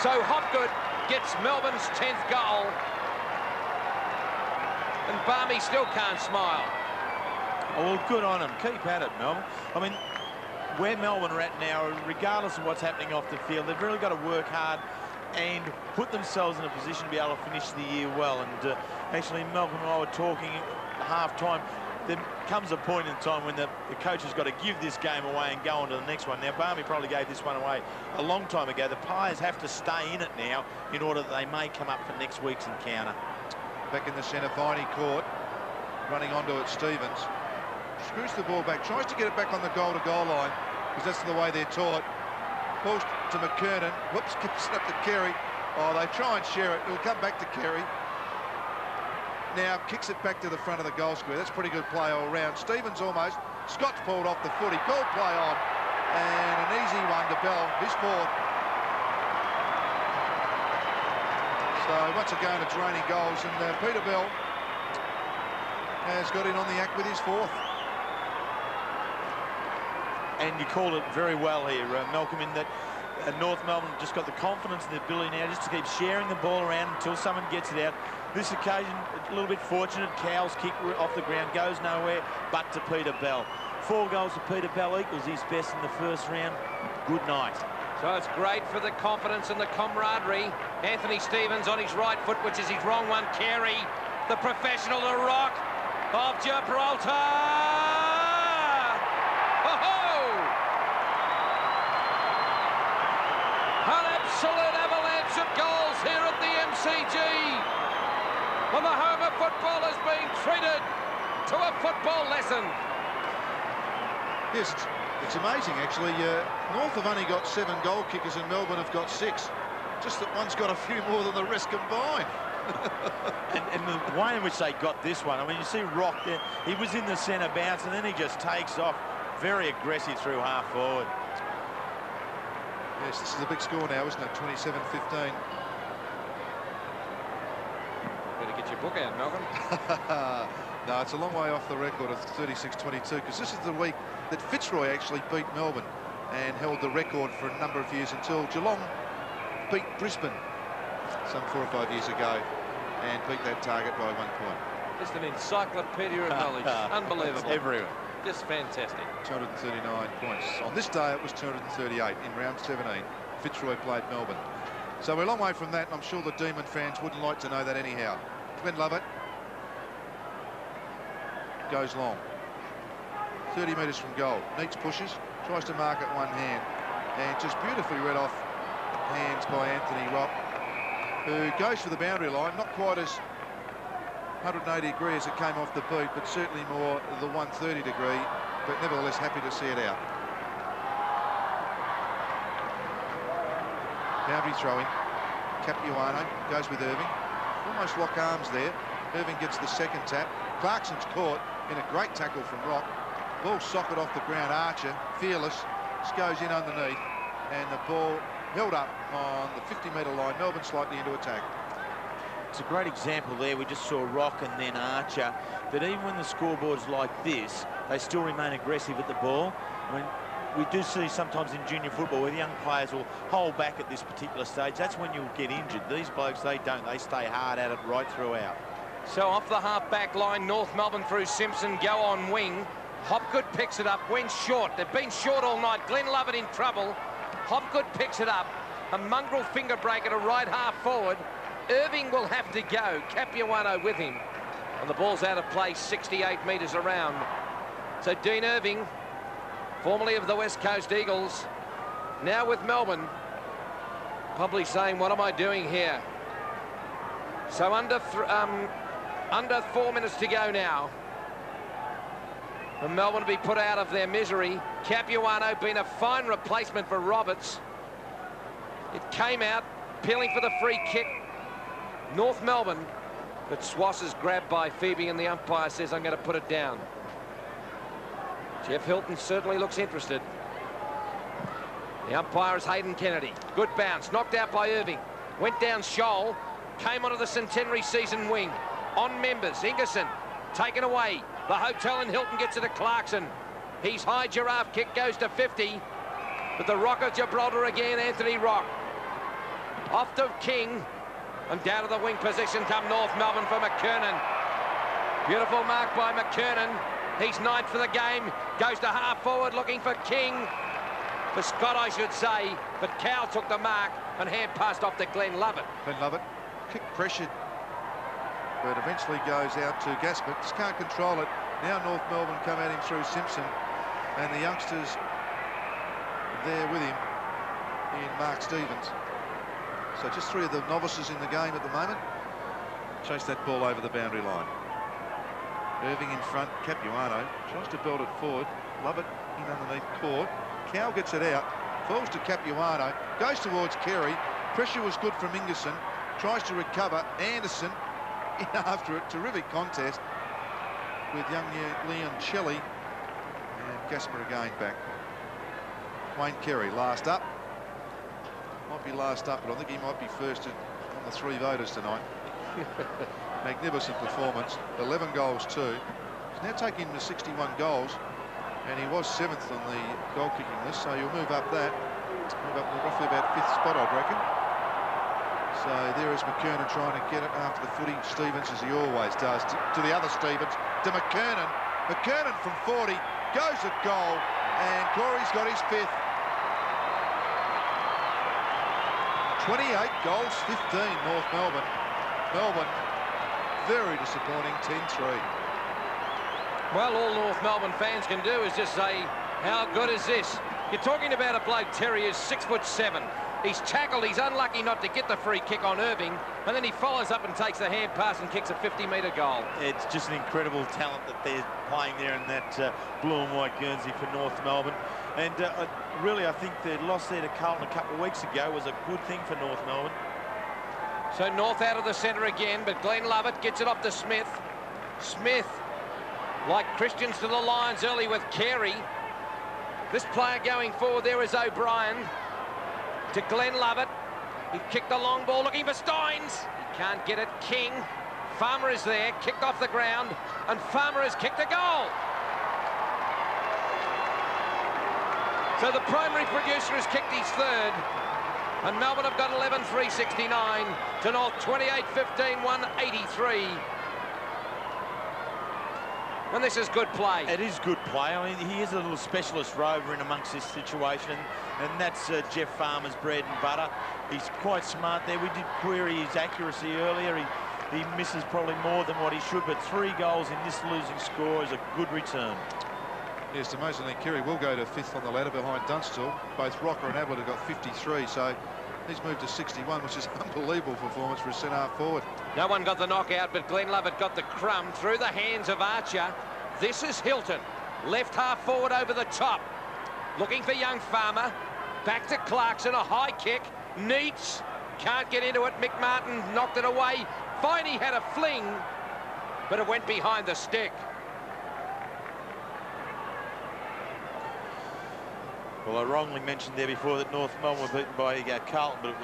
So Hopgood gets Melbourne's 10th goal. And Barmy still can't smile. Oh, well, good on him. Keep at it, Melbourne. I mean, where Melbourne are at now, regardless of what's happening off the field, they've really got to work hard and put themselves in a position to be able to finish the year well. And actually, Melbourne and I were talking at half-time. There comes a point in time when the coach has got to give this game away and go on to the next one. Now, Barmy probably gave this one away a long time ago. The players have to stay in it now in order that they may come up for next week's encounter. Back in the centre, Viney caught. Running onto it, Stevens. Screws the ball back, tries to get it back on the goal-to-goal line, because that's the way they're taught. Balls to McKernan. Whoops, gives it up to Carey. Oh, they try and share it. It'll come back to Carey. Now kicks it back to the front of the goal square. That's pretty good play all round. Stevens almost. Scott's pulled off the foot. He called play on. And an easy one to Bell. His fourth. So once again, it's raining goals. And Peter Bell has got in on the act with his fourth. And you called it very well here, Malcolm, in that North Melbourne just got the confidence and the ability now just to keep sharing the ball around until someone gets it out. This occasion, a little bit fortunate. Cow's kick off the ground goes nowhere, but to Peter Bell. 4 goals to Peter Bell equals his best in the first round. Good night. So it's great for the confidence and the camaraderie. Anthony Stevens on his right foot, which is his wrong one. Carey, the professional, the Rock of Gibraltar. An absolute avalanche of goals here at the MCG. And the home of football has been treated to a football lesson. Yes, it's amazing, actually. North have only got 7 goal kickers and Melbourne have got 6. Just that one's got a few more than the rest combined. and the way in which they got this one, I mean, you see Rock there, he was in the centre bounce and then he just takes off, very aggressive through half forward. Yes, this is a big score now, isn't it? 27-15. Better get your book out, Melbourne. No, it's a long way off the record of 36-22, because this is the week that Fitzroy actually beat Melbourne and held the record for a number of years until Geelong beat Brisbane some 4 or 5 years ago and beat that target by 1 point. Just an encyclopedia of knowledge. Unbelievable. Everywhere. Just fantastic. 239 points. On this day, it was 238 in round 17. Fitzroy played Melbourne. So we're a long way from that, and I'm sure the Demon fans wouldn't like to know that anyhow. Glenn Lovett goes long. 30 metres from goal. Neats pushes, tries to mark it one hand, and just beautifully read off hands by Anthony Rock, who goes for the boundary line, not quite as 180 degree as it came off the boot, but certainly more the 130 degree, but nevertheless happy to see it out. Boundary throwing. Capuano goes with Irving. Almost lock arms there. Irving gets the second tap. Clarkson's caught in a great tackle from Rock. Ball socket off the ground. Archer, fearless, just goes in underneath, and the ball held up on the 50-metre line. Melbourne slightly into attack. It's a great example there. We just saw Rock and then Archer, that even when the scoreboard's like this, they still remain aggressive at the ball. I mean, we do see sometimes in junior football where the young players will hold back at this particular stage. That's when you'll get injured. These blokes, they don't. They stay hard at it right throughout. So off the half-back line, North Melbourne through Simpson, go on wing. Hopgood picks it up, went short. They've been short all night. Glenn Lovett in trouble. Hopgood picks it up. A mongrel finger breaker to right half forward. Irving will have to go. Capuano with him. And the ball's out of play, 68 metres around. So Dean Irving, formerly of the West Coast Eagles, now with Melbourne, probably saying, what am I doing here? So under 4 minutes to go now. For Melbourne to be put out of their misery. Capuano been a fine replacement for Roberts. It came out, peeling for the free kick. North Melbourne, but Swass is grabbed by Phoebe and the umpire says, I'm going to put it down. Jeff Hilton certainly looks interested. The umpire is Hayden Kennedy. Good bounce, knocked out by Irving. Went down Scholl, came onto the centenary season wing. On members, Ingerson taken away. The hotel in Hilton gets it to Clarkson. He's high, giraffe kick goes to 50. But the Rock of Gibraltar again, Anthony Rock. Off to King. And down to the wing position come North Melbourne for McKernan. Beautiful mark by McKernan. He's 9th for the game. Goes to half forward looking for King. For Scott, I should say. But Cowell took the mark and hand passed off to Glenn Lovett. Glenn Lovett, kick pressured, but eventually goes out to Gaspar. Just can't control it. Now North Melbourne come at him through Simpson. And the youngsters there with him in Mark Stevens. So just 3 of the novices in the game at the moment. Chase that ball over the boundary line. Irving in front, Capuano tries to belt it forward. Lovett in underneath, caught. Cowell gets it out, falls to Capuano, goes towards Kerry. Pressure was good from Ingerson. Tries to recover. Anderson in after it. Terrific contest with young Leon Shelley. And Gaspar again back. Wayne Kerry last up. Might be last up, but I think he might be first on the 3 voters tonight. Magnificent performance. 11 goals too. He's now taking him to 61 goals, and he was 7th on the goal kicking list, so you'll move up that. Move up to roughly about 5th spot, I'd reckon. So there is McKernan trying to get it after the footy. Stevens, as he always does, to the other Stevens, to McKernan. McKernan from 40 goes at goal, and Corey's got his 5th. 28 goals, 15 North Melbourne. Melbourne, very disappointing, 10-3. Well, all North Melbourne fans can do is just say, how good is this? You're talking about a bloke, Terry, who's 6'7". He's tackled, he's unlucky not to get the free kick on Irving, and then he follows up and takes the hand pass and kicks a 50-metre goal. It's just an incredible talent that they're playing there in that blue and white Guernsey for North Melbourne. And really, I think the loss there to Carlton a couple of weeks ago was a good thing for North Melbourne. So North out of the centre again, but Glenn Lovett gets it off to Smith. Smith, like Christians to the Lions early with Carey. This player going forward there is O'Brien. To Glenn Lovett. He kicked the long ball looking for Steins. He can't get it. King. Farmer is there, kicked off the ground, and Farmer has kicked a goal. So the primary producer has kicked his third, and Melbourne have got 11-3-69 to North 28-15, 183. And this is good play. It is good play. I mean, he is a little specialist rover in amongst this situation, and that's Jeff Farmer's bread and butter. He's quite smart there. We did query his accuracy earlier. He misses probably more than what he should, but 3 goals in this losing score is a good return. Yes, amazingly, Kerry will go to 5th on the ladder behind Dunstall. Both Rocker and Ablett have got 53, so he's moved to 61, which is an unbelievable performance for a centre-half forward. No one got the knockout, but Glenn Lovett got the crumb through the hands of Archer. This is Hilton, left half forward over the top, looking for young Farmer. Back to Clarkson, a high kick. Neats, can't get into it. Mick Martin knocked it away. Finey had a fling, but it went behind the stick. Well, I wrongly mentioned there before that North Melbourne were beaten by Carlton, but it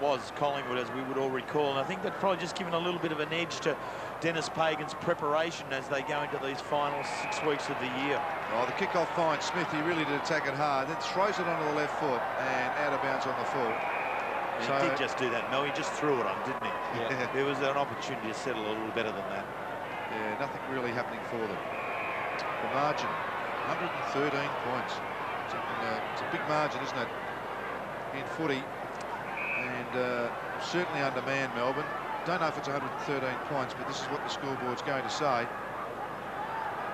was Collingwood, as we would all recall. And I think that's probably just given a little bit of an edge to Dennis Pagan's preparation as they go into these final 6 weeks of the year. Oh, the kick-off finds Smith. He really did attack it hard, then throws it onto the left foot and out of bounds on the full. So, he did just do that, Mel. He just threw it on, didn't he? Yeah. There was an opportunity to settle a little better than that. Yeah, nothing really happening for them. The margin, 113 points. It's a big margin, isn't it, in footy, and certainly undermanned Melbourne. Don't know if it's 113 points, but this is what the scoreboard's going to say,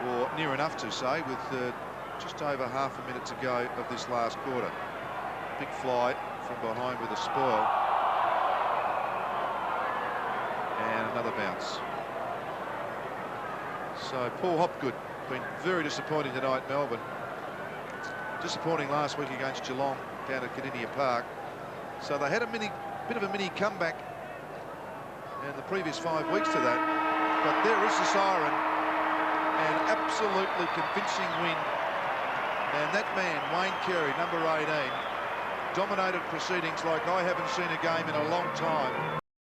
or near enough to say, with just over half a minute to go of this last quarter. Big fly from behind with a spoil, and another bounce. So Paul Hopgood been very disappointing tonight, Melbourne. Disappointing last week against Geelong down at Kardinia Park. So they had a bit of a mini comeback in the previous 5 weeks to that. But there is the siren, an absolutely convincing win. And that man, Wayne Carey, number 18, dominated proceedings like I haven't seen a game in a long time.